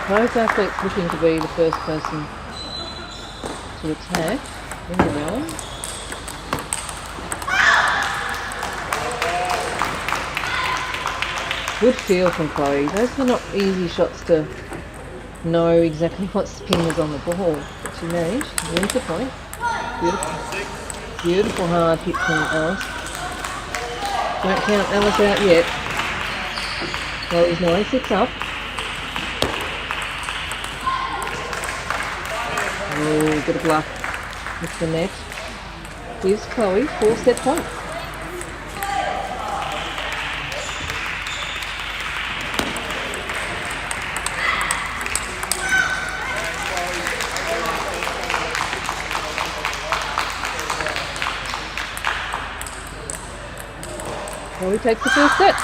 [SPEAKER 10] Both athletes looking to be the first person to attack in the rally. Good feel from Chloe. Those are not easy shots to know exactly what spin was on the ball, but she managed to win the point. Beautiful. Beautiful hard hit from Alice. Don't count Alice out yet. Chloe's 9-6 up. Oh, bit of luck with the net. Gives Chloe 4-set point. Chloe takes the first set.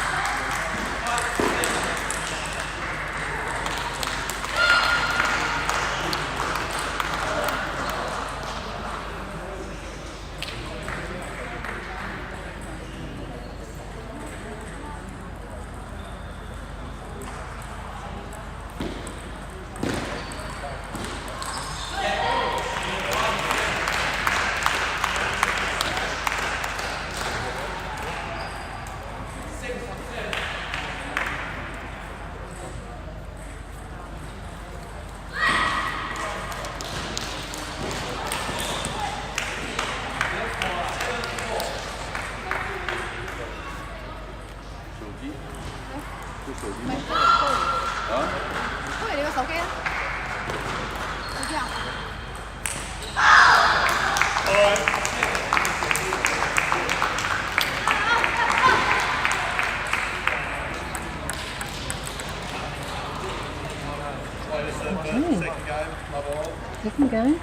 [SPEAKER 10] Second game.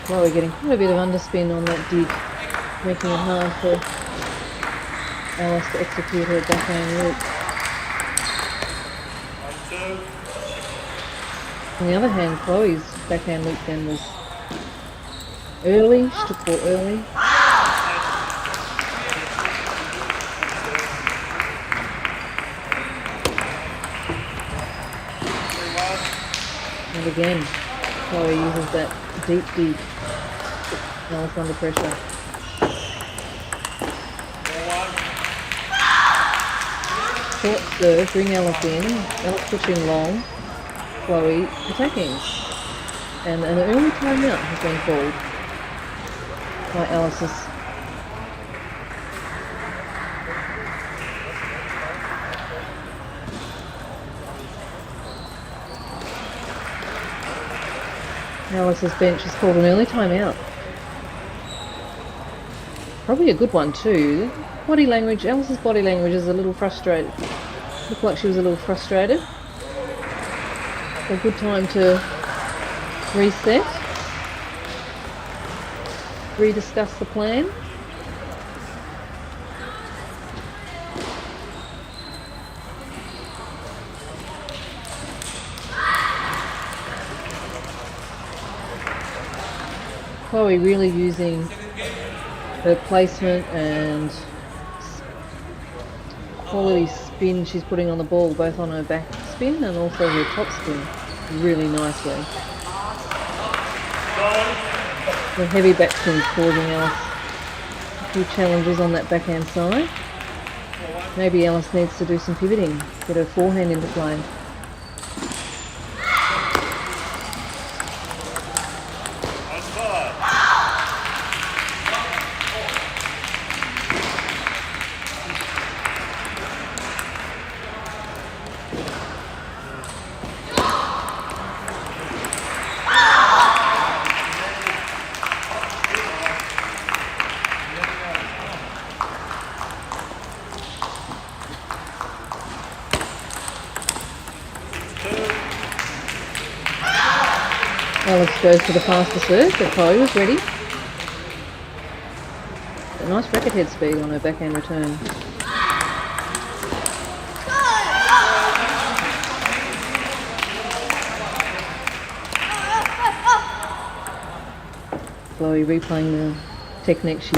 [SPEAKER 10] Well, we're getting quite a bit of underspin on that dig, making it hard for Alice to execute her backhand loop. On the other hand, Chloe's backhand loop then was early. She took ball early. And again, Chloe uses that deep dig. Alice under pressure. Short serve, bring Alice in. Alice pushing long. Chloe attacking. And an early timeout has been called by Alice's. Alice's bench has called an early timeout. Probably a good one too. Body language, Alice's body language is a little frustrated. Looked like she was a little frustrated. A good time to reset, rediscuss the plan. Chloe really using her placement and quality spin she's putting on the ball, both on her back spin and also her top spin, really nicely. The heavy backspin causing Alice a few challenges on that backhand side. Maybe Alice needs to do some pivoting, get her forehand into play. Alice goes for the faster serve, but Chloe was ready. A nice racket head speed on her backhand return. Chloe replaying the technique she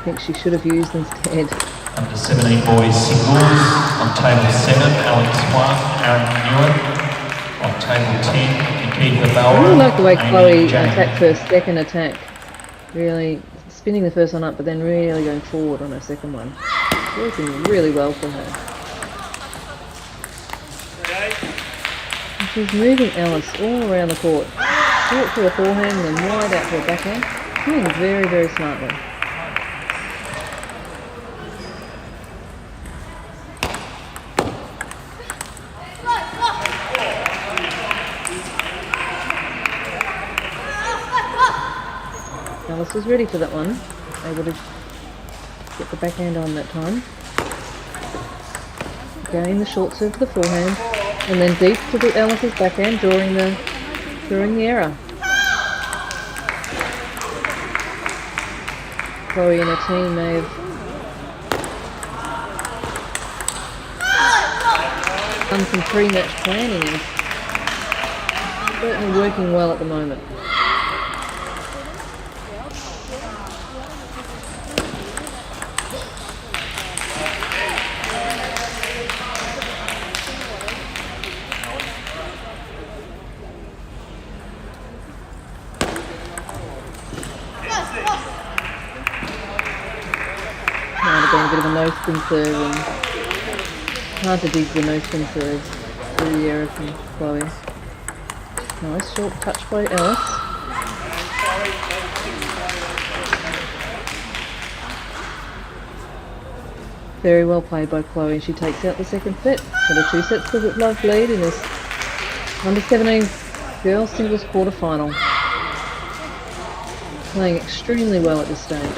[SPEAKER 10] thinks she should have used instead.
[SPEAKER 8] Under 17 boys singles on table 7, Alex 1, Aaron Newer. On table 10,
[SPEAKER 10] I really like the way Chloe attacked her second attack. Really spinning the first one up, but then really going forward on her second one. Working really well for her. And she's moving Alice all around the court. Short to her forehand and then wide out to her backhand. Doing very, very smartly. Alice was ready for that one, able to get the backhand on that time. Again, the short serve to the forehand, and then deep to the Alice's backhand, drawing the error. Chloe and her team may have done some pre-match planning and certainly working well at the moment. Been a bit of a no spin serve and hard to dig the no spin serves through the error from Chloe. Nice short touch by Alice. Very well played by Chloe. She takes out the second set. Got a 2 sets to love lead in this under 17 girls singles quarterfinal. Playing extremely well at this stage.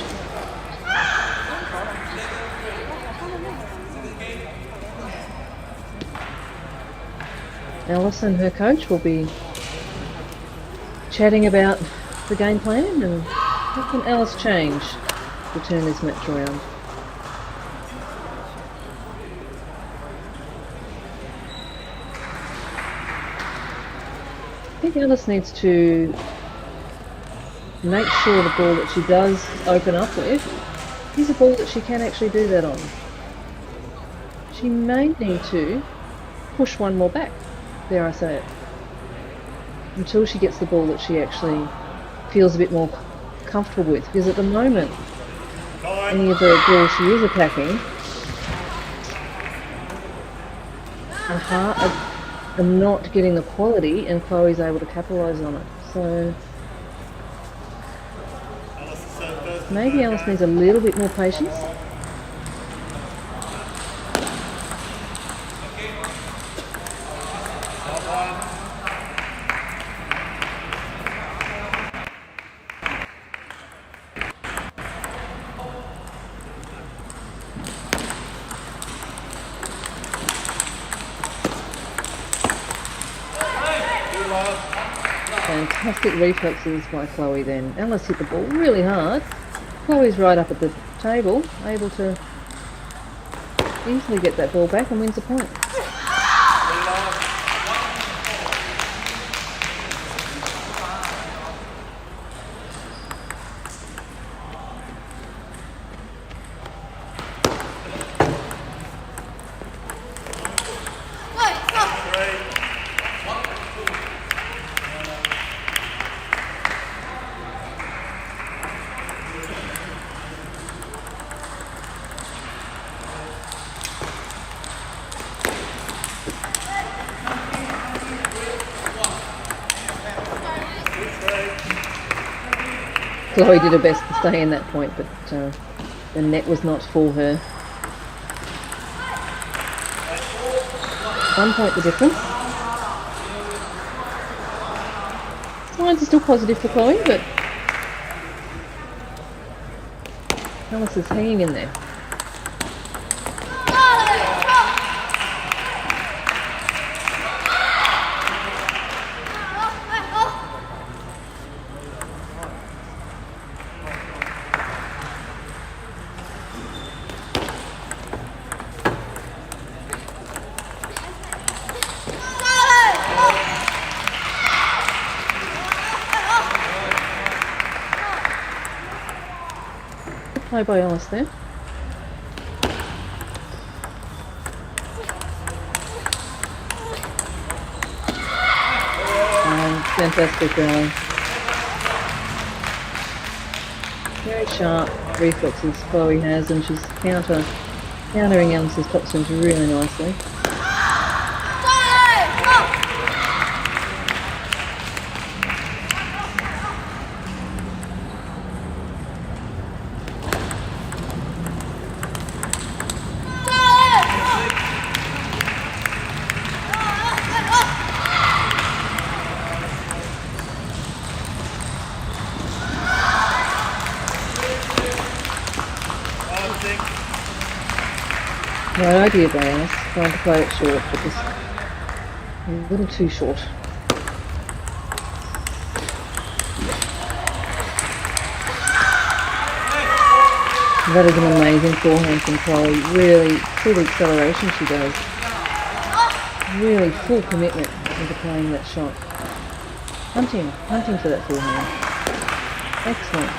[SPEAKER 10] Alice and her coach will be chatting about the game plan and what can Alice change to turn this match around. I think Alice needs to make sure the ball that she does open up with is a ball that she can actually do that on. She may need to push one more back. Dare I say it, until she gets the ball that she actually feels a bit more comfortable with, because at the moment any of the balls she is attacking are not getting the quality, and Chloe's able to capitalise on it. So maybe Alice needs a little bit more patience. Fantastic reflexes by Chloe then. Alice hit the ball really hard. Chloe's right up at the table, able to easily get that ball back and wins the point. Chloe did her best to stay in that point, but the net was not for her. 1 point the difference. Signs are still positive for Chloe, but Alice is hanging in there. Play by Alice there. Fantastic rally. Very sharp reflexes Chloe has, and she's countering Alice's topspins really nicely. Right idea by Alice, trying to play it short, but just a little too short. That is an amazing forehand from Chloe. Really, through the acceleration she does. Really full commitment into playing that shot. Hunting for that forehand. Excellent.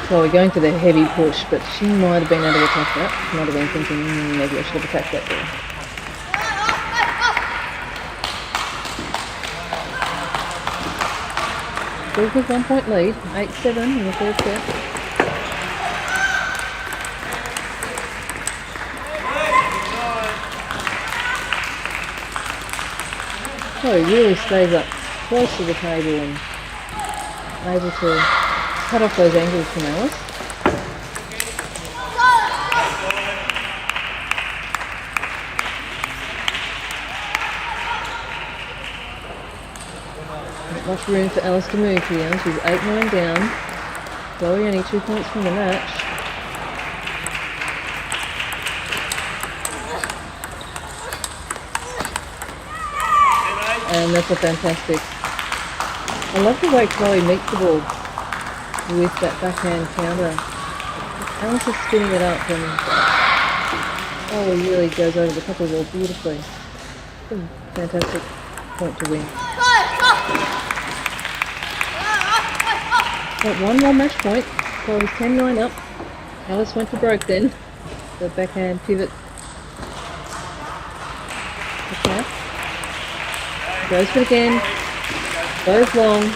[SPEAKER 10] So we're going for the heavy push, but she might have been able to attack that. She might have been thinking, maybe I should have attacked that there. Still with 1 point lead, 8-7 in the third set. Chloe really stays up close to the table and able to cut off those angles from Alice. Not much room for Alice to move here. She's 8-9 down. Chloe only 2 points from the match. And that's a fantastic. I love the way Chloe meets the ball with that backhand counter. Alice is spinning it up and he really goes over the top of the ball beautifully. It's a fantastic point to win. Got one more match point. Chloe's 10-9 up. Alice went for broke then. The backhand pivot. Okay. Goes for it again. Goes long.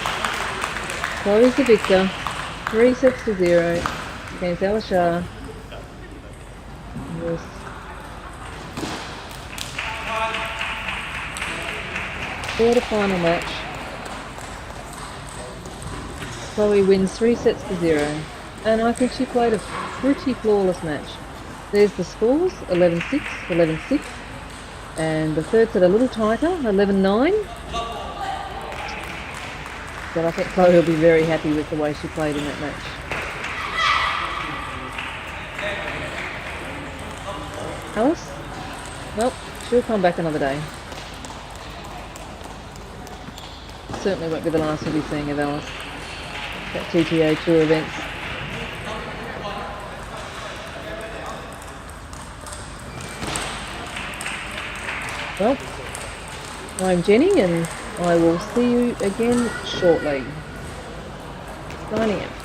[SPEAKER 10] Chloe's the victor. 3-0 against Yashi. Quarter-final match. Chloe wins 3-0, and I think she played a pretty flawless match. There's the scores: 11-6, 11-6, and the third set a little tighter, 11-9. But I think Chloe will be very happy with the way she played in that match. Alice? Well, she'll come back another day. Certainly won't be the last we'll be seeing of Alice at TTA Tour events. Well, I'm Jenny, and I will see you again shortly. Signing out.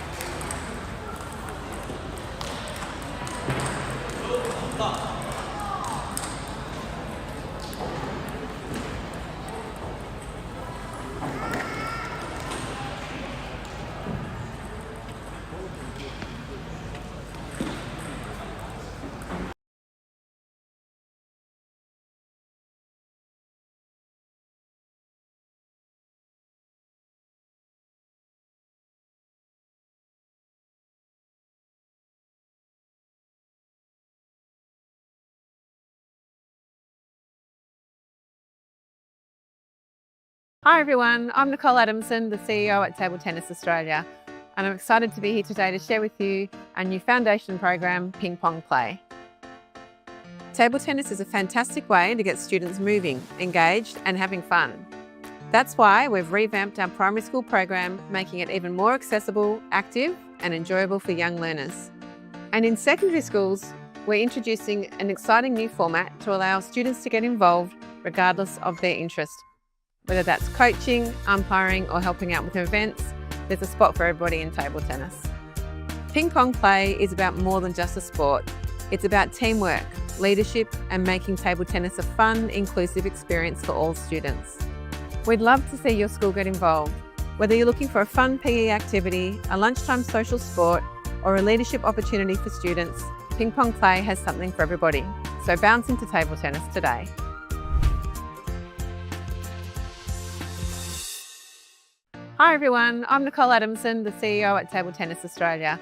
[SPEAKER 12] Hi everyone, I'm Nicole Adamson, the CEO at Table Tennis Australia, and I'm excited to be here today to share with you our new foundation program, Ping Pong Play. Table tennis is a fantastic way to get students moving, engaged and having fun. That's why we've revamped our primary school program, making it even more accessible, active and enjoyable for young learners. And in secondary schools, we're introducing an exciting new format to allow students to get involved regardless of their interest. Whether that's coaching, umpiring or helping out with events, there's a spot for everybody in table tennis. Ping Pong Play is about more than just a sport. It's about teamwork, leadership and making table tennis a fun, inclusive experience for all students. We'd love to see your school get involved. Whether you're looking for a fun PE activity, a lunchtime social sport or a leadership opportunity for students, Ping Pong Play has something for everybody. So bounce into table tennis today. Hi everyone, I'm Nicole Adamson, the CEO at Table Tennis Australia,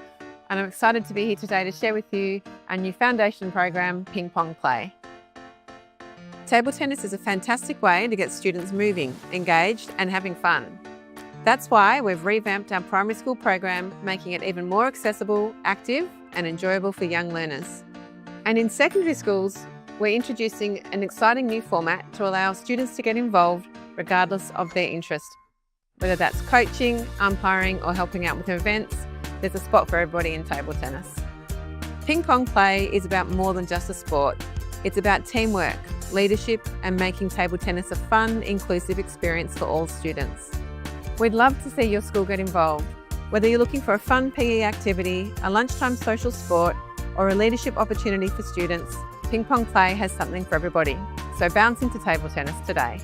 [SPEAKER 12] and I'm excited to be here today to share with you our new foundation program, Ping Pong Play. Table tennis is a fantastic way to get students moving, engaged and having fun. That's why we've revamped our primary school program, making it even more accessible, active and enjoyable for young learners. And in secondary schools, we're introducing an exciting new format to allow students to get involved regardless of their interest. Whether that's coaching, umpiring or helping out with events, there's a spot for everybody in table tennis. Ping Pong Play is about more than just a sport. It's about teamwork, leadership and making table tennis a fun, inclusive experience for all students. We'd love to see your school get involved. Whether you're looking for a fun PE activity, a lunchtime social sport or a leadership opportunity for students, Ping Pong Play has something for everybody. So bounce into table tennis today.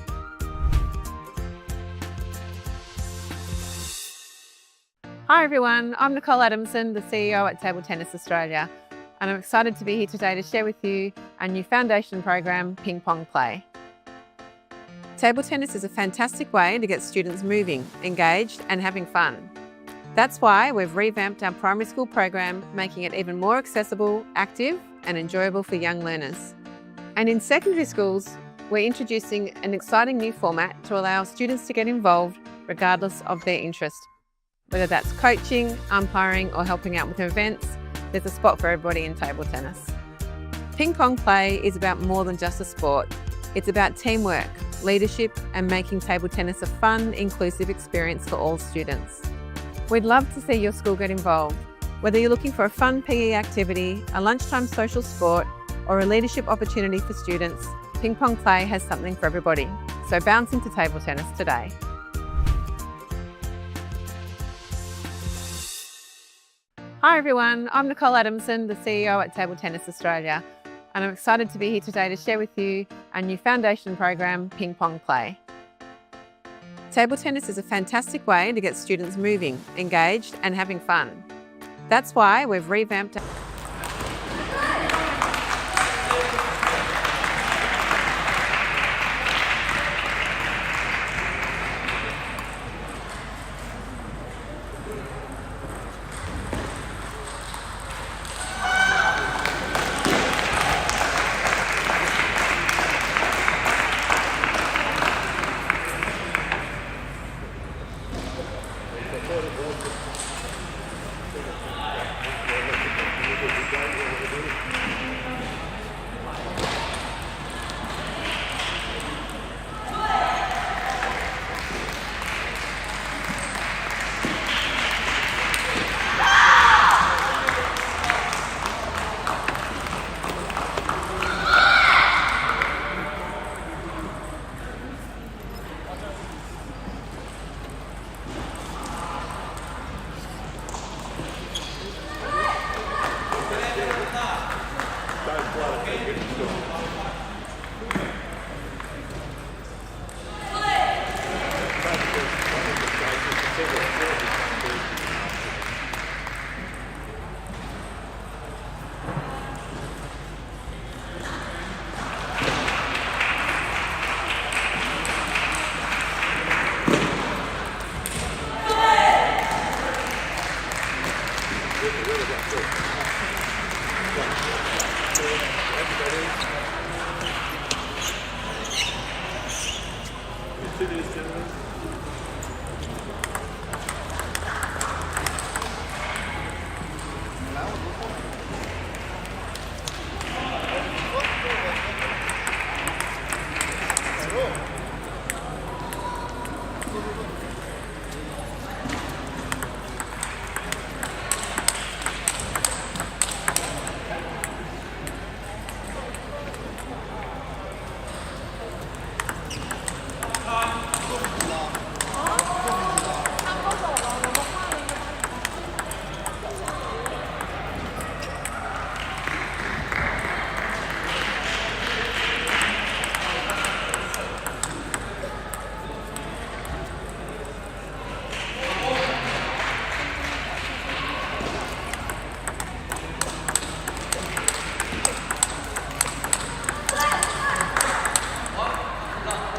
[SPEAKER 12] Hi everyone, I'm Nicole Adamson, the CEO at Table Tennis Australia, and I'm excited to be here today to share with you our new foundation program, Ping Pong Play. Table tennis is a fantastic way to get students moving, engaged and having fun. That's why we've revamped our primary school program, making it even more accessible, active and enjoyable for young learners. And in secondary schools, we're introducing an exciting new format to allow students to get involved regardless of their interest. Whether that's coaching, umpiring or helping out with events, there's a spot for everybody in table tennis. Ping Pong Play is about more than just a sport. It's about teamwork, leadership and making table tennis a fun, inclusive experience for all students. We'd love to see your school get involved. Whether you're looking for a fun PE activity, a lunchtime social sport or a leadership opportunity for students, Ping Pong Play has something for everybody. So bounce into table tennis today. Hi everyone, I'm Nicole Adamson, the CEO at Table Tennis Australia, and I'm excited to be here today to share with you our new foundation program, Ping Pong Play. Table tennis is a fantastic way to get students moving, engaged and having fun. That's why we've revamped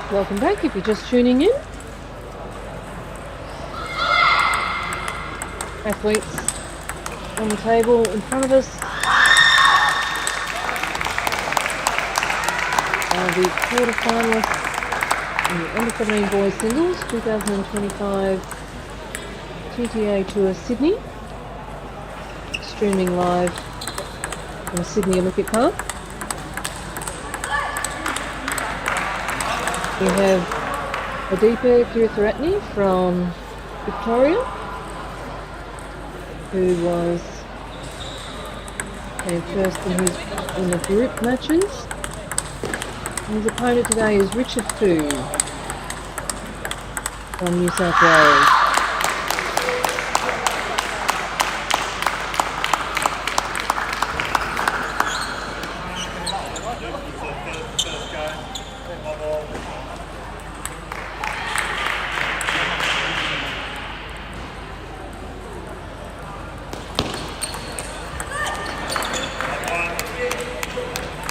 [SPEAKER 10] Welcome back if you're just tuning in. Athletes on the table in front of us are the quarter-finalists in the Under 17 Boys Singles 2025 TTA Tour Sydney, streaming live from Sydney Olympic Park. We have Githrety from Victoria, who came first in the group matches. His opponent today is Richard Fu from New South Wales.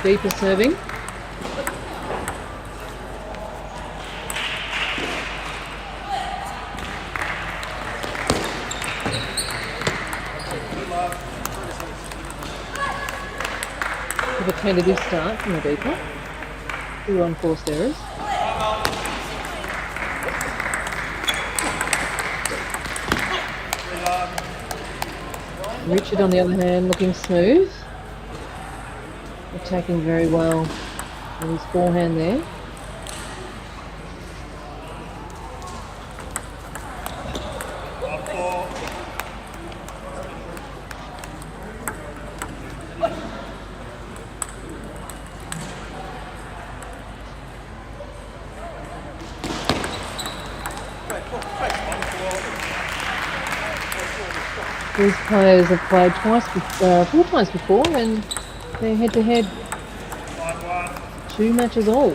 [SPEAKER 10] Deeper serving. With a tentative start from the deeper. 2 unforced errors. Richard, on the other hand, looking smooth. Attacking very well with his forehand there. These players have played 4 times before, and they're head-to-head 2 matches all.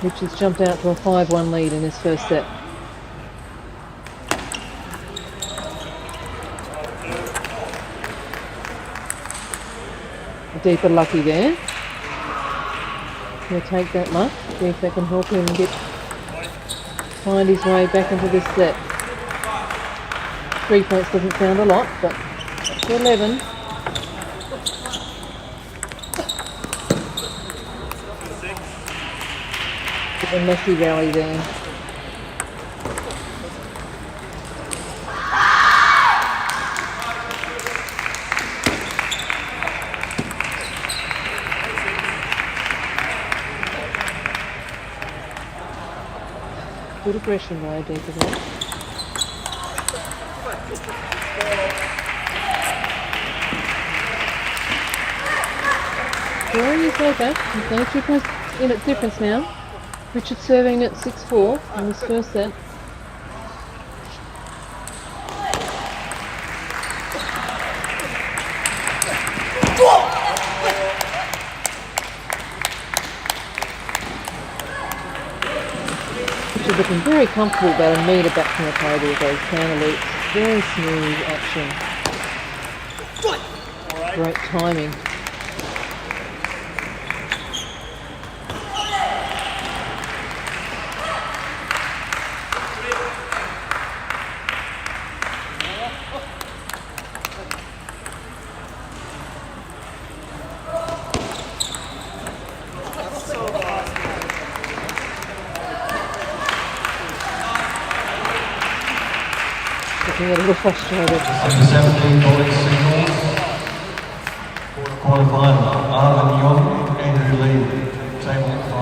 [SPEAKER 10] Richard's jumped out to a 5-1 lead in his first set. Deeper lucky there. He'll take that luck, see if they can help him find his way back into this set. 3 points doesn't sound a lot, but to 11. It's a messy rally there. Good aggression though, deeper there. Drawing his way back, there's no 2 points in at difference now. Richard serving at 6-4 in this first set. Richard looking very comfortable about a metre back from the table with those counter loops. Very smooth action. Great timing. Getting a little frustrated.
[SPEAKER 4] Number 17 boys singles. Quarterfinal, Arvin Young, Andrew Lee, table 5.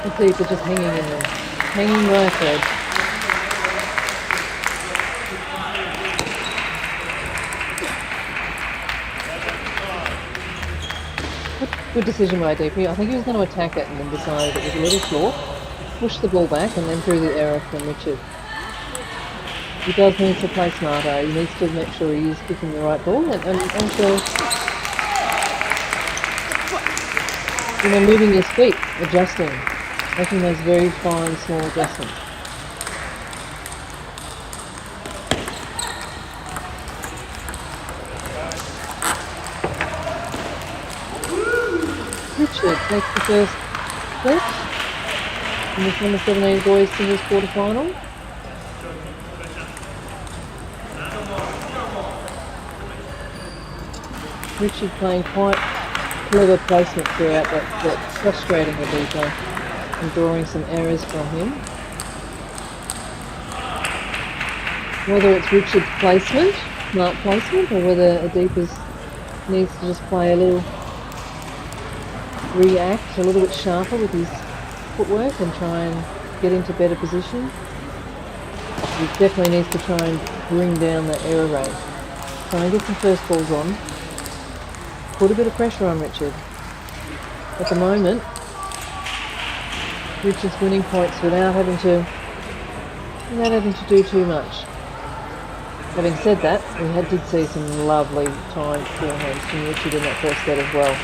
[SPEAKER 10] The people just hanging in there. Hanging by a thread. Good decision by DP. I think he was going to attack it and then decided it was a little short. Pushed the ball back and then threw the error from Richard. He does need to play smarter. He needs to make sure he is kicking the right ball and also, you know, moving his feet, adjusting, making those very fine, small adjustments. Richard takes the first set in this number 17 boys singles quarterfinal. Richard playing quite clever placement throughout that frustrating Adita and drawing some errors from him. Whether it's Richard's placement, smart placement, or whether Adipa's needs to just play a little, react a little bit sharper with his footwork and try and get into better position. He definitely needs to try and bring down the error rate. Try and get some first balls on. Put a bit of pressure on Richard. At the moment, Richard's winning points without having to do too much. Having said that, we did see some lovely timed forehands from Richard in that first set as well.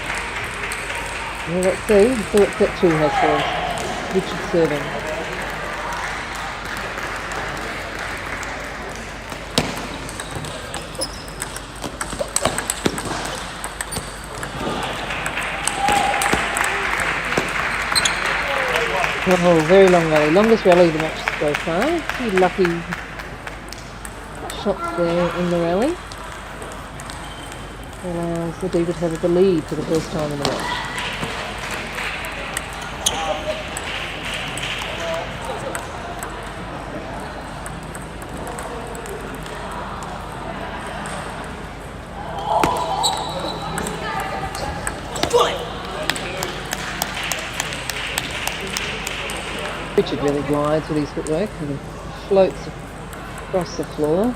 [SPEAKER 10] Well, let's see what set 2 has for us. Richard serving. Oh, very long rally. Longest rally of the match so far. A few lucky shots there in the rally. Allows the Diva to have the lead for the first time in the match. Richard really glides with his footwork and floats across the floor.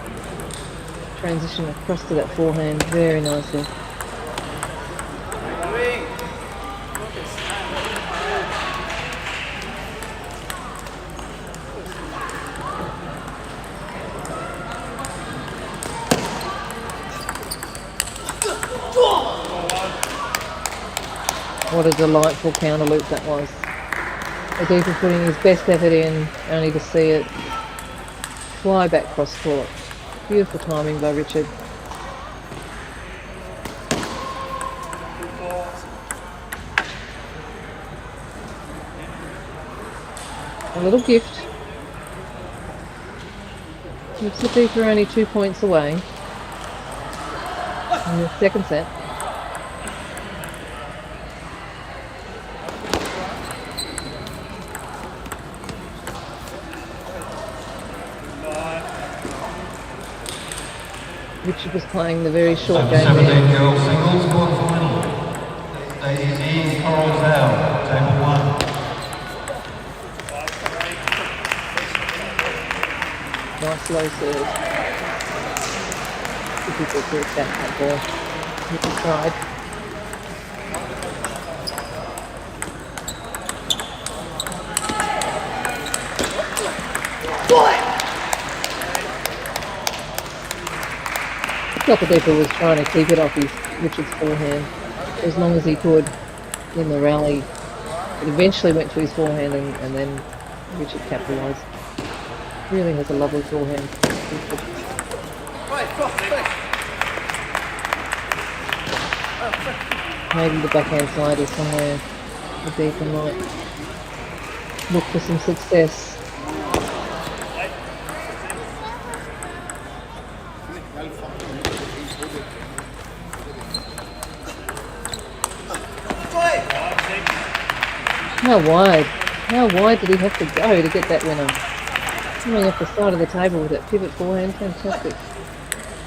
[SPEAKER 10] Transition across to that forehand very nicely. What a delightful counter loop that was. Adipa putting his best effort in, only to see it fly back cross court. Beautiful timing by Richard. A little gift. Keeps Adipa only 2 points away in the second set. Richard was playing the very short game.
[SPEAKER 4] 17 girls singles quarterfinal. AE Coral Zhao, table 1.
[SPEAKER 10] Nice low serve. People threw that ball. Richard tried. Papacostantinou was trying to keep it off his Richard's forehand as long as he could in the rally. It eventually went to his forehand and then Richard capitalised. Really has a lovely forehand. Maybe the backhand side is somewhere the deeper might look for some success. How wide did he have to go to get that winner? Coming off the side of the table with that pivot forehand, fantastic.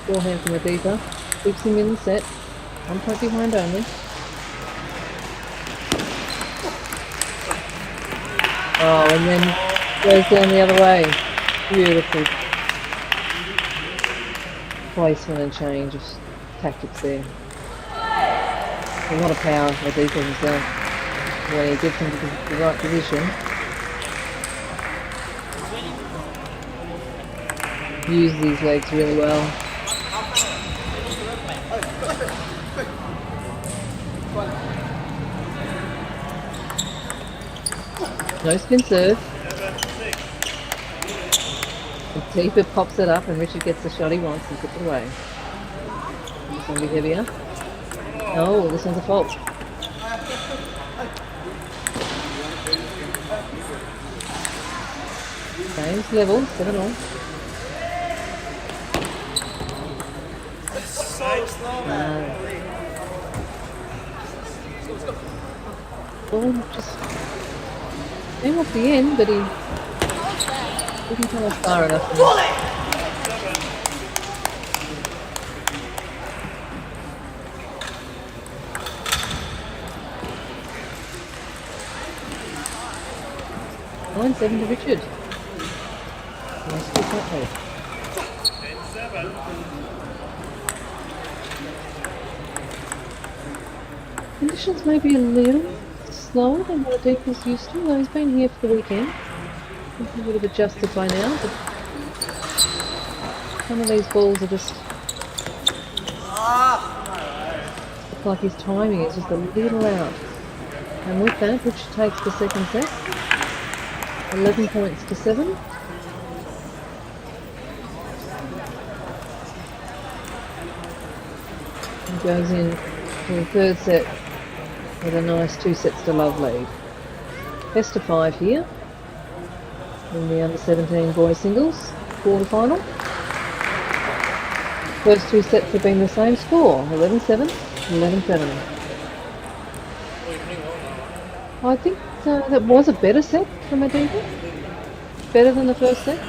[SPEAKER 10] Forehand from the deeper, keeps him in the set. 1 point behind only. Oh, and then goes down the other way. Beautiful placement and change of tactics there. A lot of power in the deeper himself. When he gets into the right position. Use these legs really well. No spin serve. The deeper pops it up and Richard gets the shot he wants and puts it away. This one will be heavier. Oh, this one's a fault. Games level, 7-all. Ball just came off the end, but he didn't come as far enough. Line 7 to Richard. Nice 2-point lead. Conditions may be a little slower than what Deepa's used to, though he's been here for the weekend. I think he would have adjusted by now, but some of these balls are just look like his timing is just a little out. And with that, Richard takes the second set. 11 points to 7. And goes in to the third set with a nice 2 sets to love lead. Best of 5 here in the under 17 boys singles quarter-final. First 2 sets have been the same score, 11-7, 11-7. I think that was a better set from Adiba. Better than the first set.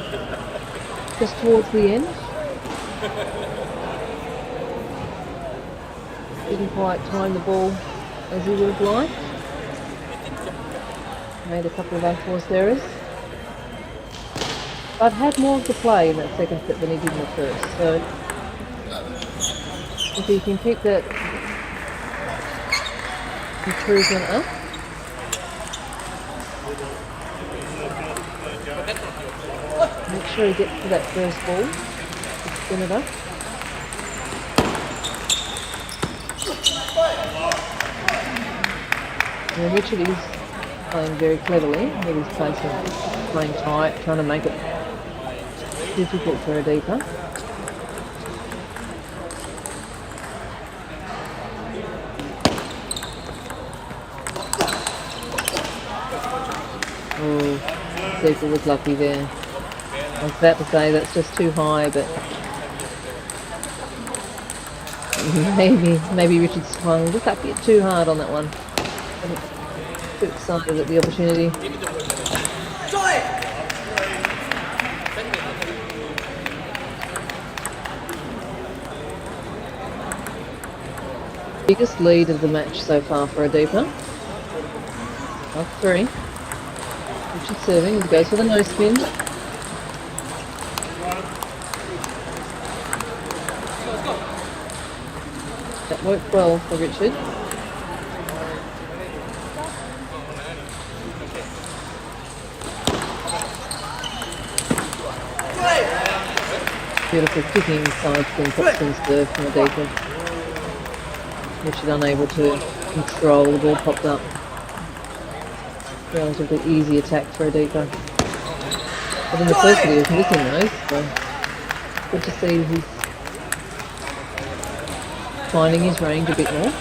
[SPEAKER 10] Just towards the end. Didn't quite time the ball as he would have liked. Made a couple of unforced errors. But had more of the play in that second set than he did in the first. So if he can keep that improvement up. Make sure he gets to that first ball. Just spin it up. And Richard is playing very cleverly with his placement, playing tight, trying to make it difficult for a deeper. Oh, Deeper was lucky there. I was about to say that's just too high, but maybe Richard swung just a bit too hard on that one. Too excited at the opportunity. Biggest lead of the match so far for Adipa. Up 3. Richard serving, he goes for the no spin. That worked well for Richard. Beautiful kicking side spin, top spin serve from Adipa. Richard unable to control, the ball popped up. Relatively easy attack for Adipa. But in the first video he was missing those, so good to see he's finding his range a bit more.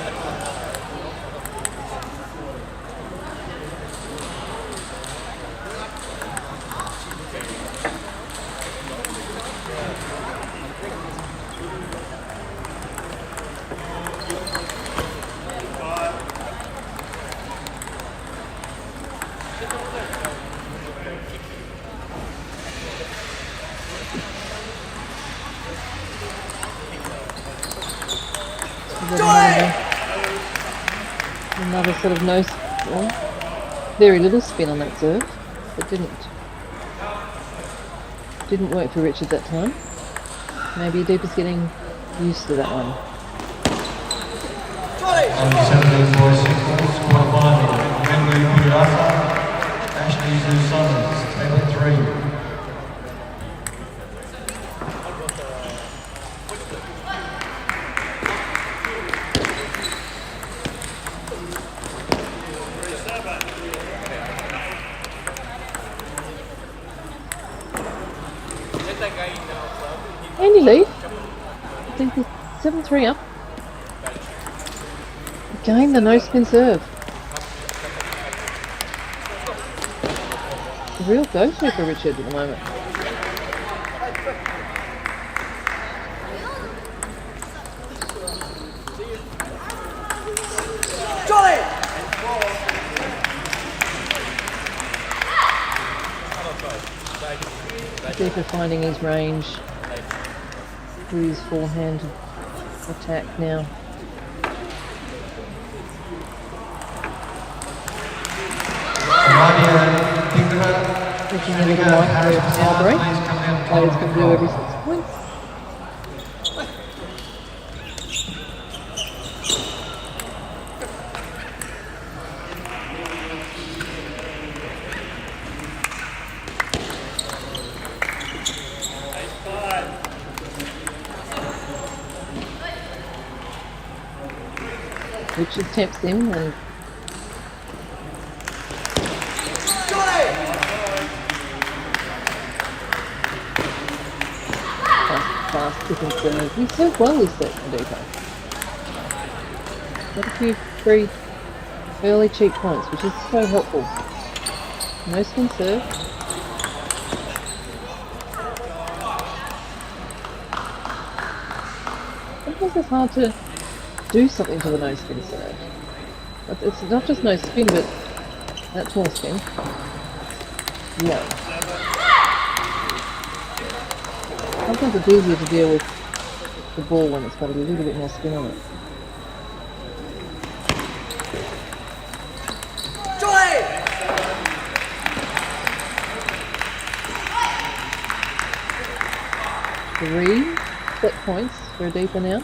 [SPEAKER 10] Another sort of no, well, very little spin on that serve, but didn't work for Richard that time. Maybe Adipa's getting used to that one.
[SPEAKER 4] On 17 boys singles, quarterfinal, Ashani table 3.
[SPEAKER 10] Handy lead. I think he's 7-3 up. Again, the no spin serve. A real go-to for Richard at the moment. Deeper finding his range through his forehand attack now. Making a little micro power break. Players can do every 6 points. Richard taps him and fast kicking serve. He served well this set, Adipa. Got a few free early cheap points, which is so helpful. No spin serve. Sometimes it's hard to do something to the no spin serve. But it's not just no spin, but that's more spin. Yeah. Sometimes it's easier to deal with the ball when it's got a little bit more spin on it. Three set points for Adipa now.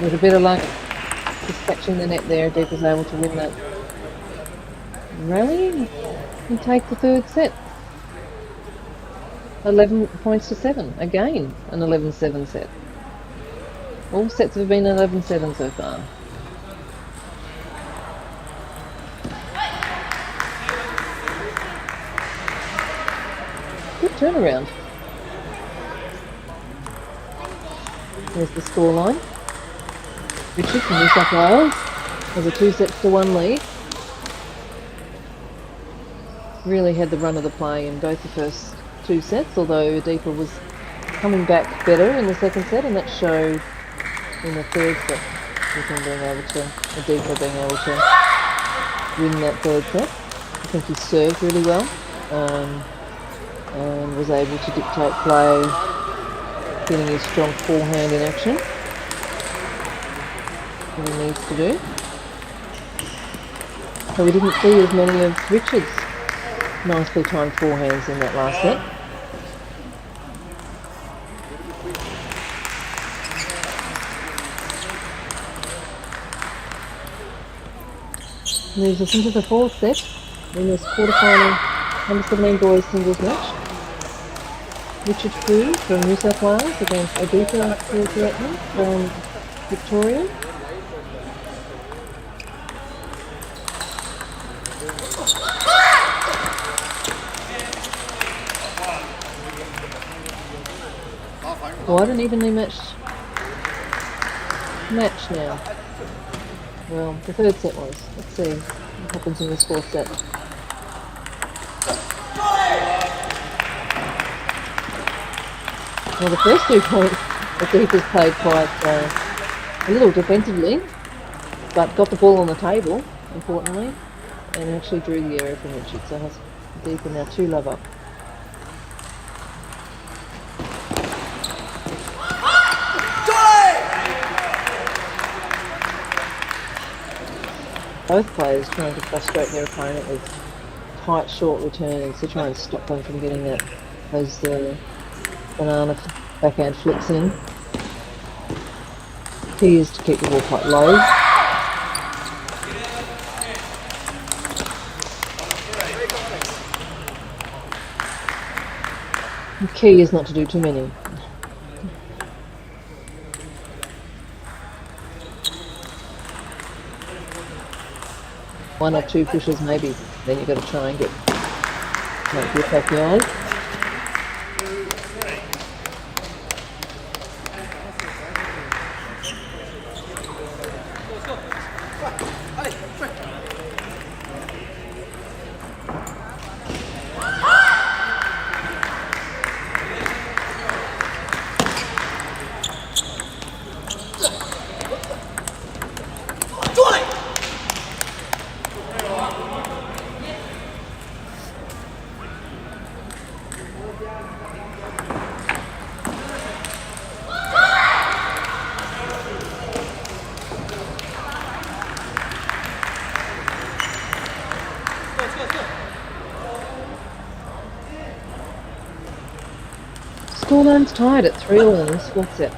[SPEAKER 10] With a bit of luck, just catching the net there, Adipa's able to win that rally and take the third set. 11 points to 7. Again, an 11-7 set. All sets have been 11-7 so far. Good turnaround. There's the scoreline. Richard from New South Wales has a 2-1 lead. Really had the run of the play in both the first 2 sets, although Adipa was coming back better in the second set, and that showed in the third set with him being able to, Adipa being able to win that third set. I think he served really well and was able to dictate play, getting his strong forehand in action. What he needs to do. So we didn't see as many of Richard's nicely timed forehands in that last set. Moves us into the fourth set in this quarterfinal under 17 boys singles match. Richard Fu from New South Wales against Githrety from Victoria. Quite an evenly matched match now. Well, the third set was. Let's see what happens in this fourth set. Well, the first 2 points, the Deepers played quite a little defensively, but got the ball on the table, importantly, and actually drew the area from Richard. So has Deeper now 2 love up. Both players trying to frustrate their opponent with tight, short returns to try and stop them from getting those banana backhand flicks in. Key is to keep the ball quite low. The key is not to do too many. One or 2 pushes maybe, then you've got to try and make the attack on. Scoreline's tied at 3-all in this fourth set.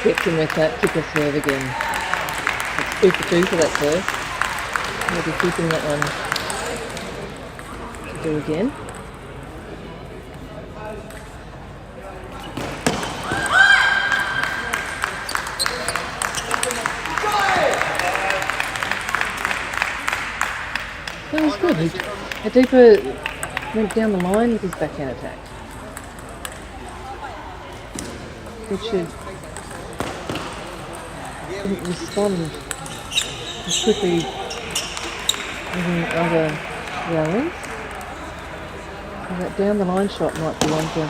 [SPEAKER 10] Kept him with that kicker serve again. It's 2 for 2 for that serve. We'll be keeping that one to do again. That was good. Deeper went down the line with his backhand attack. Richard didn't respond as quickly as in other rallies. So that down the line shot might be one to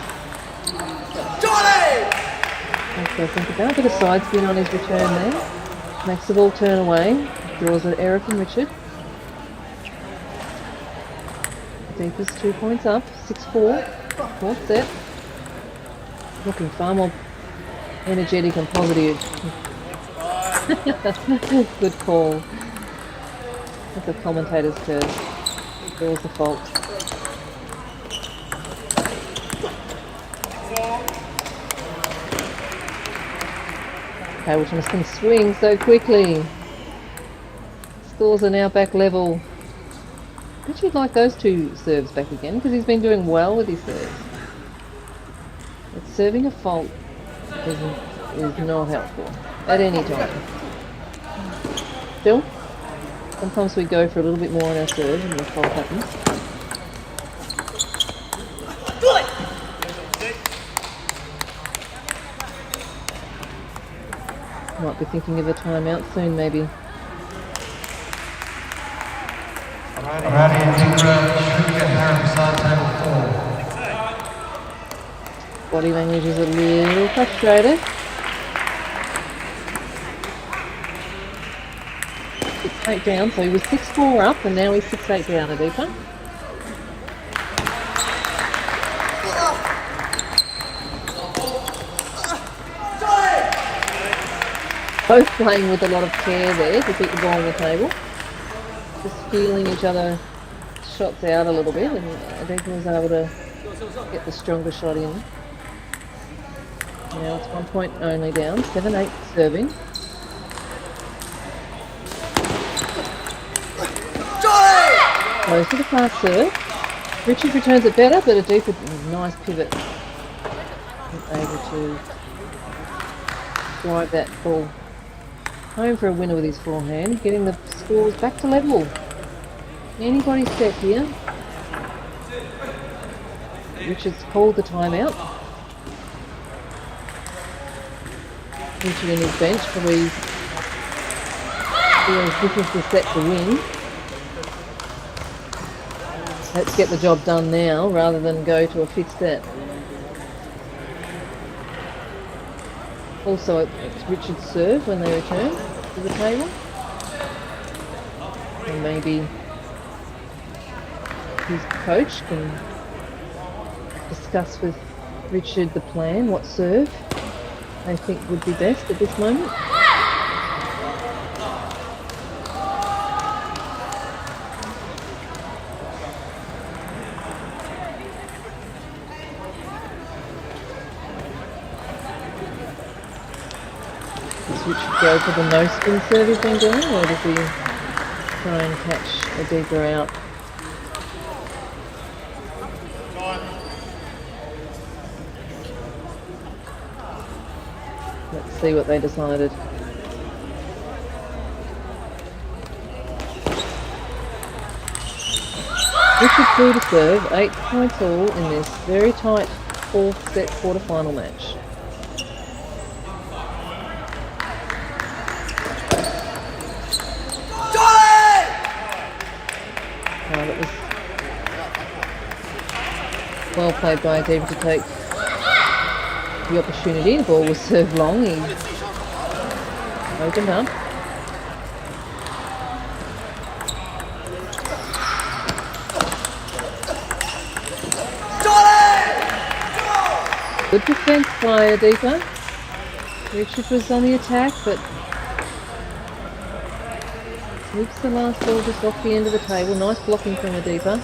[SPEAKER 10] also think about. A bit of side spin on his return there. Makes the ball turn away. Draws an error from Richard. Deeper's 2 points up. 6-4. Fourth set. Looking far more energetic and positive. Good call. That's the commentator's curse. Draws the fault. Hamilton is going to swing so quickly. Scores are now back level. Bet you'd like those 2 serves back again because he's been doing well with his serves. But serving a fault is not helpful at any time. Still, sometimes we go for a little bit more on our serve and the fault happens. Might be thinking of a timeout soon, maybe. Body language is a little frustrated. 6-8 down, so he was 6-4 up and now he's 6-8 down, Adipa. Both playing with a lot of care there to keep the ball on the table. just feeling each other shots out a little bit, and Adika was able to get the stronger shot in. Now it's 1 point only down, 7-8 serving. Goes to the fast serve. Richard returns it better, but a deeper, nice pivot. Able to drive that ball home for a winner with his forehand, getting the scores back to level. Anybody's set here. Richard's called the timeout. Richard and his bench probably feels this is the set to win. Let's get the job done now rather than go to a fixed set. Also, it's Richard's serve when they return to the table. And maybe his coach can discuss with Richard the plan, what serve they think would be best at this moment. Does Richard go for the no spin serve he's been doing, or does he try and catch a deeper out? Let's see what they decided. Richard threw to serve, 8 points all in this very tight 4th set quarter-final match. That was well played by David to take the opportunity. The ball was served long. He opened up. Good defence by Adipa. Richard was on the attack, but whips the last ball just off the end of the table. Nice blocking from Adipa.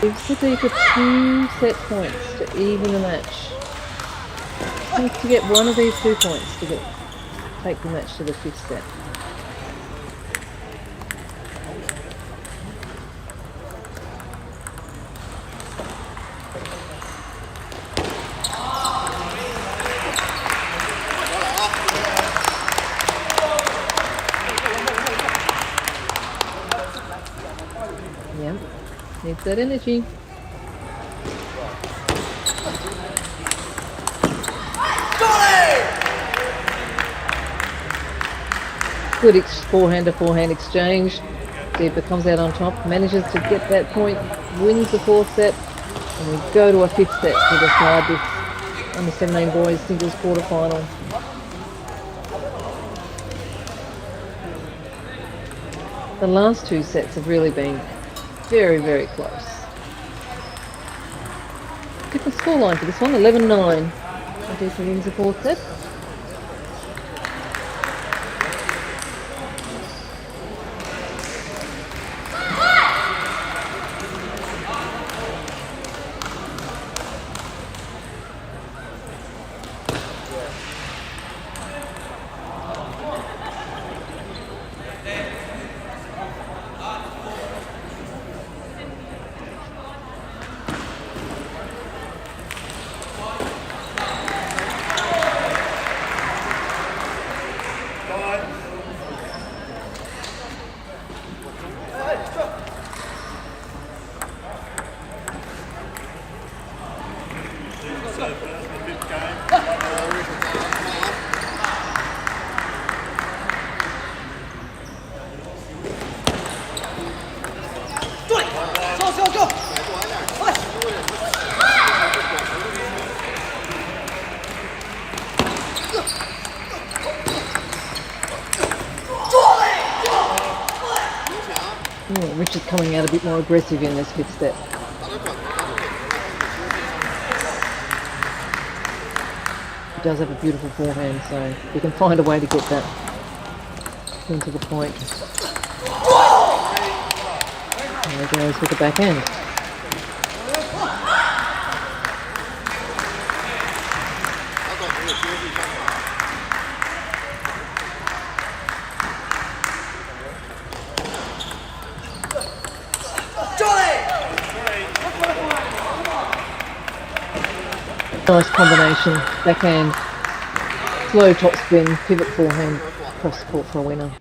[SPEAKER 10] Gives Adipa 2 set points to even the match. Needs to get one of these 2 points to take the match to the 5th set. Needs that energy. Good forehand to forehand exchange. Deepa comes out on top, manages to get that point, wins the 4th set, and we go to a 5th set to decide this under 17 boys singles quarter-final. The last 2 sets have really been very, very close. Different scoreline for this one, 11-9. Adipa wins the 4th set. Richard's coming out a bit more aggressive in this 5th set. He does have a beautiful forehand, so he can find a way to get that into the point. There he goes with the back end. Nice combination, backhand, slow top spin, pivot forehand, cross the court for a winner.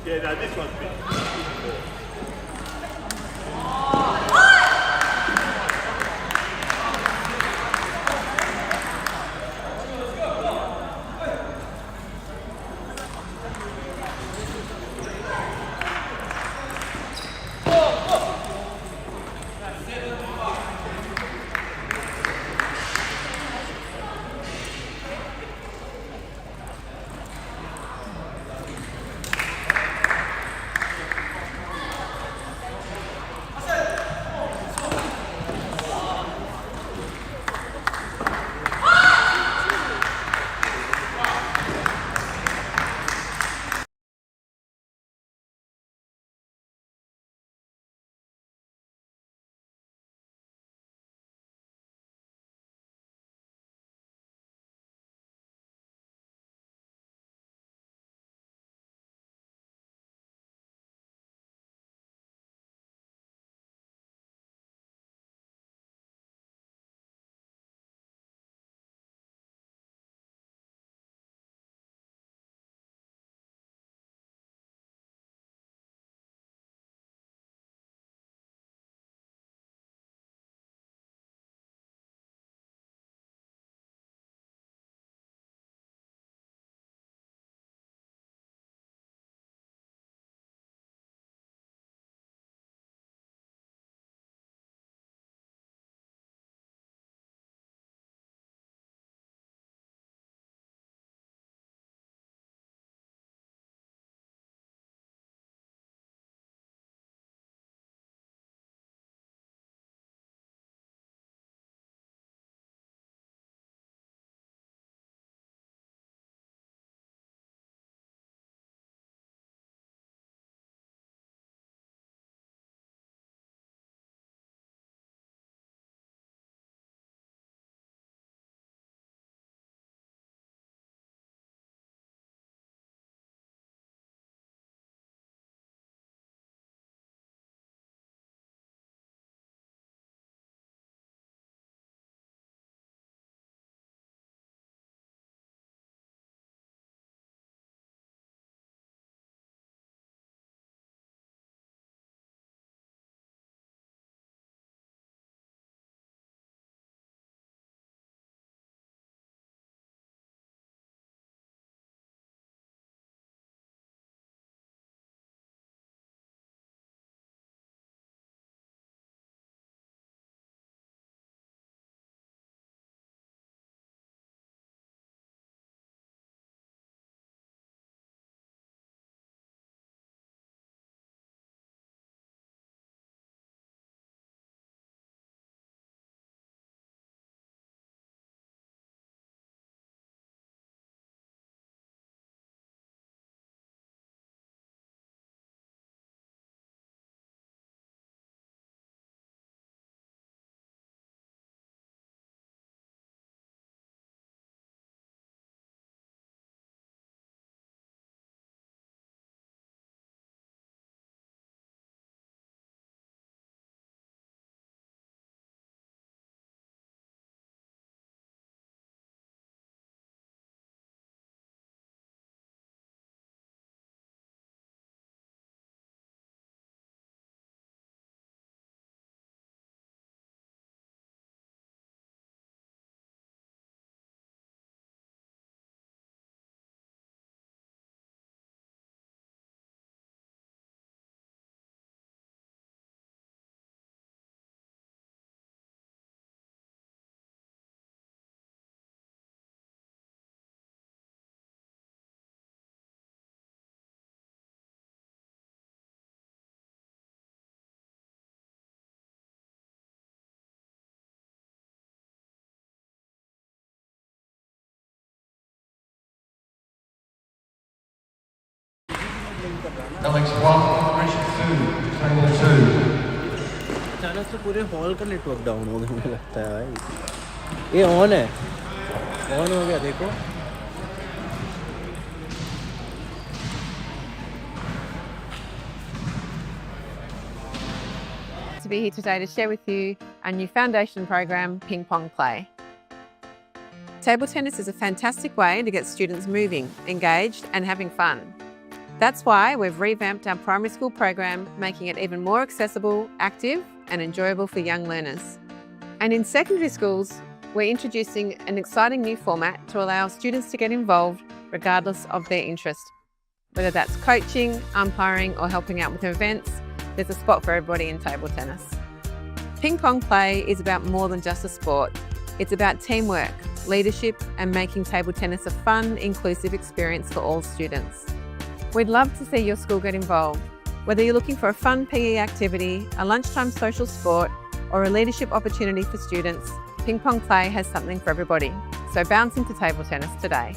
[SPEAKER 6] Yeah, no, this one's big.
[SPEAKER 4] Alex 1, Richard 2, table 2.
[SPEAKER 1] अचानक से पूरे hall का network down हो गया मुझे लगता है भाई। ये ऑन है, ऑन हो गया देखो।
[SPEAKER 12] To be here today to share with you our new foundation program, Ping Pong Play. Table tennis is a fantastic way to get students moving, engaged and having fun. That's why we've revamped our primary school program, making it even more accessible, active and enjoyable for young learners. And in secondary schools, we're introducing an exciting new format to allow students to get involved regardless of their interest. Whether that's coaching, umpiring or helping out with events, there's a spot for everybody in table tennis. Ping pong play is about more than just a sport. It's about teamwork, leadership and making table tennis a fun, inclusive experience for all students. We'd love to see your school get involved. Whether you're looking for a fun PE activity, a lunchtime social sport or a leadership opportunity for students, Ping Pong Play has something for everybody. So bounce into table tennis today.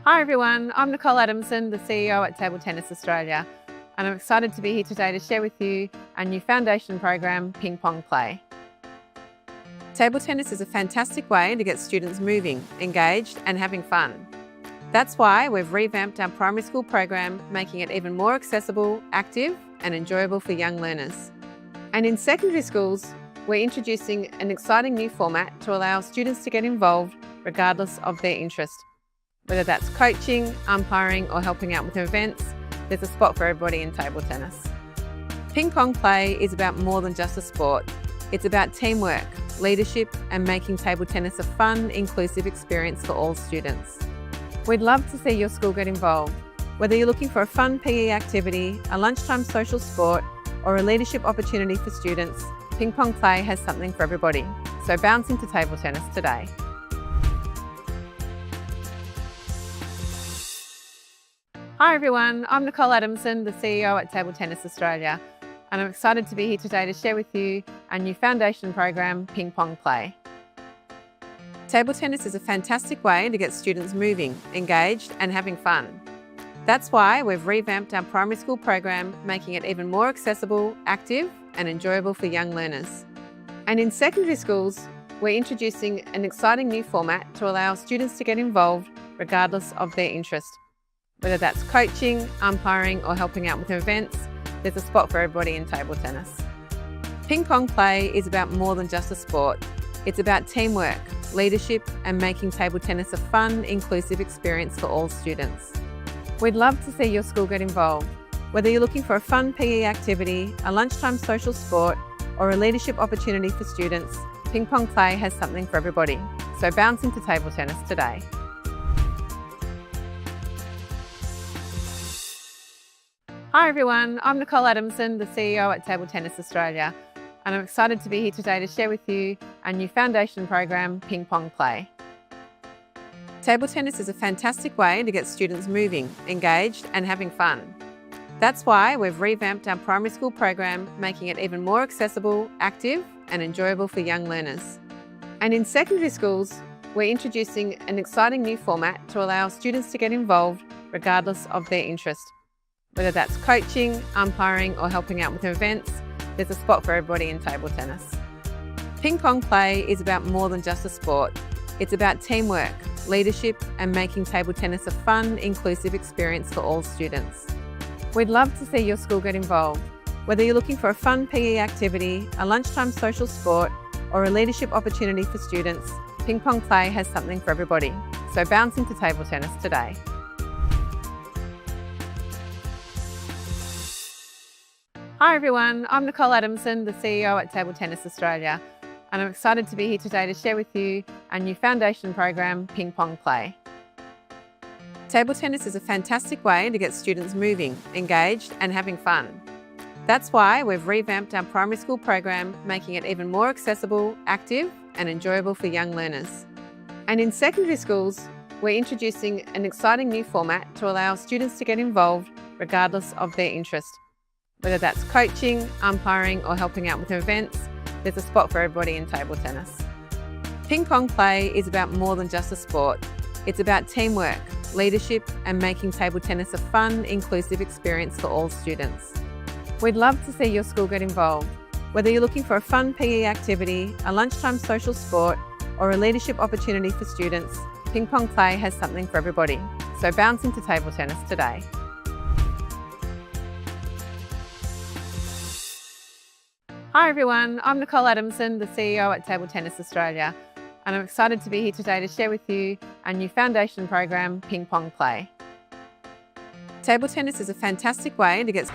[SPEAKER 12] Hi everyone, I'm Nicole Adamson, the CEO at Table Tennis Australia, and I'm excited to be here today to share with you our new foundation program, Ping Pong Play. Table tennis is a fantastic way to get students moving, engaged and having fun. That's why we've revamped our primary school program, making it even more accessible, active and enjoyable for young learners. And in secondary schools, we're introducing an exciting new format to allow students to get involved regardless of their interest. Whether that's coaching, umpiring or helping out with events, there's a spot for everybody in table tennis. Ping Pong Play is about more than just a sport. It's about teamwork, leadership and making table tennis a fun, inclusive experience for all students. We'd love to see your school get involved. Whether you're looking for a fun PE activity, a lunchtime social sport or a leadership opportunity for students, Ping Pong Play has something for everybody. So bounce into table tennis today. Hi everyone, I'm Nicole Adamson, the CEO at Table Tennis Australia, and I'm excited to be here today to share with you our new foundation program, Ping Pong Play. Table tennis is a fantastic way to get students moving, engaged and having fun. That's why we've revamped our primary school program, making it even more accessible, active and enjoyable for young learners. And in secondary schools, we're introducing an exciting new format to allow students to get involved regardless of their interest. Whether that's coaching, umpiring or helping out with events, there's a spot for everybody in table tennis. Ping Pong Play is about more than just a sport. It's about teamwork, leadership and making table tennis a fun, inclusive experience for all students. We'd love to see your school get involved. Whether you're looking for a fun PE activity, a lunchtime social sport or a leadership opportunity for students, Ping Pong Play has something for everybody. So bounce into table tennis today. Hi everyone, I'm Nicole Adamson, the CEO at Table Tennis Australia, and I'm excited to be here today to share with you our new foundation program, Ping Pong Play. Table tennis is a fantastic way to get students moving, engaged and having fun. That's why we've revamped our primary school program, making it even more accessible, active and enjoyable for young learners. And in secondary schools, we're introducing an exciting new format to allow students to get involved regardless of their interest. Whether that's coaching, umpiring or helping out with events, there's a spot for everybody in table tennis. Ping Pong Play is about more than just a sport. It's about teamwork, leadership and making table tennis a fun, inclusive experience for all students. We'd love to see your school get involved. Whether you're looking for a fun PE activity, a lunchtime social sport or a leadership opportunity for students, Ping Pong Play has something for everybody. So bounce into table tennis today. Hi everyone, I'm Nicole Adamson, the CEO at Table Tennis Australia, and I'm excited to be here today to share with you our new foundation program, Ping Pong Play. Table tennis is a fantastic way to get students moving, engaged and having fun. That's why we've revamped our primary school program, making it even more accessible, active and enjoyable for young learners. And in secondary schools, we're introducing an exciting new format to allow students to get involved regardless of their interest. Whether that's coaching, umpiring or helping out with events, there's a spot for everybody in table tennis. Ping Pong Play is about more than just a sport. It's about teamwork, leadership and making table tennis a fun, inclusive experience for all students. We'd love to see your school get involved. Whether you're looking for a fun PE activity, a lunchtime social sport or a leadership opportunity for students, Ping Pong Play has something for everybody. So bounce into table tennis today. Hi everyone, I'm Nicole Adamson, the CEO at Table Tennis Australia, and I'm excited to be here today to share with you our new foundation program, Ping Pong Play. Table tennis is a fantastic way to get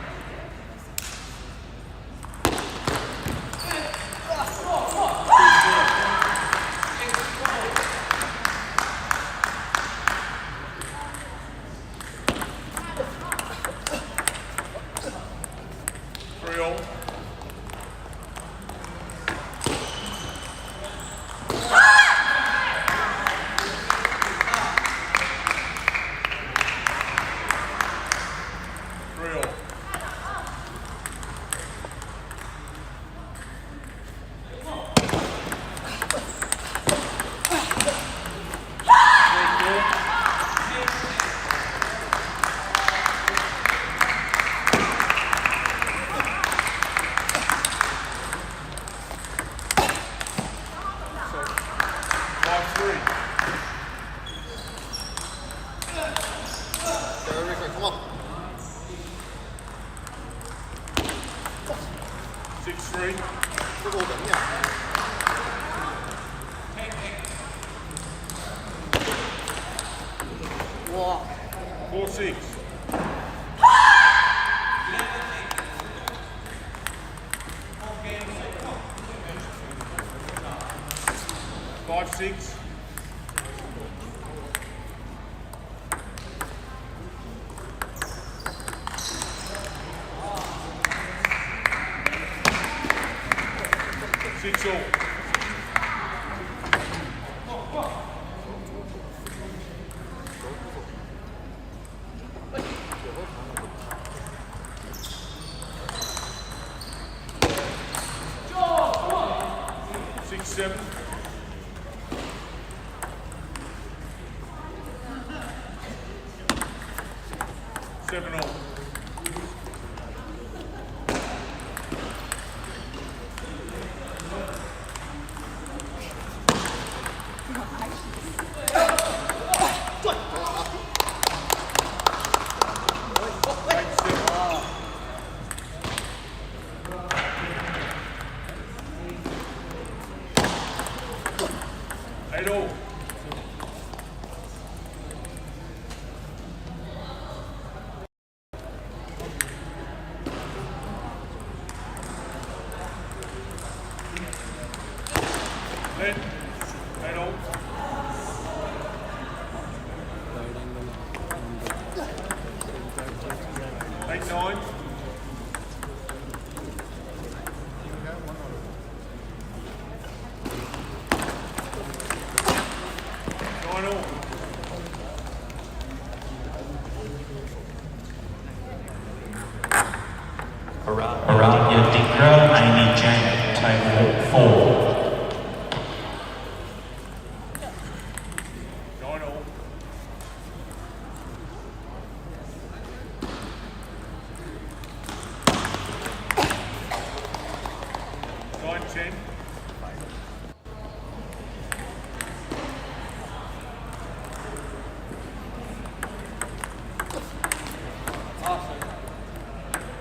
[SPEAKER 13] Chen.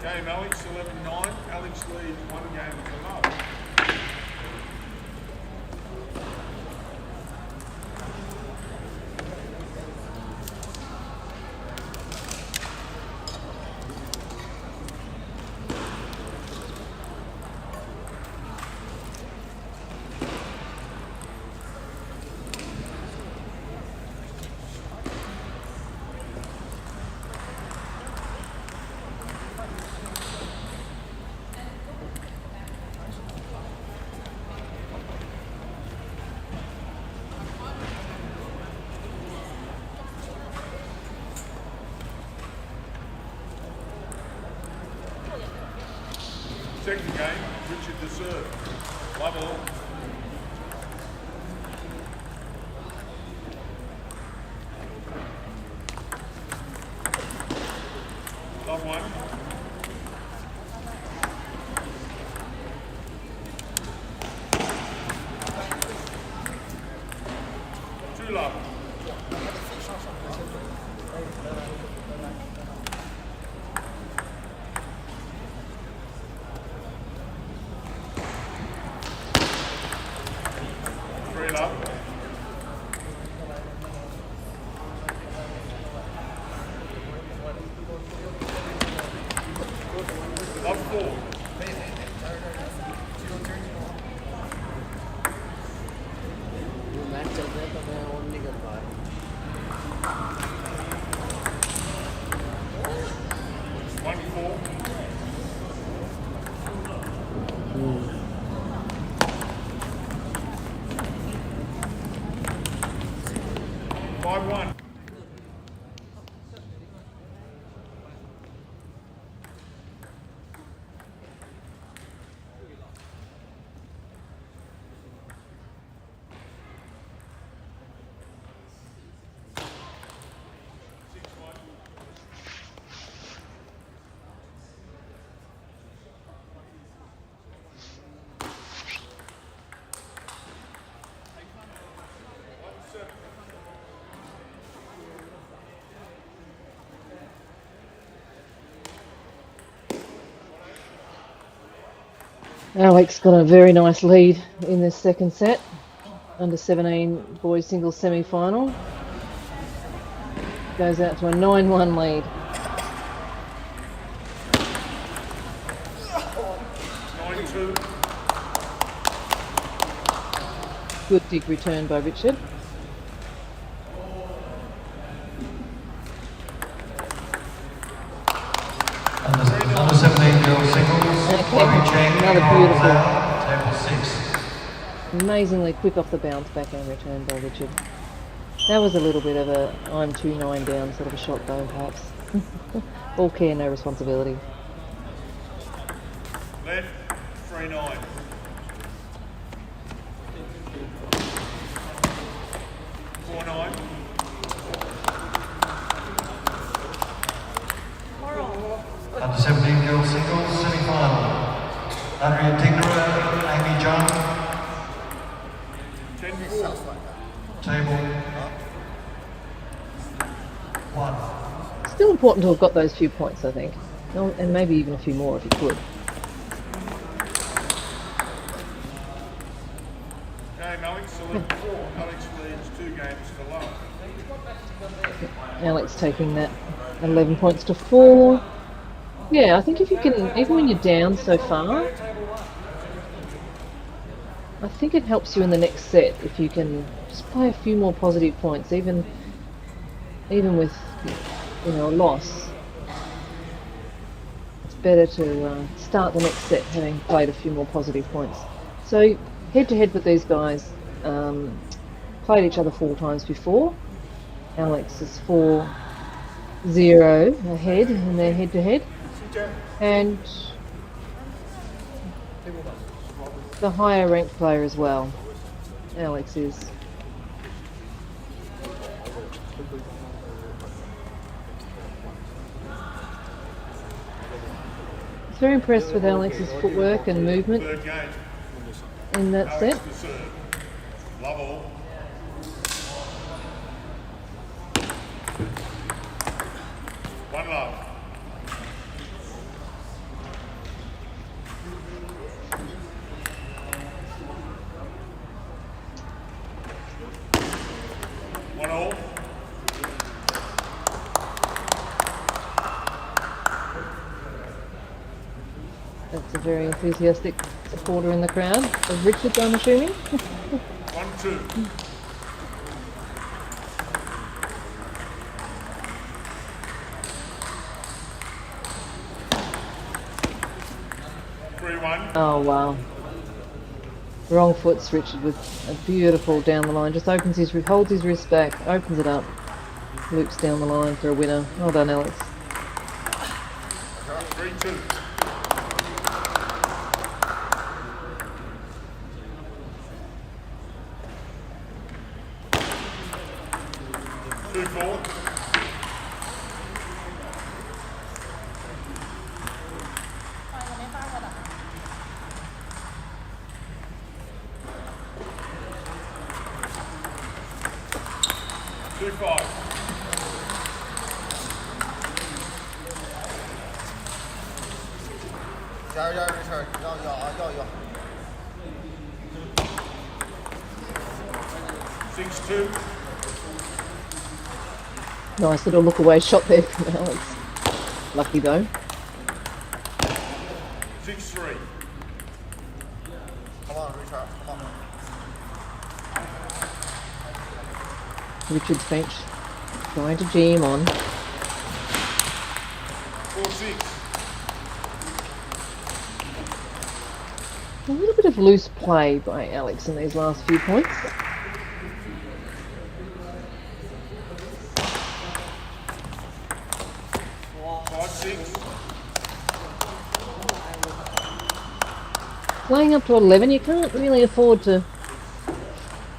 [SPEAKER 13] Game Alex, 11-9. Alex leads one game to love. Second game, Richard to serve. Love all. Love one. Two love. Three love. 1-4.
[SPEAKER 1] Match चल रहा है तो मैं on नहीं कर पा रहा
[SPEAKER 13] 5-1.
[SPEAKER 10] Alex got a very nice lead in this second set. Under 17 boys singles semi-final. Goes out to a 9-1 lead.
[SPEAKER 13] 9-2.
[SPEAKER 10] Good dig return by Richard.
[SPEAKER 4] Under 17 girls singles.
[SPEAKER 10] Another beautiful.
[SPEAKER 4] Table 6.
[SPEAKER 10] Amazingly quick off the bounce backhand return by Richard. That was a little bit of a I'm 2-9 down sort of a shot though, perhaps. All care, no responsibility.
[SPEAKER 13] Left, 3-9.
[SPEAKER 4] Under 17 girls singles semi-final. Githrety, Amy John. Table 1.
[SPEAKER 10] Still important to have got those few points, I think. And maybe even a few more if you could.
[SPEAKER 13] Game Alex, 11-4. Alex leads 2 games to love.
[SPEAKER 10] Alex taking that 11 points to 4. Yeah, I think if you can, even when you're down so far, I think it helps you in the next set if you can just play a few more positive points, even with, you know, a loss. It's better to start the next set having played a few more positive points. So head to head with these guys, played each other 4 times before. Alex is 4-0 ahead in their head to head. And the higher ranked player as well. Alex is. Very impressed with Alex's footwork and movement in that set.
[SPEAKER 13] Love all. One love. One all.
[SPEAKER 10] That's a very enthusiastic supporter in the crowd of Richard, I'm assuming.
[SPEAKER 13] 1-2.
[SPEAKER 10] Oh wow. Wrong foots Richard with a beautiful down the line. Just opens his, holds his wrist back, opens it up, loops down the line for a winner. Well done, Alex.
[SPEAKER 13] 3-2.
[SPEAKER 5] return.
[SPEAKER 13] 6-2.
[SPEAKER 10] Nice little look away shot there from Alex. Lucky though.
[SPEAKER 13] 6-3.
[SPEAKER 5] Come on, Richard, come on.
[SPEAKER 10] Richard's bench trying to jam on.
[SPEAKER 13] 4-6.
[SPEAKER 10] A little bit of loose play by Alex in these last few points.
[SPEAKER 13] 5-6.
[SPEAKER 10] Playing up to 11, you can't really afford to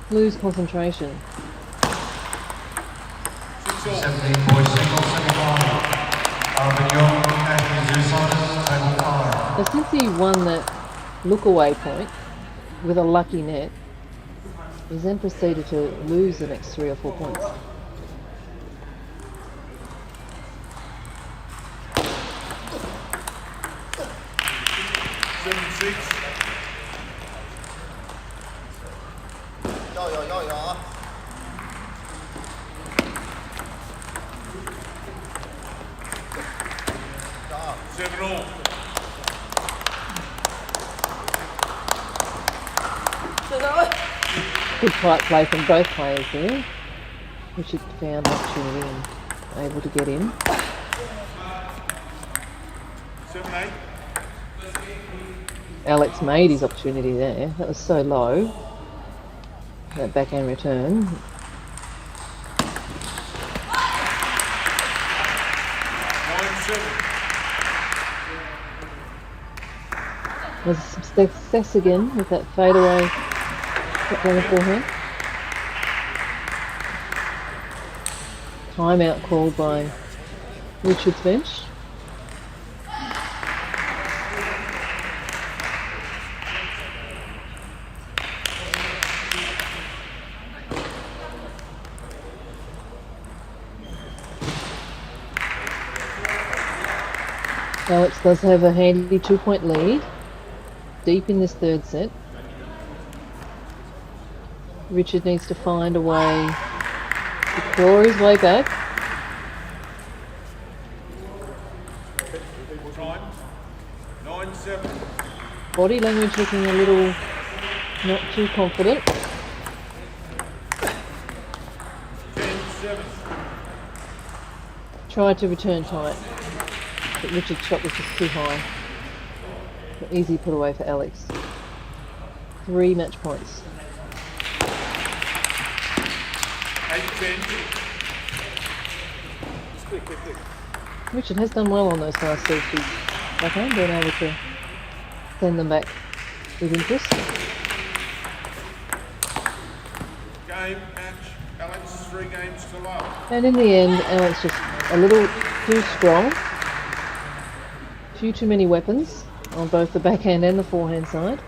[SPEAKER 10] lose concentration.
[SPEAKER 4] 17 boys single semi-final. Young and Zusanas, table 5.
[SPEAKER 10] So since he won that look-away point with a lucky net, he's then proceeded to lose the next 3 or 4 points.
[SPEAKER 5] Yo.
[SPEAKER 13] 7-all.
[SPEAKER 10] Good tight play from both players there. Richard found opportunity and able to get in.
[SPEAKER 13] 7-8.
[SPEAKER 10] Alex made his opportunity there. That was so low. That backhand return.
[SPEAKER 13] 9-7.
[SPEAKER 10] There's some success again with that fadeaway shot down the forehand. Timeout called by Richard's bench. Alex does have a handy 2-point lead, deep in this third set. Richard needs to find a way to claw his way back.
[SPEAKER 13] Time. 9-7.
[SPEAKER 10] Body language looking a little not too confident.
[SPEAKER 13] 10-7.
[SPEAKER 10] Tried to return tight, but Richard's shot was just too high. An easy put away for Alex. 3 match points.
[SPEAKER 13] 8-10. Quick.
[SPEAKER 10] Richard has done well on those last serves. Okay, being able to send them back with interest.
[SPEAKER 13] Game, match. Alex, 3 games to love.
[SPEAKER 10] And in the end, Alex just a little too strong. Too many weapons on both the backhand and the forehand side.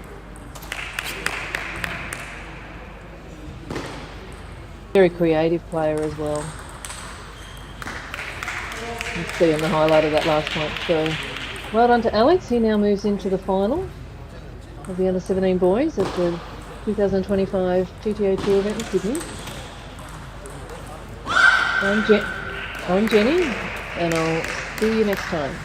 [SPEAKER 10] Very creative player as well. You can see in the highlight of that last point. So well done to Alex. He now moves into the final of the under-17 boys at the 2025 TTA Tour event in Sydney. I'm Jenny, and I'll see you next time.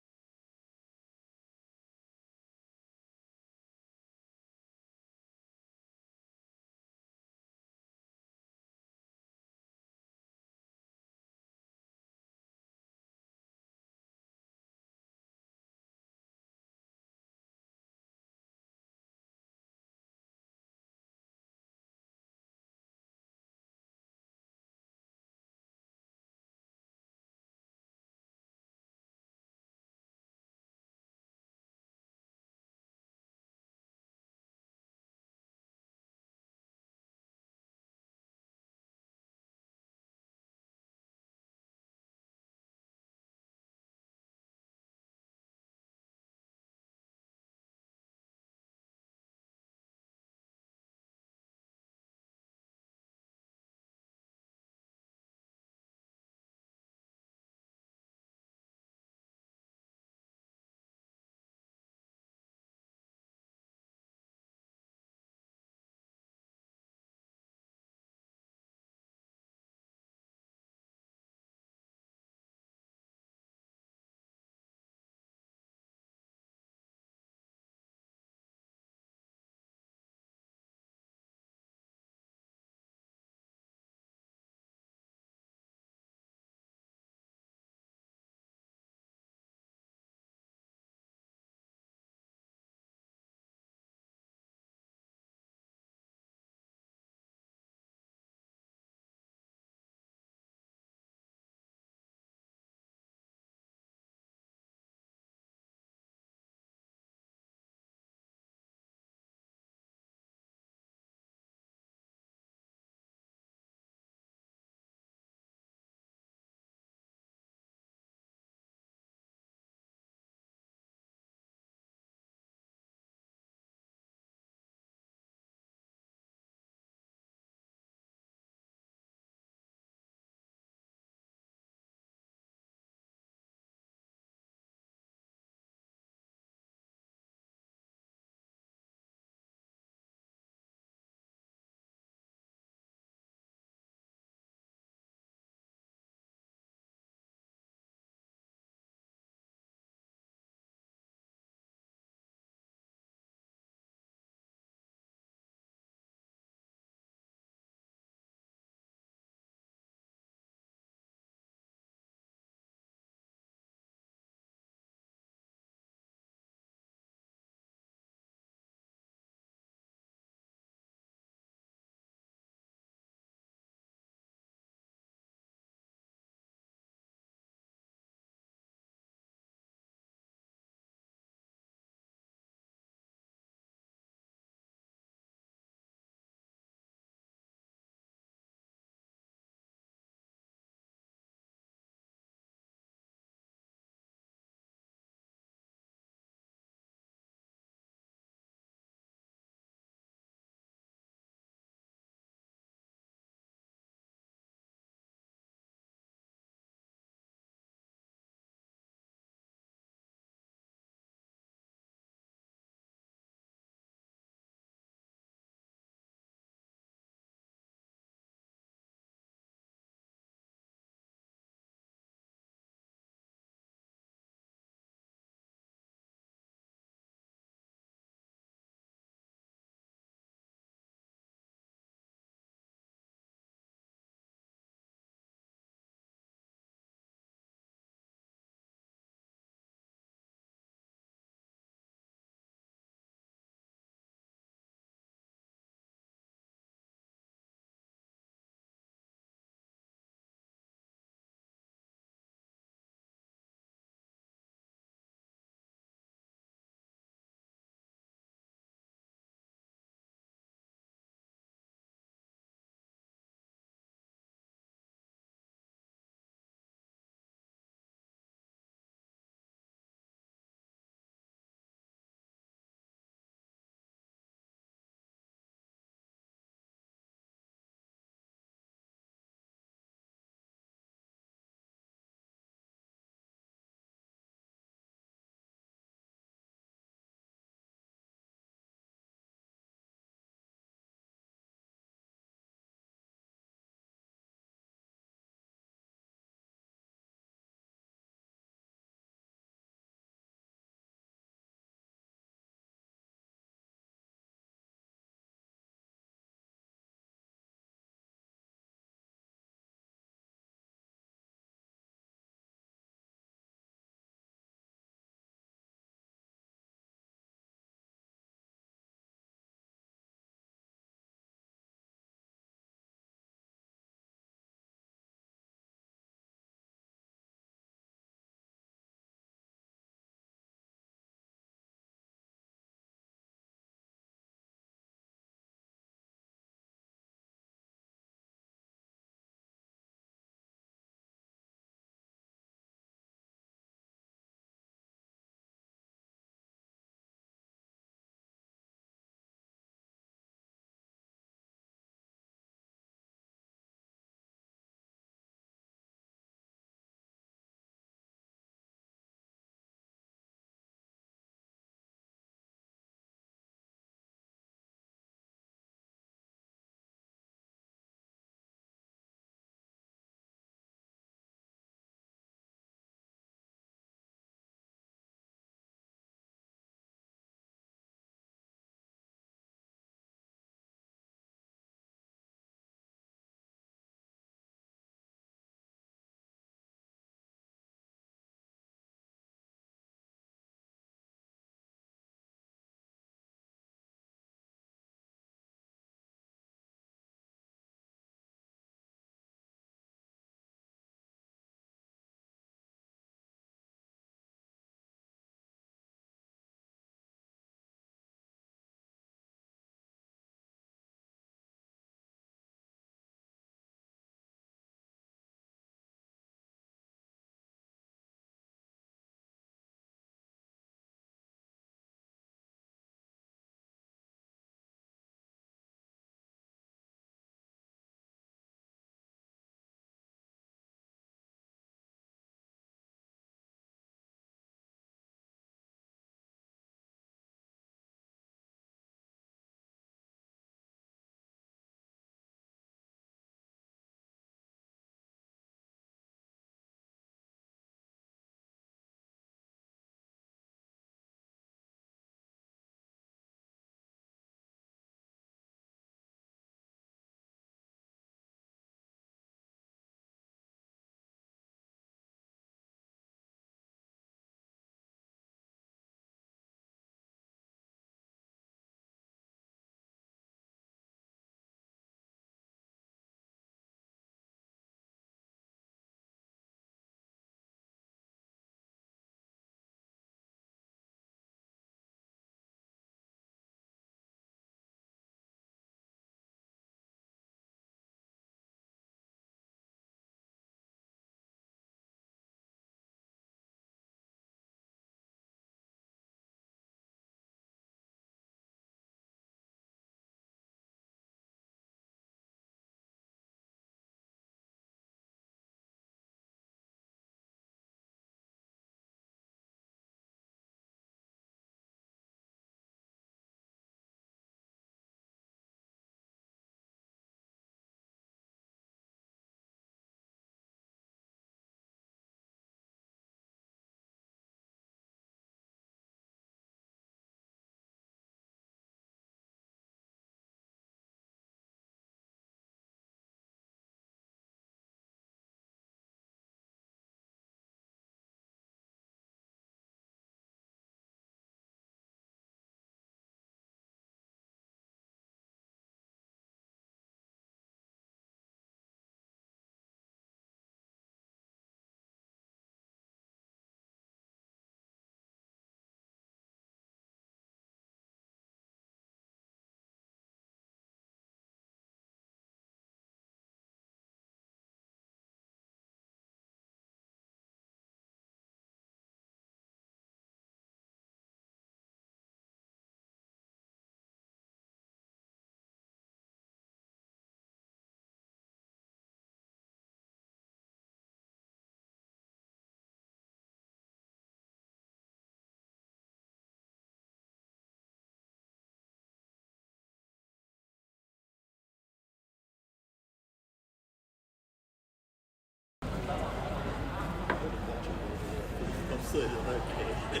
[SPEAKER 5] said, okay.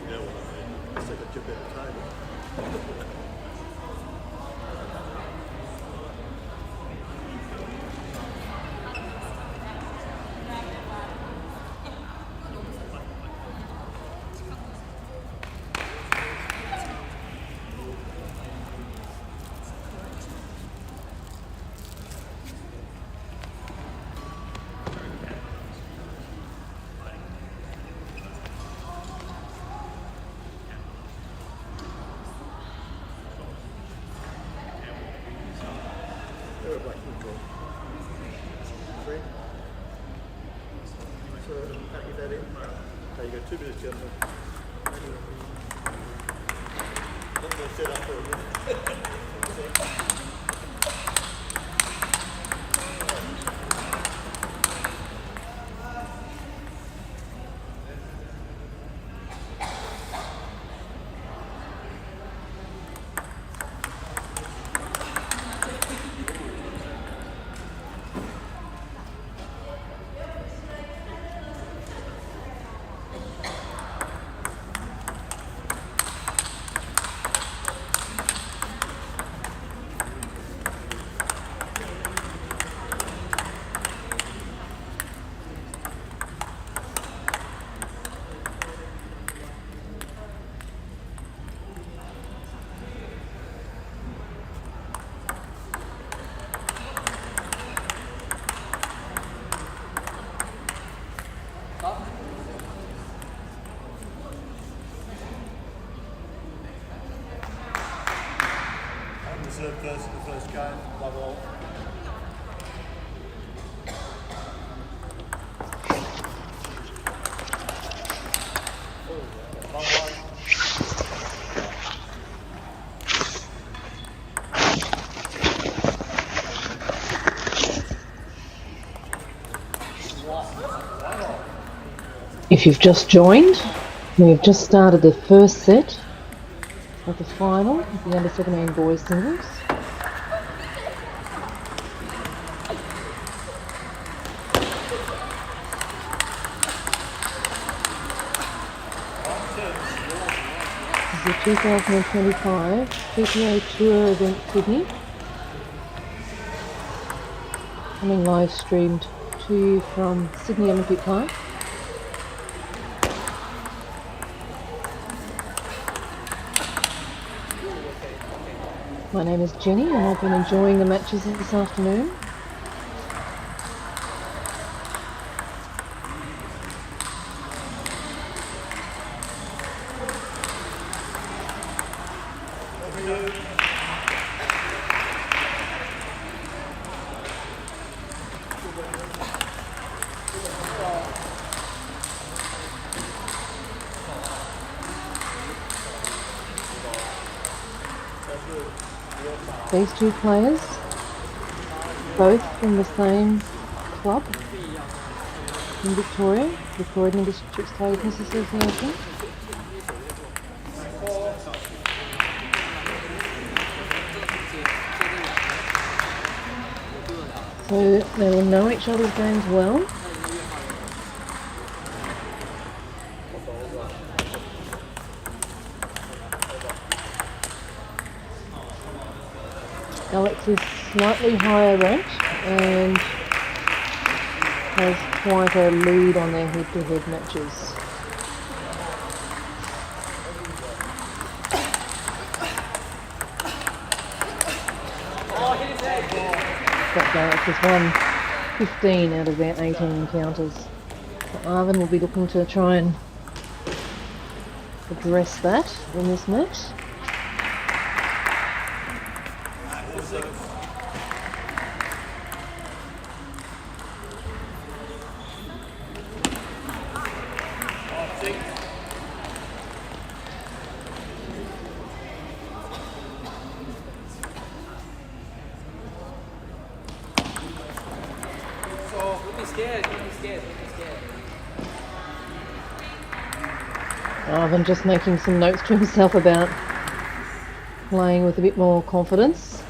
[SPEAKER 5] You know what I mean? I said, "But you're better table." So, happy that in? Okay, you got 2 minutes, gentlemen. Not going to set up for a minute. The first game, love all.
[SPEAKER 10] If you've just joined, we've just started the first set of the final of the under 17 boys singles. This is the 2025 TTA Tour event Sydney. Coming live streamed to you from Sydney Olympic Park. My name is Jenny and I've been enjoying the matches this afternoon. These two players, both from the same club in Victoria, Victorian Districts Table Tennis Association. So they will know each other's games well. Alex is slightly higher ranked and has quite a lead on their head-to-head matches. But Alex has won 15 out of their 18 encounters. So Arvin will be looking to try and address that in this match. Arvin just making some notes to himself about playing with a bit more confidence.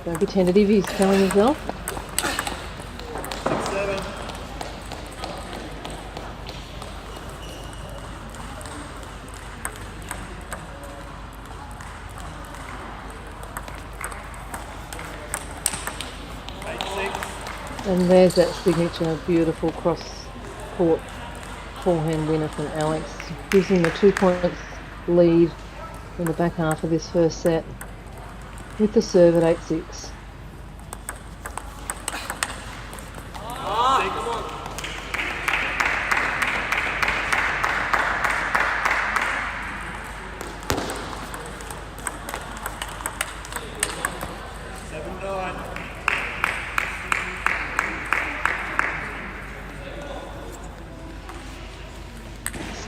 [SPEAKER 10] Don't be tentative, he's telling himself. And there's that signature beautiful cross-court forehand winner from Alex. Gives him a 2 points lead in the back half of this first set with the serve at 8-6.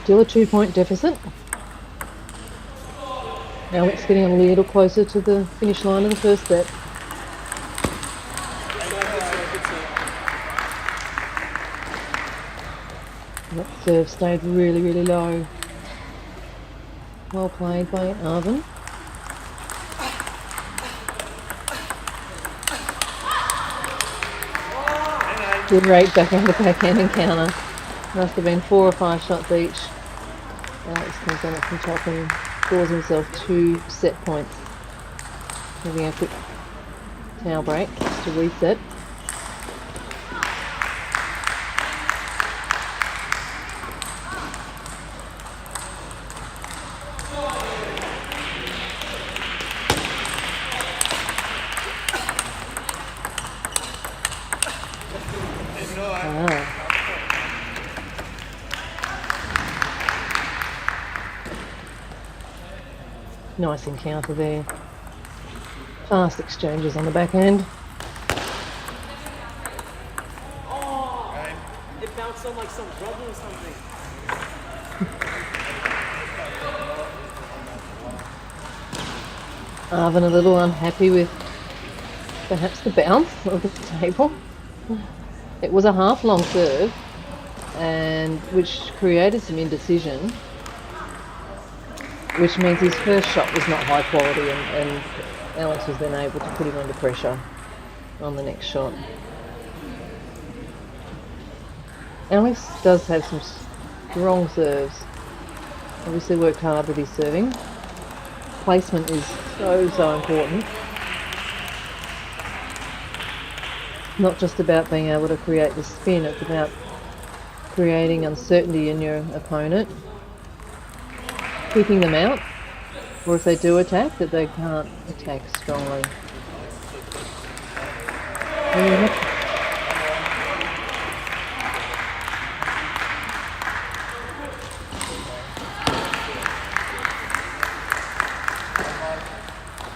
[SPEAKER 10] Still a 2 point deficit. Alex getting a little closer to the finish line of the first set. That serve stayed really, really low. Well played by Arvin. Good rate back on the backhand encounter. Must have been 4 or 5 shots each. Alex comes on it from top and scores himself 2 set points. Having a quick towel break just to reset. Nice encounter there. Fast exchanges on the back end.
[SPEAKER 6] It bounced on like some rubber or something.
[SPEAKER 10] Arvin a little unhappy with perhaps the bounce of the table. It was a half long serve, and which created some indecision, which means his first shot was not high quality, and Alex was then able to put him under pressure on the next shot. Alex does have some strong serves. Obviously worked hard with his serving. Placement is so important. Not just about being able to create the spin, it's about creating uncertainty in your opponent, keeping them out, or if they do attack, that they can't attack strongly.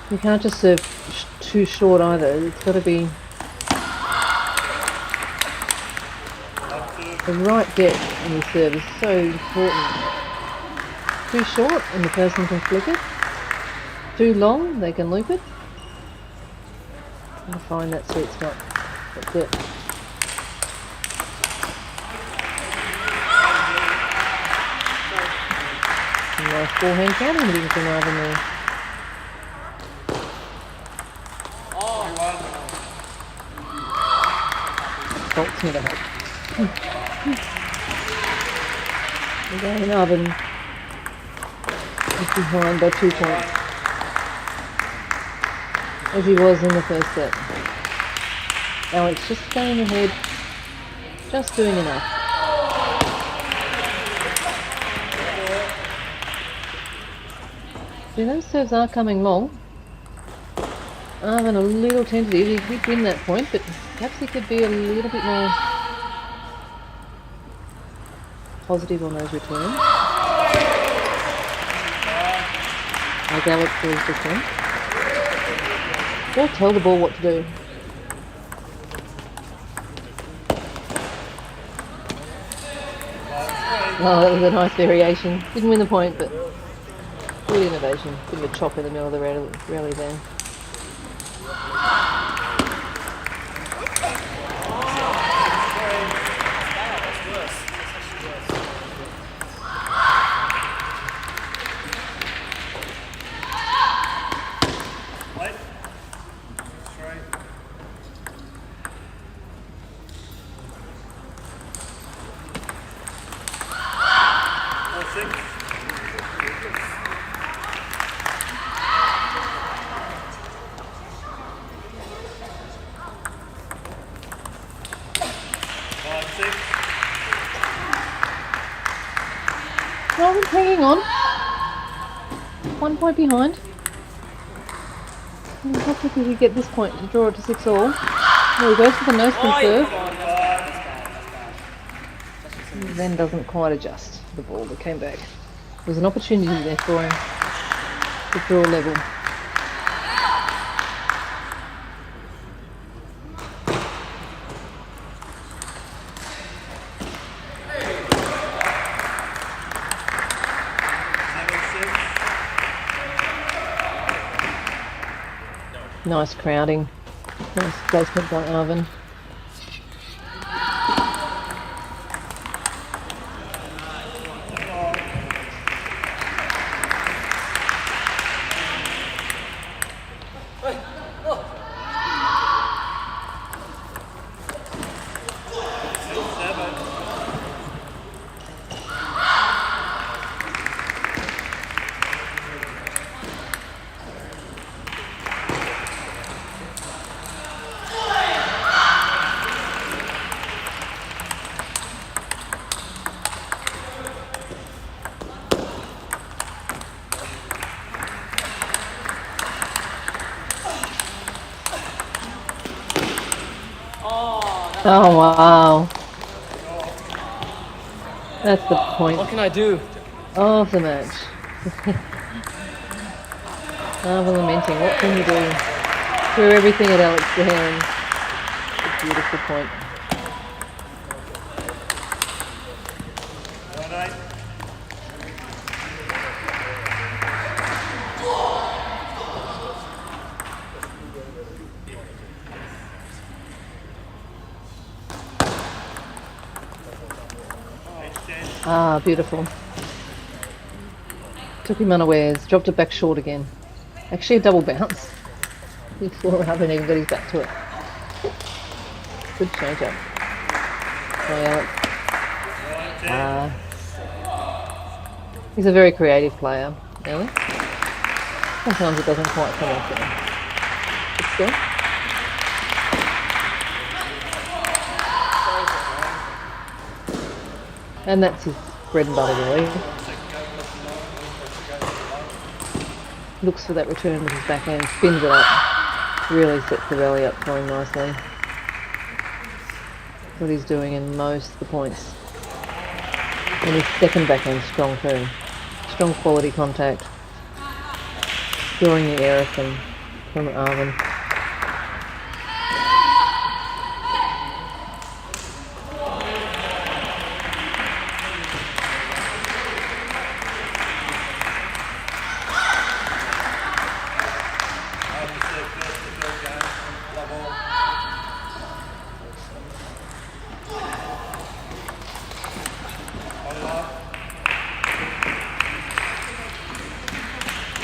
[SPEAKER 10] You can't just serve too short either. It's got to be the right depth in your serve is so important. Too short and the person can flick it. Too long, they can loop it. And find that sweet spot. That's it. Nice forehand counter hitting from Marvin there. Bolts never help. Again, Arvin is behind by 2 points, as he was in the first set. Alex just staying ahead, just doing enough. See, those serves are coming long. Arvin a little tentative. He did win that point, but perhaps he could be a little bit more positive on those returns. As Alex does this one. Or tell the ball what to do. Oh, that was a nice variation. Didn't win the point, but good innovation. Bit of a chop in the middle of the rally there. Marvin's hanging on. 1 point behind. I'm happy if we could get this point to draw it to 6-all. There he goes for the no spin serve. Then doesn't quite adjust the ball that came back. There was an opportunity there for him to draw level. Nice crowding. Nice placement by Arvin. Oh wow. That's the point.
[SPEAKER 1] What can I do?
[SPEAKER 10] Of the match. Lamenting, what can you do? Threw everything at Alex there and a beautiful point. Ah, beautiful. Took him unawares, dropped it back short again. Actually a double bounce before Arvin even got his back to it. Good change up. Alex. He's a very creative player, Alex. Sometimes it doesn't quite come off there. It's good. And that's his bread and butter really. Looks for that return with his backhand, spins it up, really sets the rally up for him nicely. That's what he's doing in most of the points. And his second backhand strong too. Strong quality contact. Drawing the error from Arvin.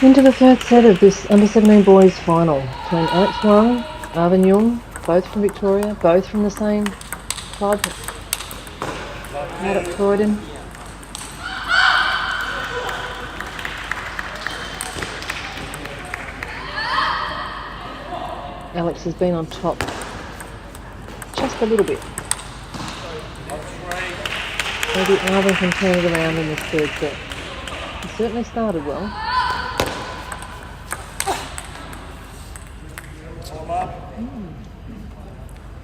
[SPEAKER 10] Into the third set of this under-17 boys final between Alex Wang, Arvin Jung, both from Victoria, both from the same club out at Croydon. Alex has been on top just a little bit. Maybe Arvin can turn it around in this third set. He certainly started well.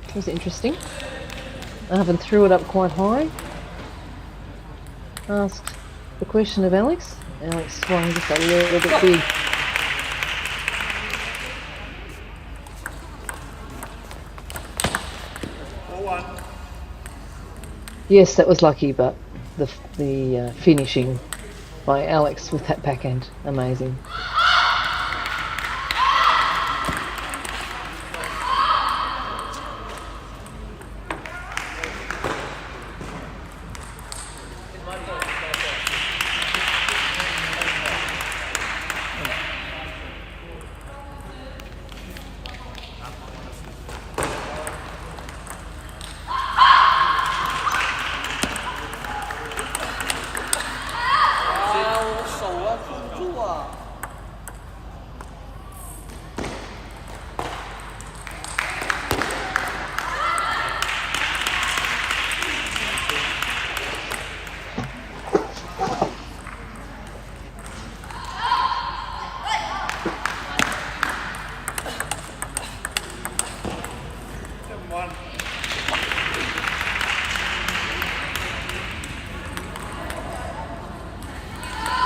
[SPEAKER 10] That was interesting. Arvin threw it up quite high. Asked the question of Alex. Alex swung just a little bit big. Yes, that was lucky, but the finishing by Alex with that backhand, amazing.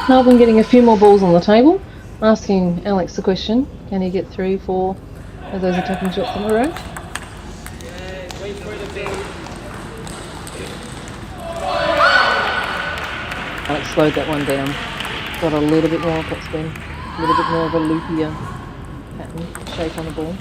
[SPEAKER 10] Melbourne getting a few more balls on the table, asking Alex the question, can he get 3, 4 of those attacking shots in a row? Alex slowed that one down, got a little bit more topspin, a little bit more of a loopier pattern, shape on the ball.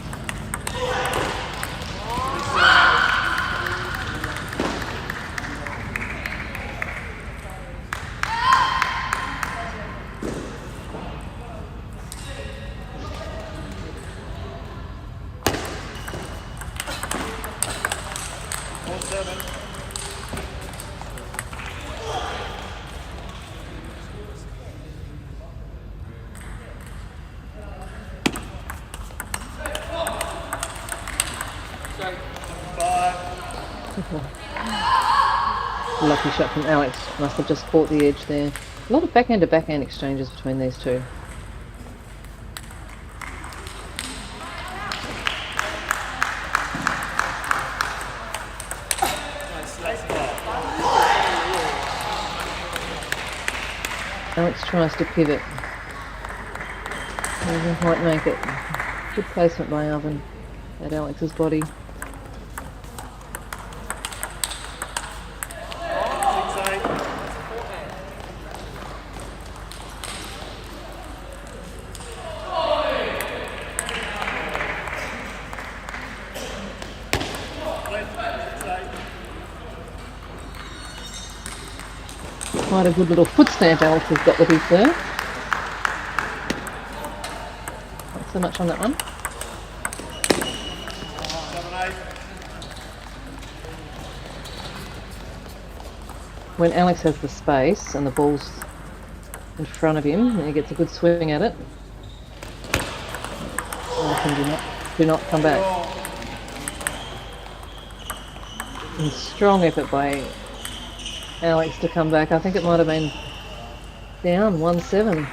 [SPEAKER 10] Lucky shot from Alex, must have just caught the edge there. A lot of backhand to backhand exchanges between these two. Alex tries to pivot. He doesn't quite make it. Good placement by Alvin at Alex's body. Quite a good little foot stamp Alex has got with his serve. Not so much on that one. When Alex has the space and the ball's in front of him and he gets a good swing at it, Alex do not come back. And strong effort by Alex to come back. I think it might have been down 1-7.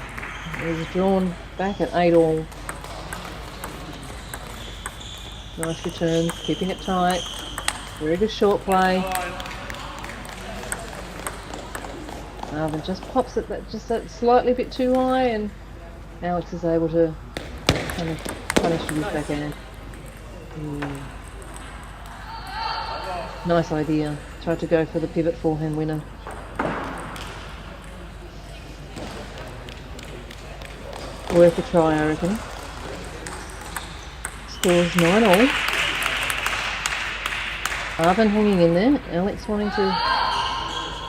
[SPEAKER 10] It was drawn back at 8-all. Nice returns, keeping it tight. Very good short play. Marvin just pops it just that slightly bit too high, and Alex is able to kind of punish with his backhand. Nice idea. Tried to go for the pivot forehand winner. Worth a try, I reckon. Scores 9-all. Arvin hanging in there. Alex wanting to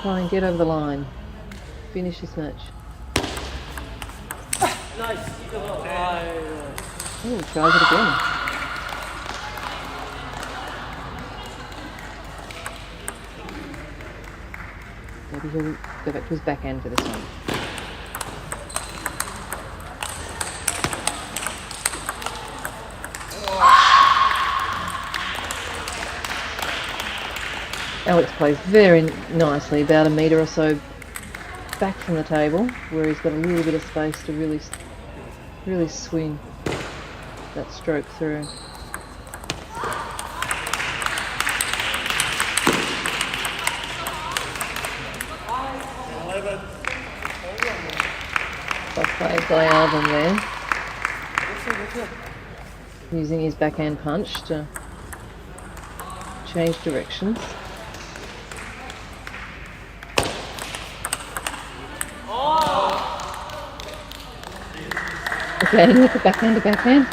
[SPEAKER 10] try and get over the line. Finish this match. Oh, tries it again. Maybe he'll go back to his backhand for this one. Alex plays very nicely, about a metre or so back from the table, where he's got a little bit of space to really swing that stroke through. Played by Alvin there, using his backhand punch to change directions. Again with the backhand to backhand.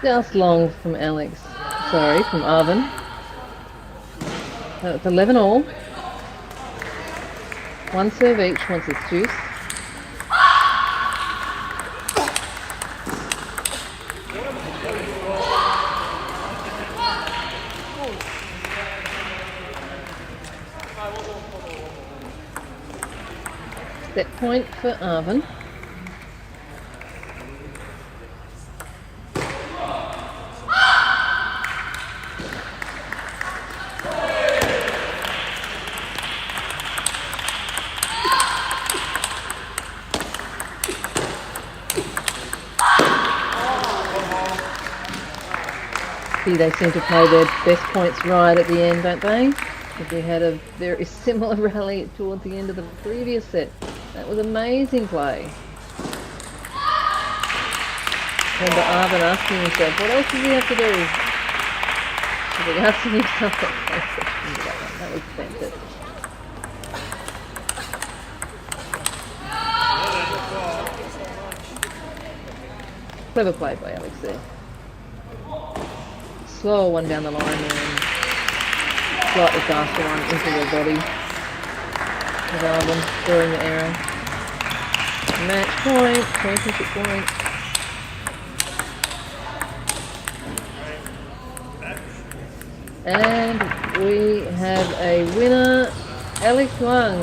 [SPEAKER 10] Just long from Alex. Sorry, from Arvin. It's 11-all. One serve each once it's deuce. Set point for Arvin. They seem to play their best points right at the end, don't they? They had a very similar rally towards the end of the previous set. That was amazing play. Remember Arvin asking himself, what else does he have to do? He's like asking himself that was fantastic. Clever play by Alex there. Slower one down the line and slightly faster one into the body of Arvin during the error. Match point, championship point. And we have a winner. Alex Wang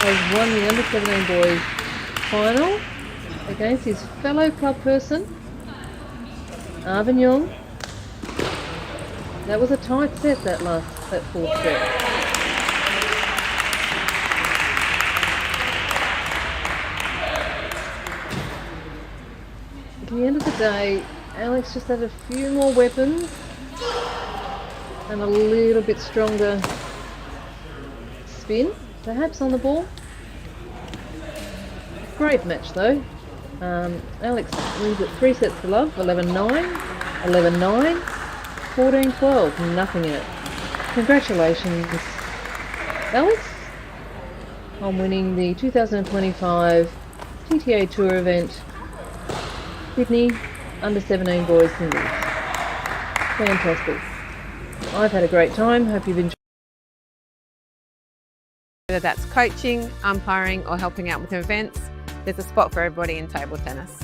[SPEAKER 10] has won the under 17 boys final against his fellow club person, Arvin Young. That was a tight set, that fourth set. At the end of the day, Alex just had a few more weapons and a little bit stronger spin, perhaps, on the ball. Great match though. Alex wins it 3 sets to love, 11-9, 11-9, 14-12, nothing in it. Congratulations, Alex, on winning the 2025 TTA Tour event, Sydney Under 17 Boys Singles. Fantastic. I've had a great time, hope you've enjoyed.
[SPEAKER 12] Whether that's coaching, umpiring or helping out with events, there's a spot for everybody in table tennis.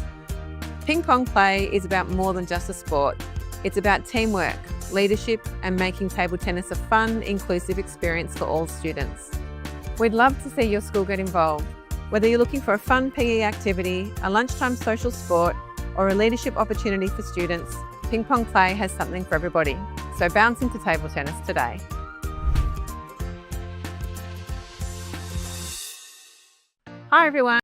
[SPEAKER 12] Ping pong play is about more than just a sport. It's about teamwork, leadership and making table tennis a fun, inclusive experience for all students. We'd love to see your school get involved. Whether you're looking for a fun PE activity, a lunchtime social sport or a leadership opportunity for students, Ping Pong Play has something for everybody. So bounce into table tennis today. Hi everyone.